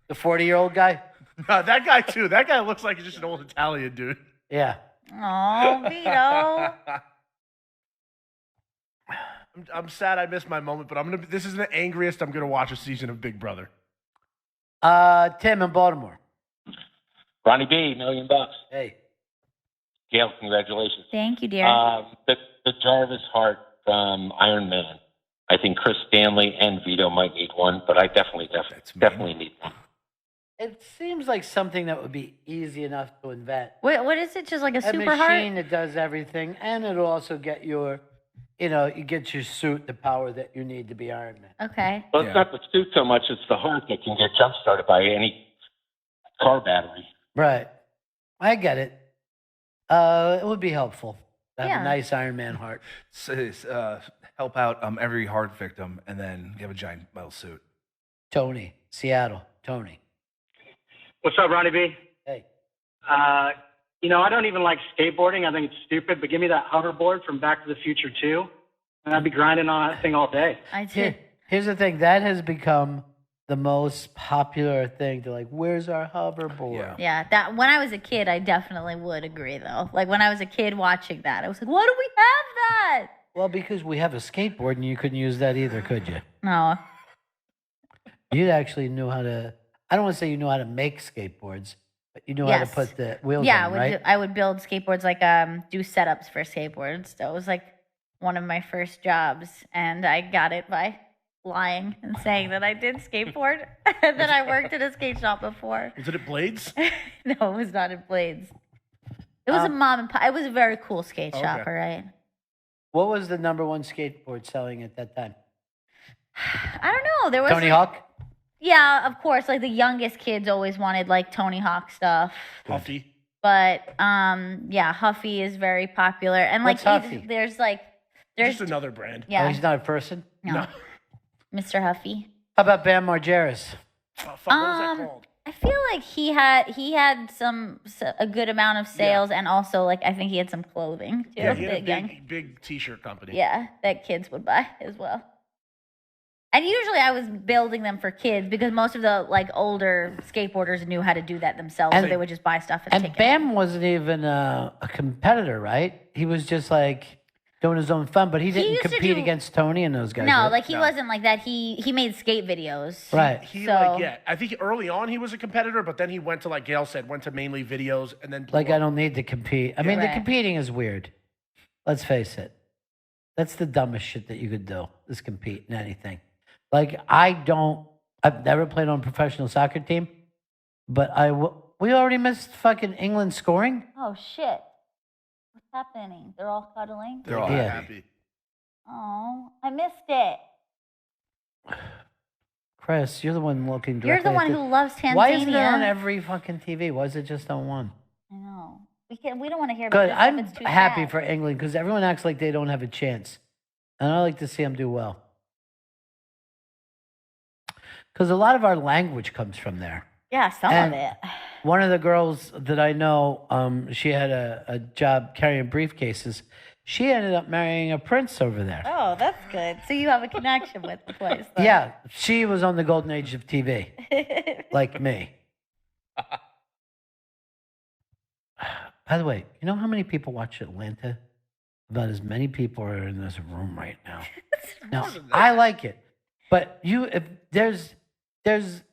The 40-year-old guy? No, that guy too. That guy looks like he's just an old Italian dude. Yeah. Oh, Vito. I'm sad I missed my moment, but this is the angriest I'm gonna watch a season of Big Brother. Tim in Baltimore. Ronnie B, $1 million. Hey. Gail, congratulations. Thank you, dear. The Jarvis Hart from Iron Man. I think Chris Stanley and Vito might need one, but I definitely need one. It seems like something that would be easy enough to invent. Wait, what is it? Just like a super machine heart? that does everything, and it'll also get your, you get your suit the power that you need to be Iron Man. Okay. Well, it's not the suit so much, it's the heart that can get jump-started by any car battery. Right. I get it. It would be helpful to have Yeah. a nice Iron Man heart. Help out every heart victim and then give a giant metal suit. Tony, Seattle, Tony. What's up, Ronnie B? Hey. I don't even like skateboarding. I think it's stupid, but give me that hoverboard from Back to the Future 2, and I'd be grinding on that thing all day. I do. Here's the thing. That has become the most popular thing to where's our hoverboard? Yeah, that when I was a kid, I definitely would agree, though. Like, when I was a kid watching that, I was like, why do we have that? Well, because we have a skateboard and you couldn't use that either, could you? No. You actually knew how to, I don't want to say you knew how to make skateboards, but you knew how to Yes. put the wheels Yeah, on, right? I would build skateboards, like do setups for skateboards. That was like one of my first jobs, and I got it by lying and saying that I did skateboard, and then I worked at a skate shop before. Was it at Blades? No, it was not at Blades. It was a mom and pop. It was a very cool skate shop, all right? What was the number one skateboard selling at that time? I don't know. There was Tony Hawk? Yeah, of course. Like, the youngest kids always wanted like Tony Hawk stuff. Huffy. But yeah, Huffy is very popular, and like What's Huffy? there's like There's Just another brand. Yeah. Oh, he's not a person? No. Mr. Huffy. How about Bam Margera's? Oh, fuck, what was that called? I feel like he had a good amount of sales, and also like I think he had some clothing too. Yeah, he had that a big T-shirt company. Yeah, that kids would buy as well. And usually I was building them for kids because most of the like older skateboarders knew how to do that themselves, so they would just buy stuff and take it. Bam wasn't even a competitor, right? He was just like doing his own fun, but he didn't compete against Tony and those guys. No, right? like he wasn't like that. He made skate videos. Right. I think early on he was a competitor, but then he went to, like Gail said, went to mainly videos and then Like, I don't need to compete. I mean, the Right. competing is weird. Let's face it. That's the dumbest shit that you could do, is compete in anything. Like, I've never played on a professional soccer team, but we already missed fucking England scoring. Oh shit! What's happening? They're all cuddling. They're all happy. Oh, I missed it. Chris, you're the one looking You're the directly one at who loves Tanzania. Why isn't it on every fucking TV? Why is it just on one? I know. We don't want to hear Good. about this. I'm It's too happy sad. for England because everyone acts like they don't have a chance. And I like to see them do well. Because a lot of our language comes from there. Yeah, some And of it. One of the girls that I know, she had a job carrying briefcases. She ended up marrying a prince over there. Oh, that's good. So you have a connection with the place. Then. Yeah, she was on the golden age of TV, like me. By the way, you know how many people watch Atlanta? About as many people are in this room right now. Now, I like it, but if there's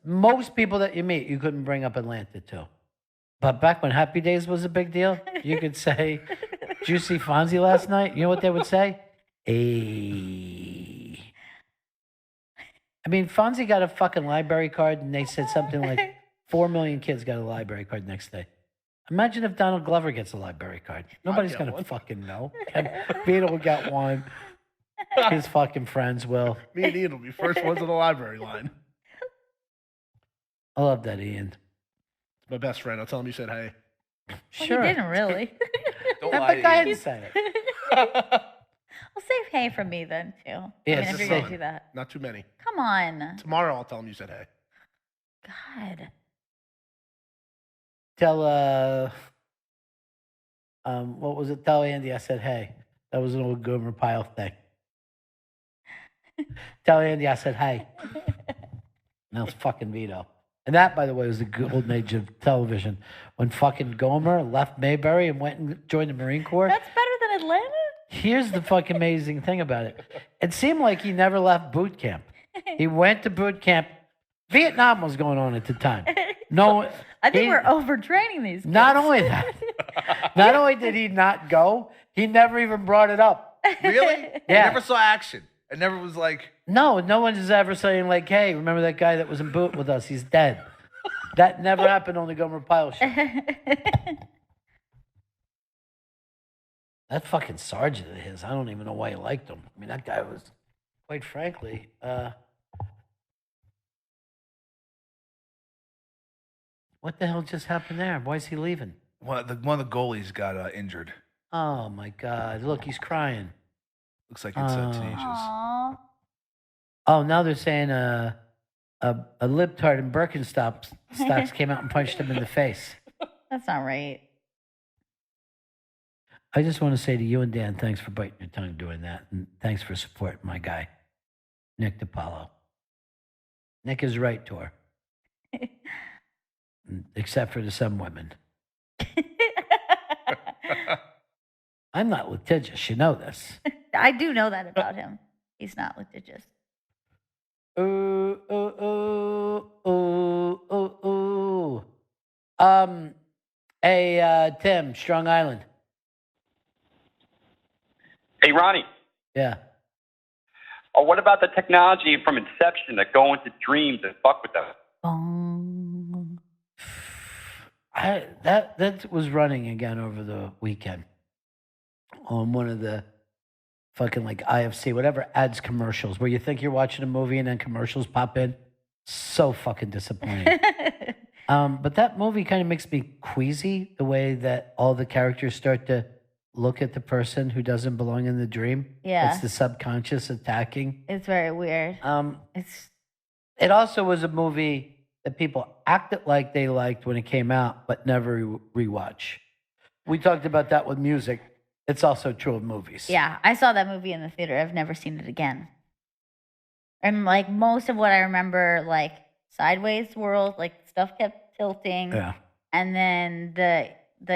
most people that you meet, you couldn't bring up Atlanta to. But back when Happy Days was a big deal, you could say, "Did you see Fonzie last night?" You know what they would say? Hey. I mean, Fonzie got a fucking library card, and they said something like 4 million kids got a library card next day. Imagine if Donald Glover gets a library card. Nobody's going to fucking know. Beetle got one. His fucking friends will. Me and Ian will be first ones on the library line. I love that, Ian. My best friend. I'll tell him you said hey. Well, he didn't really. Don't But lie go to ahead Ian. and say it. Well, save hey from me then too. Yeah, I mean, it's if the you're gonna same. do that. Not too many. Come on. Tomorrow I'll tell him you said hey. God. Tell, what was it? Tell Andy I said hey. That was an old Gomer Pyle thing. Tell Andy I said hey. And that was fucking Vito. And that, by the way, was the golden age of television. When fucking Gomer left Mayberry and went and joined the Marine Corps. That's better than Atlanta? Here's the fucking amazing thing about it. It seemed like he never left boot camp. He went to boot camp. Vietnam was going on at the time. No, I think we're overtraining these kids. Not only that, not only did he not go, he never even brought it up. Really? Yeah. I never saw action. It never was like. No one is ever saying like, "Hey, remember that guy that was in boot with us? He's dead." That never happened on the Gomer Pyle show. That fucking sergeant of his, I don't even know why he liked him. I mean, that guy was, quite frankly, what the hell just happened there? Why is he leaving? One of the goalies got injured. Oh my God! Look, he's crying. Looks like it's tenacious. Aww. Oh, now they're saying a libtard in Birkenstocks came out and punched him in the face. That's not right. I just want to say to you and Dan, thanks for biting your tongue doing that, and thanks for supporting my guy, Nick Dipaolo. Nick is right to her, except for to some women. I'm not litigious, you know this. I do know that about him. He's not litigious. Ooh, ooh, ooh, ooh, ooh, ooh. Hey, Tim, Strong Island. Hey, Ronnie. Yeah. Oh, what about the technology from Inception that go into dreams and fuck with them? That was running again over the weekend on one of the fucking like IFC, whatever ads commercials where you think you're watching a movie and then commercials pop in. So fucking disappointing. But that movie kind of makes me queasy the way that all the characters start to look at the person who doesn't belong in the dream. Yeah. It's the subconscious attacking. It's very weird. It also was a movie that people acted like they liked when it came out, but never rewatch. We talked about that with music. It's also true of movies. Yeah, I saw that movie in the theater. I've never seen it again. And like most of what I remember, like Sideways World, like stuff kept tilting. Yeah. And then the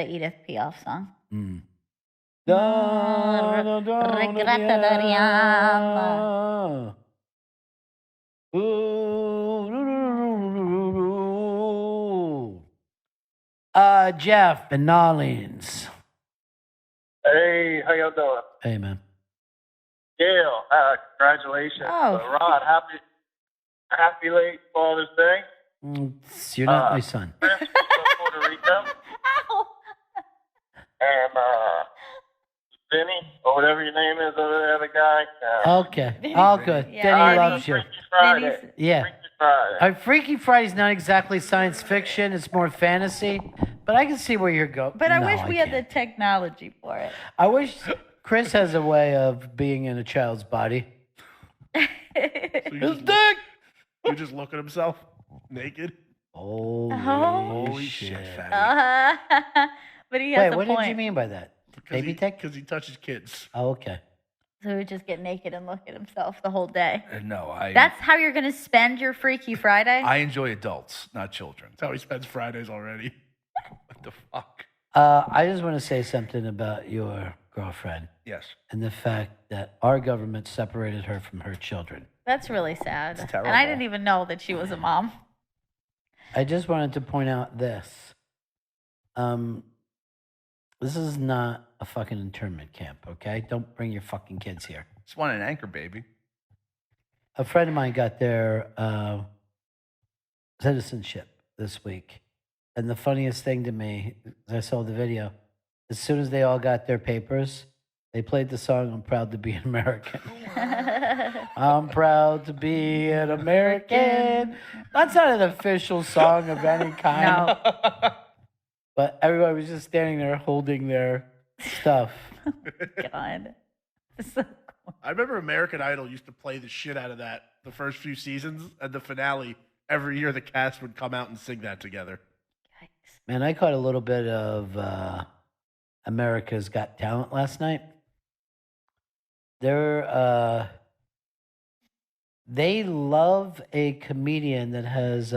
Edith Piaf song. Mm. Regretta Dariam. Jeff and Nolens. Hey, how y'all doing? Hey, man. Gail, congratulations. Oh. Rod, happy late Father's Day. You're not my son. Chris from Puerto Rico. And Vinny, or whatever your name is over there, the guy. Okay. All good. Yeah. Denny loves you. Freaky Friday. Yeah. Freaky Friday. Freaky Friday's not exactly science fiction. It's more fantasy. But I can see where you're going. But I wish we had the technology for it. I wish Chris has a way of being in a child's body. His dick! You just look at himself naked. Holy shit, fatty. But he has Wait, a what point. did you mean by that? Baby tech? Because he touches kids. Oh, okay. So he would just get naked and look at himself the whole day. No, That's how you're going to spend your Freaky Friday? I enjoy adults, not children. That's how he spends Fridays already. What the fuck? I just want to say something about your girlfriend. Yes. And the fact that our government separated her from her children. That's really sad. It's And I terrible. didn't even know that she was a mom. I just wanted to point out this. This is not a fucking internment camp, okay? Don't bring your fucking kids here. Just want an anchor, baby. A friend of mine got their citizenship this week. And the funniest thing to me, I saw the video, as soon as they all got their papers, they played the song, I'm Proud to Be an American. I'm proud to be an American. That's not an official song of any kind. No. But everybody was just standing there holding their stuff. God. I remember American Idol used to play the shit out of that the first few seasons, and the finale, every year the cast would come out and sing that together. Man, I caught a little bit of America's Got Talent last night. They love a comedian that has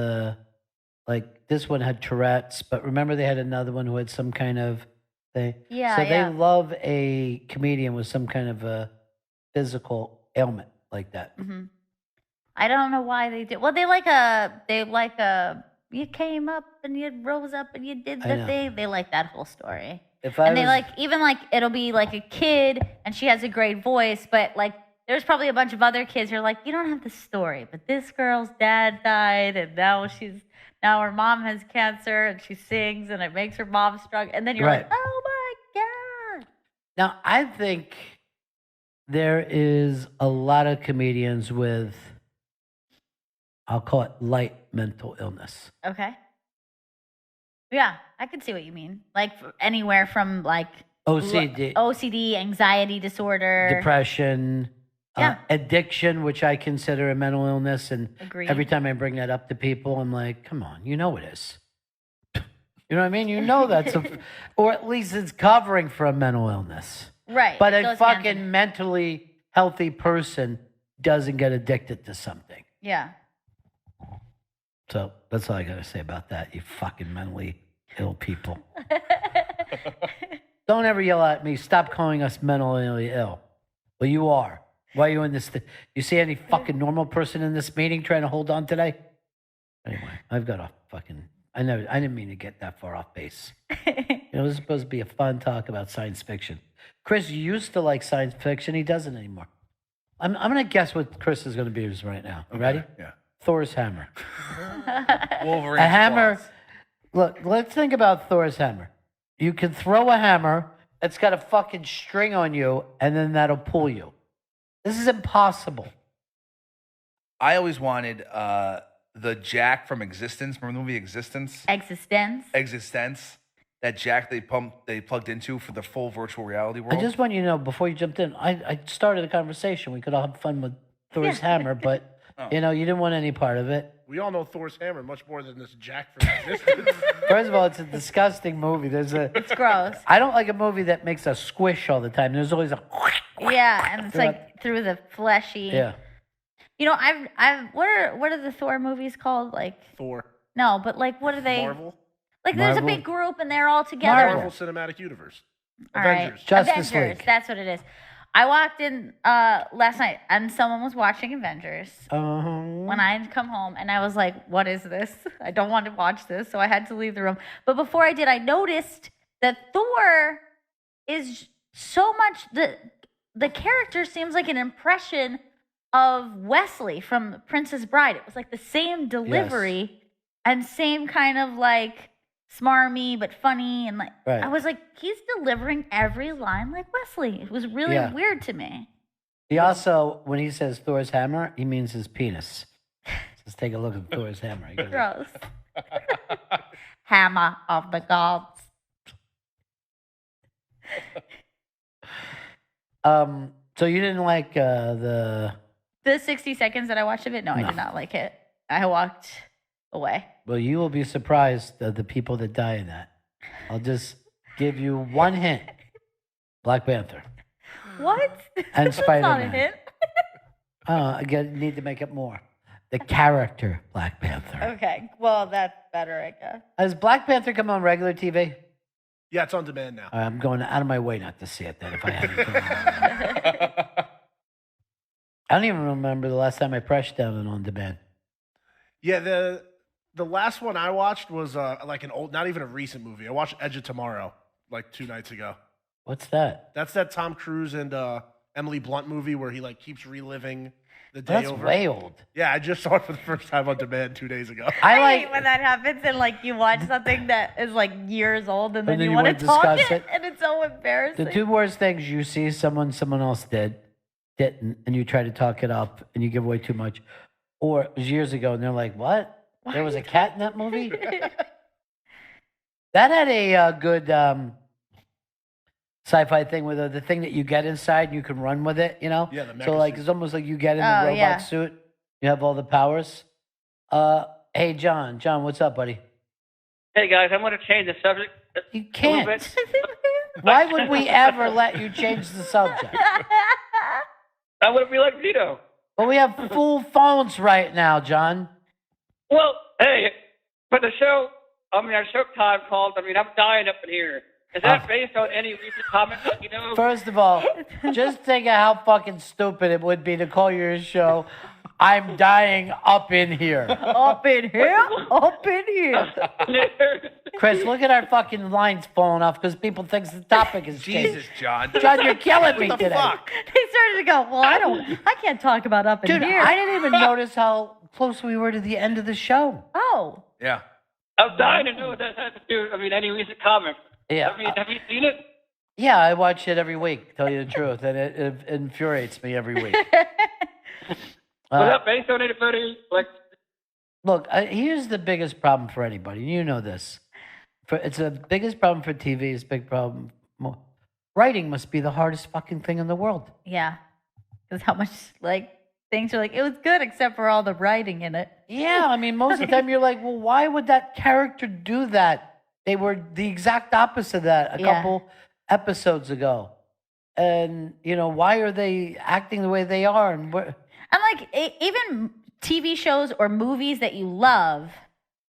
like this one had Tourette's, but remember they had another one who had some kind of thing. Yeah, So yeah. they love a comedian with some kind of a physical ailment like that. Hmm. I don't know why they do. Well, you came up and you rose up and you did I the know. thing. They like that whole story. If I And they was- like, even like, it'll be like a kid and she has a great voice, but like, there's probably a bunch of other kids who are like, you don't have the story, but this girl's dad died and now her mom has cancer and she sings and it makes her mom struggle. And then you're Right. like, oh my God. Now, I think there is a lot of comedians with, I'll call it light mental illness. Okay. Yeah, I can see what you mean. Like anywhere from like OCD. anxiety disorder, Depression, Yeah. addiction, which I consider a mental illness. And Agreed. every time I bring that up to people, I'm like, come on, you know it is. You know what I mean? You know that's or at least it's covering for a mental illness. Right. But it a goes hand in- fucking mentally healthy person doesn't get addicted to something. Yeah. So that's all I got to say about that, you fucking mentally ill people. Don't ever yell at me. Stop calling us mentally ill. Well, you are. Why are you in this? You see any fucking normal person in this meeting trying to hold on today? Anyway, I've got a fucking... I didn't mean to get that far off base. It was supposed to be a fun talk about science fiction. Chris used to like science fiction. He doesn't anymore. I'm going to guess what Chris is going to be right now. Ready? Yeah. Thor's hammer. Wolverine. A hammer. Look, let's think about Thor's hammer. You can throw a hammer that's got a fucking string on you, and then that'll pull you. This is impossible. I always wanted the Jack from Existence. Remember the movie Existence? Existence. Existence. that jack they plugged into for the full virtual reality world. I just want you to know before you jumped in, I started a conversation. We could all have fun with Thor's hammer, but you didn't want any part of it. We all know Thor's hammer much more than this jack from existence. First of all, it's a disgusting movie. It's gross. I don't like a movie that makes a squish all the time. There's always a Yeah, and it's like through the fleshy. Yeah. What are the Thor movies called? Like Thor. No, but like what are they? Marvel. Like there's a Marvel. big group and they're all together. Marvel Cinematic Universe. All Avengers. right. Justice Avengers. League. That's what it is. I walked in last night and someone was watching Avengers when I had come home and I was like, what is this? I don't want to watch this. So I had to leave the room. But before I did, I noticed that Thor is so much the character seems like an impression of Wesley from Princess Bride. It was like the same delivery and same kind of like smarmy but funny and like Right. I was like, he's delivering every line like Wesley. It was really weird to me. He also, when he says Thor's hammer, he means his penis. Let's take a look at Thor's hammer. You gotta- Gross. Hammer of the gods. So you didn't like the 60 seconds that I watched of it, no, I did not like it. I walked away. Well, you will be surprised the people that die in that. I'll just give you one hint. Black Panther. What? And That's Spider-Man. not a hint. Again, need to make it more. The character Black Panther. Okay, well, that's better, I guess. Has Black Panther come on regular TV? Yeah, it's on demand now. I'm going out of my way not to see it then if I haven't. I don't even remember the last time I pressed down it on demand. Yeah, the last one I watched was like an old, not even a recent movie. I watched Edge of Tomorrow like 2 nights ago. What's that? That's that Tom Cruise and Emily Blunt movie where he like keeps reliving the day That's over. way old. Yeah, I just saw it for the first time on demand 2 days ago. I hate when that happens and like you watch something that is like years old and then you want to talk discuss it and it's so embarrassing. The two worst things you see someone else didn't, and you try to talk it up and you give away too much. Or it was years ago and they're like, what? There was a cat in that movie? That had a good sci-fi thing with the thing that you get inside and you can run with it, Yeah, the So mecha like suit. it's almost like you get in the Oh, robot yeah. suit. You have all the powers. Hey John, what's up, buddy? Hey guys, I'm going to change the subject. You can't. Why would we ever let you change the subject? I want to be like Vito. Well, we have full phones right now, John. Well, hey, for the show, our show time called. I'm dying up in here. Is that based on any recent comments that you know? First of all, just think of how fucking stupid it would be to call your show, I'm dying up in here. Up in here? Up in here. Chris, look at our fucking lines falling off because people think the topic is Jesus, John. John, you're killing me What the today. fuck? They started to go, well, I can't talk about up in Dude, here. I didn't even notice how close we were to the end of the show. Oh. Yeah. I'm dying to know what that has to do. Any recent comments. Yeah. Have you seen it? Yeah, I watch it every week, tell you the truth, and it infuriates me every week. Was that based on anybody? Like, Look, here's the biggest problem for anybody. You know this. It's the biggest problem for TV. It's a big problem. Writing must be the hardest fucking thing in the world. Yeah. Because how much, like, things are like, it was good except for all the writing in it. Yeah, most of the time you're like, well, why would that character do that? They were the exact opposite of that a couple episodes ago. And, why are they acting the way they are? And I'm like, even TV shows or movies that you love,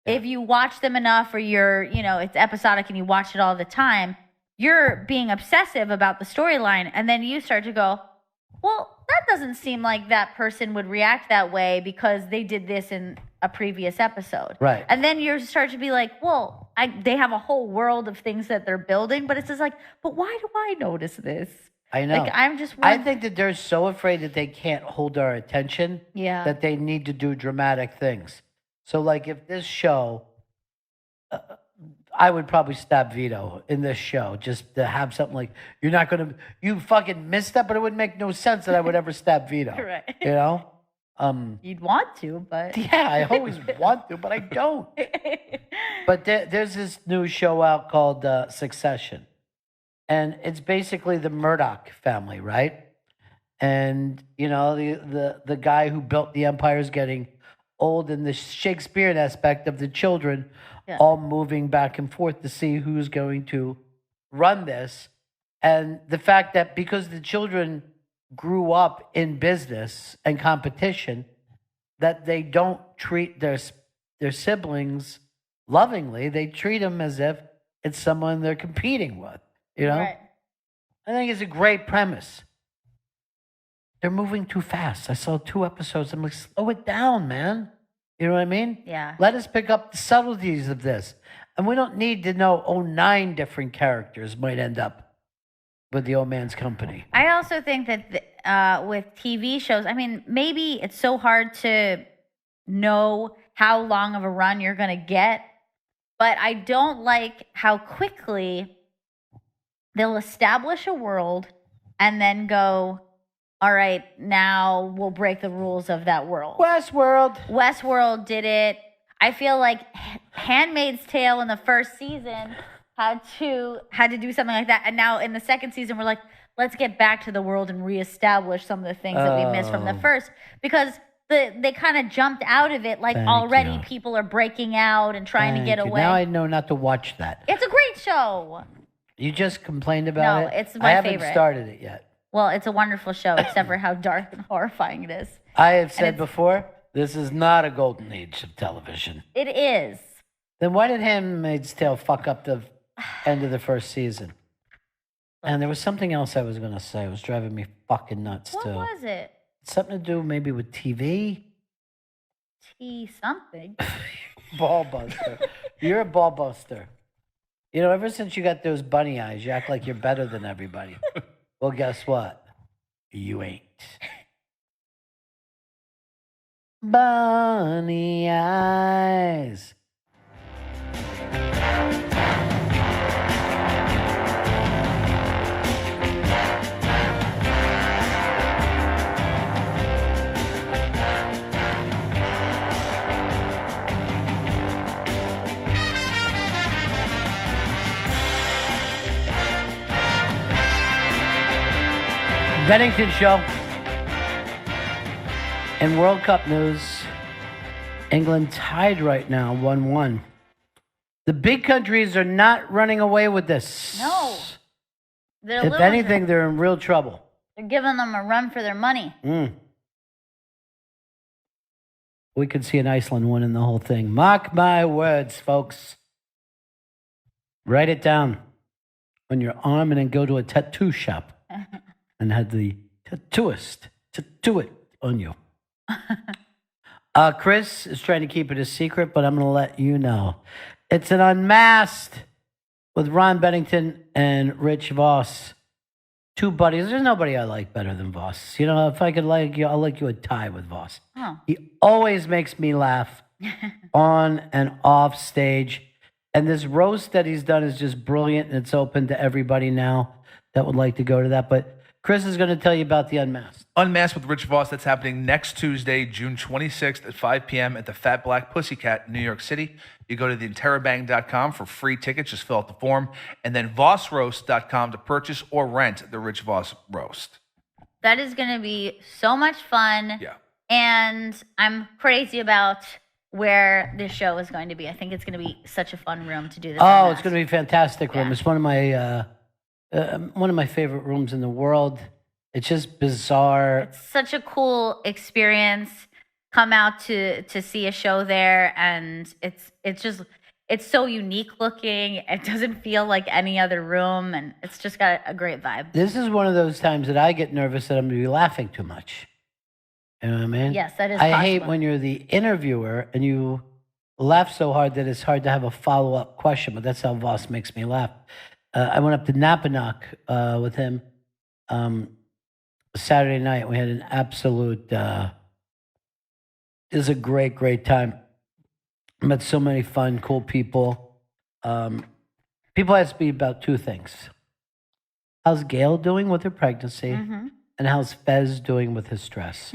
if you watch them enough or you're, it's episodic and you watch it all the time, you're being obsessive about the storyline. And then you start to go, well, that doesn't seem like that person would react that way because they did this in a previous episode. Right. And then you start to be like, well, they have a whole world of things that they're building, but it's just like, but why do I notice this? I know. Like, I'm just I think that they're so afraid that they can't hold our attention that they need to do dramatic things. So, like, if this show, I would probably stab Vito in this show just to have something like, you fucking missed that, but it would make no sense that I would ever stab Vito. Right. You'd want to, but Yeah, I always want to, but I don't. But there's this new show out called Succession, and it's basically the Murdoch family, right? And the guy who built the empire is getting old, and the Shakespearean aspect of the children Yeah. all moving back and forth to see who's going to run this, and the fact that because the children grew up in business and competition, that they don't treat their siblings lovingly. They treat them as if it's someone they're competing with. Right. I think it's a great premise. They're moving too fast. I saw 2 episodes. I'm like, slow it down, man. You know what I mean? Yeah. Let us pick up the subtleties of this. And we don't need to know, 9 different characters might end up with the old man's company. I also think that with TV shows, I mean, maybe it's so hard to know how long of a run you're going to get, but I don't like how quickly they'll establish a world and then go, all right, now we'll break the rules of that world. Westworld did it. I feel like Handmaid's Tale in the first season had to do something like that. And now in the second season, we're like, let's get back to the world and reestablish some of the things that we missed from the first. Because they kind of jumped out of it. Like already people are breaking out and trying to get away. Now I know not to watch that. It's a great show. You just complained about it? No, it's my I haven't favorite. started it yet. Well, it's a wonderful show, except for how dark and horrifying it is. I have said before, this is not a golden age of television. It is. Then why did Handmaid's Tale fuck up the end of the first season? And there was something else I was going to say. It was driving me fucking nuts, What too. was it? Something to do maybe with TV? Something. Ball buster. You're a ball buster. Ever since you got those bunny eyes, you act like you're better than everybody. Well, guess what? You ain't. Bunny eyes. Bennington Show. In World Cup news, England tied right now, 1-1. The big countries are not running away with this. No. They're If anything, they're in real trouble. They're giving them a run for their money. We could see an Iceland winning the whole thing. Mark my words, folks. Write it down on your arm and then go to a tattoo shop and have the tattooist tattoo it on you. Chris is trying to keep it a secret, but I'm going to let you know. It's an Unmasked with Ron Bennington and Rich Voss. 2 buddies. There's nobody I like better than Voss. If I could like you, I'll like you a tie with Voss. Oh. He always makes me laugh on and off stage. And this roast that he's done is just brilliant, and it's open to everybody now that would like to go to that. But Chris is going to tell you about the Unmasked. Unmasked with Rich Voss, that's happening next Tuesday, June 26th at 5 p.m. at the Fat Black Pussycat in New York City. You go to theinterrobang.com for free tickets. Just fill out the form. And then vossroast.com to purchase or rent the Rich Voss roast. That is going to be so much fun. Yeah. And I'm crazy about where this show is going to be. I think it's going to be such a fun room to do this. Oh, it's going to be a fantastic room. Yeah. It's one of my favorite rooms in the world. It's just bizarre. It's such a cool experience. Come out to see a show there, and it's so unique looking. It doesn't feel like any other room, and it's just got a great vibe. This is one of those times that I get nervous that I'm going to be laughing too much. You know what I mean? Yes, that is I possible. hate when you're the interviewer and you laugh so hard that it's hard to have a follow-up question, but that's how Voss makes me laugh. I went up to Napanock with him Saturday night. We had an absolute, it was a great, great time. Met so many fun, cool people. People ask me about 2 things. How's Gail doing with her pregnancy? Mm-hmm. and how's Fez doing with his stress?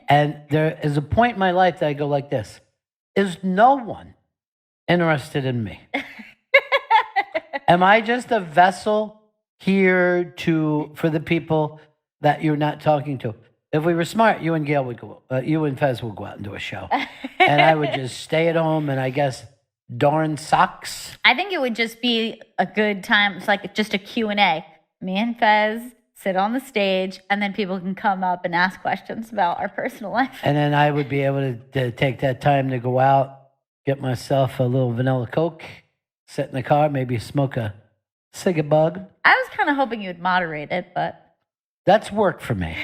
And there is a point in my life that I go like this. Is no one interested in me? Am I just a vessel here for the people that you're not talking to? If we were smart, you and Gail would go, you and Fez would go out and do a show. And I would just stay at home and I guess darn socks. I think it would just be a good time. It's like just a Q&A. Me and Fez sit on the stage, and then people can come up and ask questions about our personal life. And then I would be able to take that time to go out, get myself a little vanilla Coke, sit in the car, maybe smoke a cig-a-bug. I was kind of hoping you'd moderate it, but... That's work for me.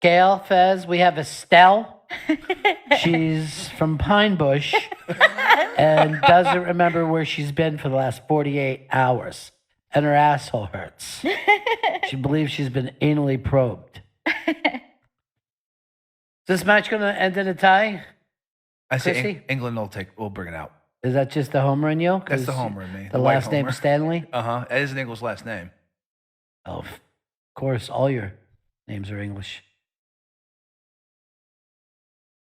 Gail, Fez, we have Estelle. She's from Pine Bush and doesn't remember where she's been for the last 48 hours. And her asshole hurts. She believes she's been anally probed. Is this match going to end in a tie? I say Chrissy? England will bring it out. Is that just the homer in you? That's the homer in me. The white last name homer. Stanley? Uh-huh. It is England's last name. Oh, of course, all your names are English.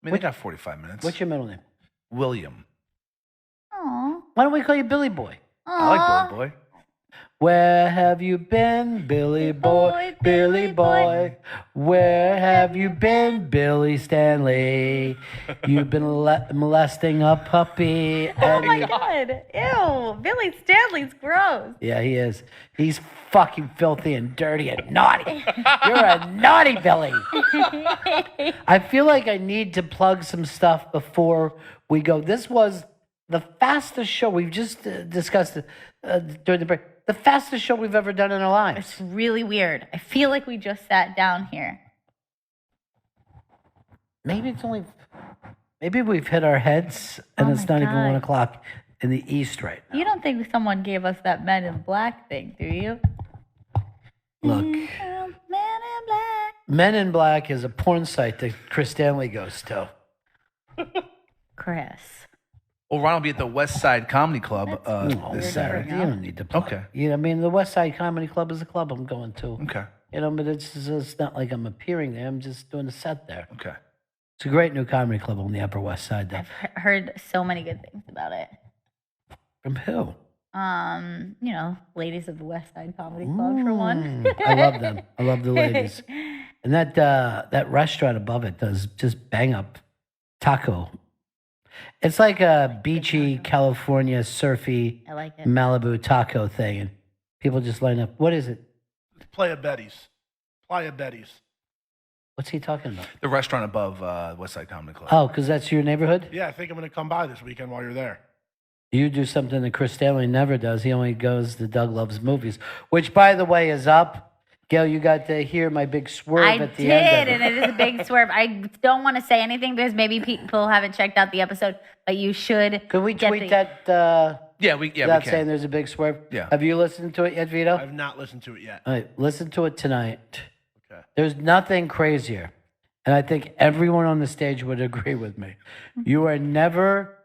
I mean, they got 45 minutes. What's your middle name? William. Aww. Why don't we call you Billy Boy? I like Billy Boy. Where have you been, Billy Boy, Billy Boy? Where have you been, Billy Stanley? You've been molesting a puppy. Oh my God. Ew. Billy Stanley's gross. Yeah, he is. He's fucking filthy and dirty and naughty. You're a naughty Billy. I feel like I need to plug some stuff before we go. This was the fastest show. We've just discussed it during the break. The fastest show we've ever done in our lives. It's really weird. I feel like we just sat down here. Maybe we've hit our heads and it's not even 1 o'clock in the East right now. You don't think someone gave us that Men in Black thing, do you? Look, Men in Black. Men in Black is a porn site that Chris Stanley goes to. Chris. Well, Ron will be at the West Side Comedy Club this Saturday. You don't need to plug. Okay. You know, I mean, the West Side Comedy Club is a club I'm going to. Okay. You know, but it's not like I'm appearing there. I'm just doing a set there. Okay. It's a great new comedy club on the Upper West Side there. I've heard so many good things about it. From who? You know, ladies of the West Side Comedy Club for one. I love them. I love the ladies. And that restaurant above it does just bang up taco. It's like a beachy California surfy I like it. Malibu taco thing, and people just line up. What is it? Playa Betty's. Playa Betty's. What's he talking about? The restaurant above West Side Comedy Club. Oh, because that's your neighborhood? Yeah, I think I'm going to come by this weekend while you're there. You do something that Chris Stanley never does. He only goes to Doug Loves Movies, which, by the way, is up. Gail, you got to hear my big swerve at the end of it. And it is a big swerve. I don't want to say anything because maybe people haven't checked out the episode, but you should. Could we tweet that? We without can. saying there's a big swerve? Yeah. Have you listened to it yet, Vito? I've not listened to it yet. All right, listen to it tonight. Okay. There's nothing crazier. And I think everyone on the stage would agree with me. You are never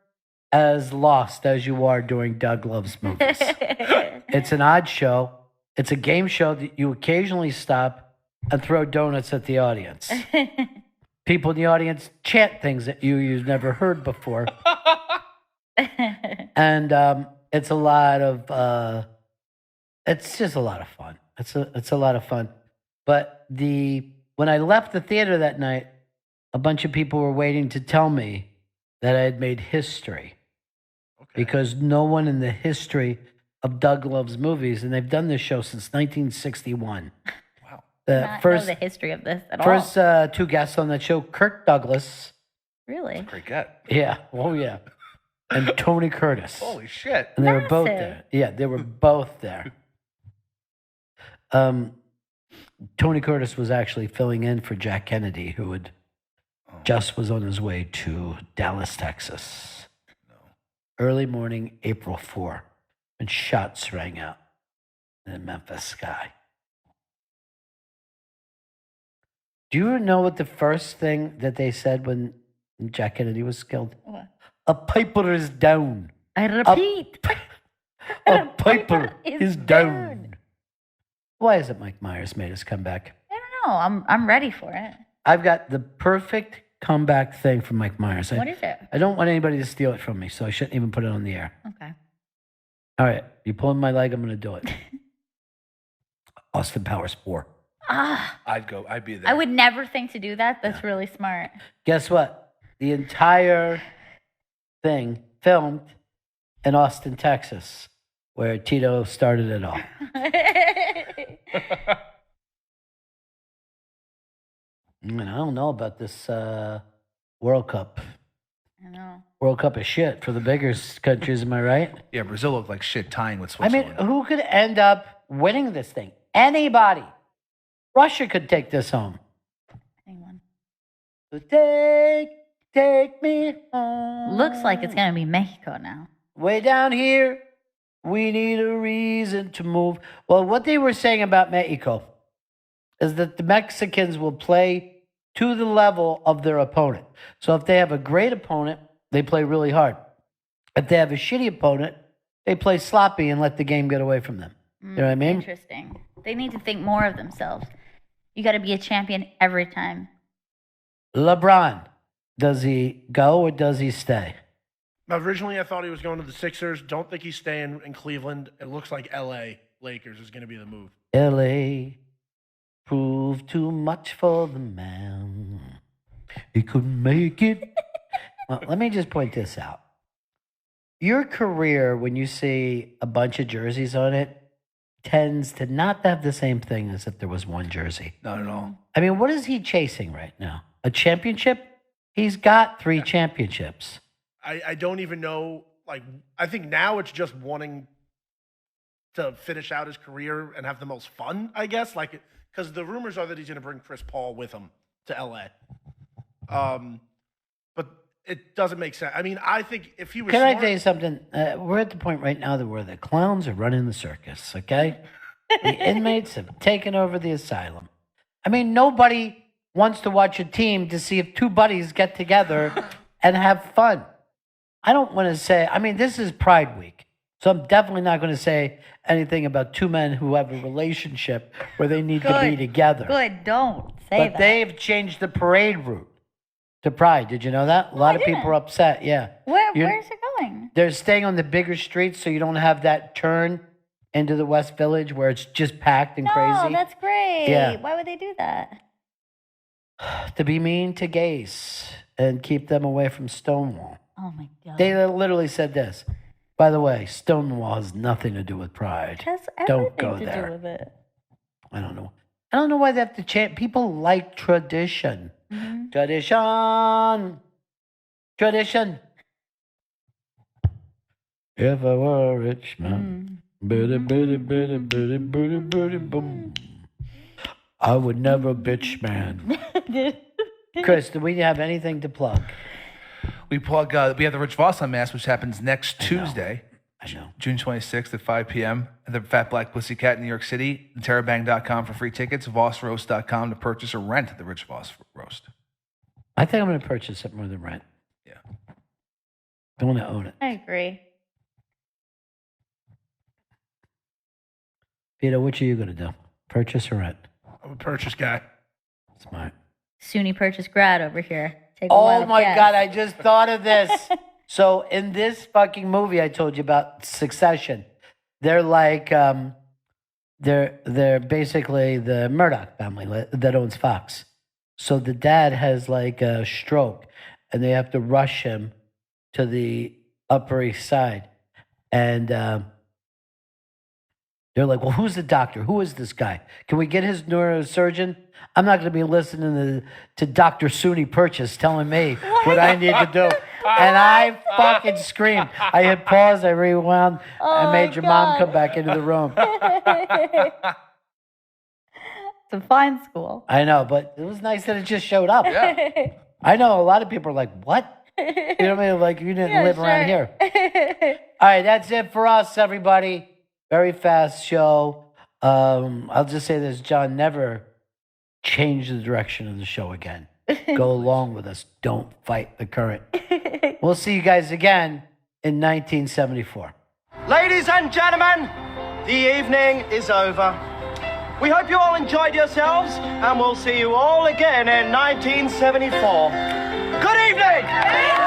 as lost as you are during Doug Loves Movies. It's an odd show. It's a game show that you occasionally stop and throw donuts at the audience. People in the audience chant things that you've never heard before. And it's a lot of it's just a lot of fun. It's a lot of fun. But when I left the theater that night, a bunch of people were waiting to tell me that I had made history. Okay. Because no one in the history of Doug Loves Movies, and they've done this show since 1961. Wow. Not know the history of this at First all. two guests on that show, Kirk Douglas. Really? Great get. Yeah. Oh, yeah. And Tony Curtis. Holy shit. And they were both there. Yeah, they were both there. Tony Curtis was actually filling in for Jack Kennedy, who just was on his way to Dallas, Texas. Early morning, April 4, when shots rang out in the Memphis sky. Do you know what the first thing that they said when Jack Kennedy was killed? What? A piper is down. I repeat. A piper is down. Why is it Mike Myers made us come back? I don't know. I'm ready for it. I've got the perfect comeback thing from Mike Myers. What is it? I don't want anybody to steal it from me, so I shouldn't even put it on the air. Okay. All right, you pulling my leg, I'm going to do it. Austin Powers 4. I'd be there. I would never think to do that. That's really smart. Guess what? The entire thing filmed in Austin, Texas, where Tito started it all. And I don't know about this World Cup. I know. World Cup is shit for the bigger countries, am I right? Yeah, Brazil looked like shit tying with I Switzerland. mean, who could end up winning this thing? Anybody. Russia could take this home. Anyone. So take me home. Looks like it's gonna be Mexico now. Way down here, we need a reason to move. Well, what they were saying about Mexico is that the Mexicans will play to the level of their opponent. So if they have a great opponent, they play really hard. If they have a shitty opponent, they play sloppy and let the game get away from them. You know what I mean? Interesting. They need to think more of themselves. You got to be a champion every time. LeBron, does he go or does he stay? Originally, I thought he was going to the Sixers. Don't think he's staying in Cleveland. It looks like L.A. Lakers is going to be the move. L.A. proved too much for the man. He couldn't make it. Well, let me just point this out. Your career, when you see a bunch of jerseys on it, tends to not have the same thing as if there was one jersey. Not at all. I mean, what is he chasing right now? A championship? He's got 3 championships. I don't even know. Like, I think now it's just wanting to finish out his career and have the most fun, I guess. Like, because the rumors are that he's going to bring Chris Paul with him to LA. But it doesn't make sense. I mean, I think if he was Can I smart- tell you something? We're at the point right now that where the clowns are running the circus, okay? The inmates have taken over the asylum. I mean, nobody wants to watch a team to see if 2 buddies get together and have fun. I don't want to say, I mean, this is Pride Week. So I'm definitely not going to say anything about 2 men who have a relationship where they need to be together. Good, don't say But that. they've changed the parade route to Pride. Did you know that? A lot of people are upset. Yeah. Where's it going? They're staying on the bigger streets so you don't have that turn into the West Village where it's just packed and No, crazy. that's great. Yeah. Why would they do that? To be mean to gays and keep them away from Stonewall. Oh my God. They literally said this. By the way, Stonewall has nothing to do with Pride. Has Don't go everything to there. do with it. I don't know. I don't know why they have to chant. People like tradition. Mm-hmm. Tradition. Tradition. If I were a rich man, bitty, bitty, bitty, bitty, bitty, bitty, boom. I would never bitch, man. Chris, do we have anything to plug? We plug. We have the Rich Voss Unmasked, which happens next Tuesday. I know. June 26th at 5 p.m. at the Fat Black Pussycat in New York City. Terrabang.com for free tickets. VossRoast.com to purchase or rent the Rich Voss Roast. I think I'm going to purchase it more than rent. Yeah. I want to own it. I agree. Peter, which are you going to do? Purchase or rent? I'm a purchase guy. Smart. SUNY purchase grad over here. Take a Oh wild my guess. God, I just thought of this. So in this fucking movie I told you about, Succession, they're like, they're basically the Murdoch family that owns Fox. So the dad has like a stroke and they have to rush him to the Upper East Side. And they're like, well, who's the doctor? Who is this guy? Can we get his neurosurgeon? I'm not going to be listening to Dr. SUNY Purchase telling me what I need to do. And I fucking screamed. I hit pause, I rewound, I made your mom come back into the room. It's a fine school. I know, but it was nice that it just showed up. Yeah. I know a lot of people are like, what? You know what I mean? Like, you didn't live around here. All right, that's it for us, everybody. Very fast show. I'll just say this, John, never change the direction of the show again. Go along with us. Don't fight the current. We'll see you guys again in 1974. Ladies and gentlemen, the evening is over. We hope you all enjoyed yourselves, and we'll see you all again in 1974. Good evening!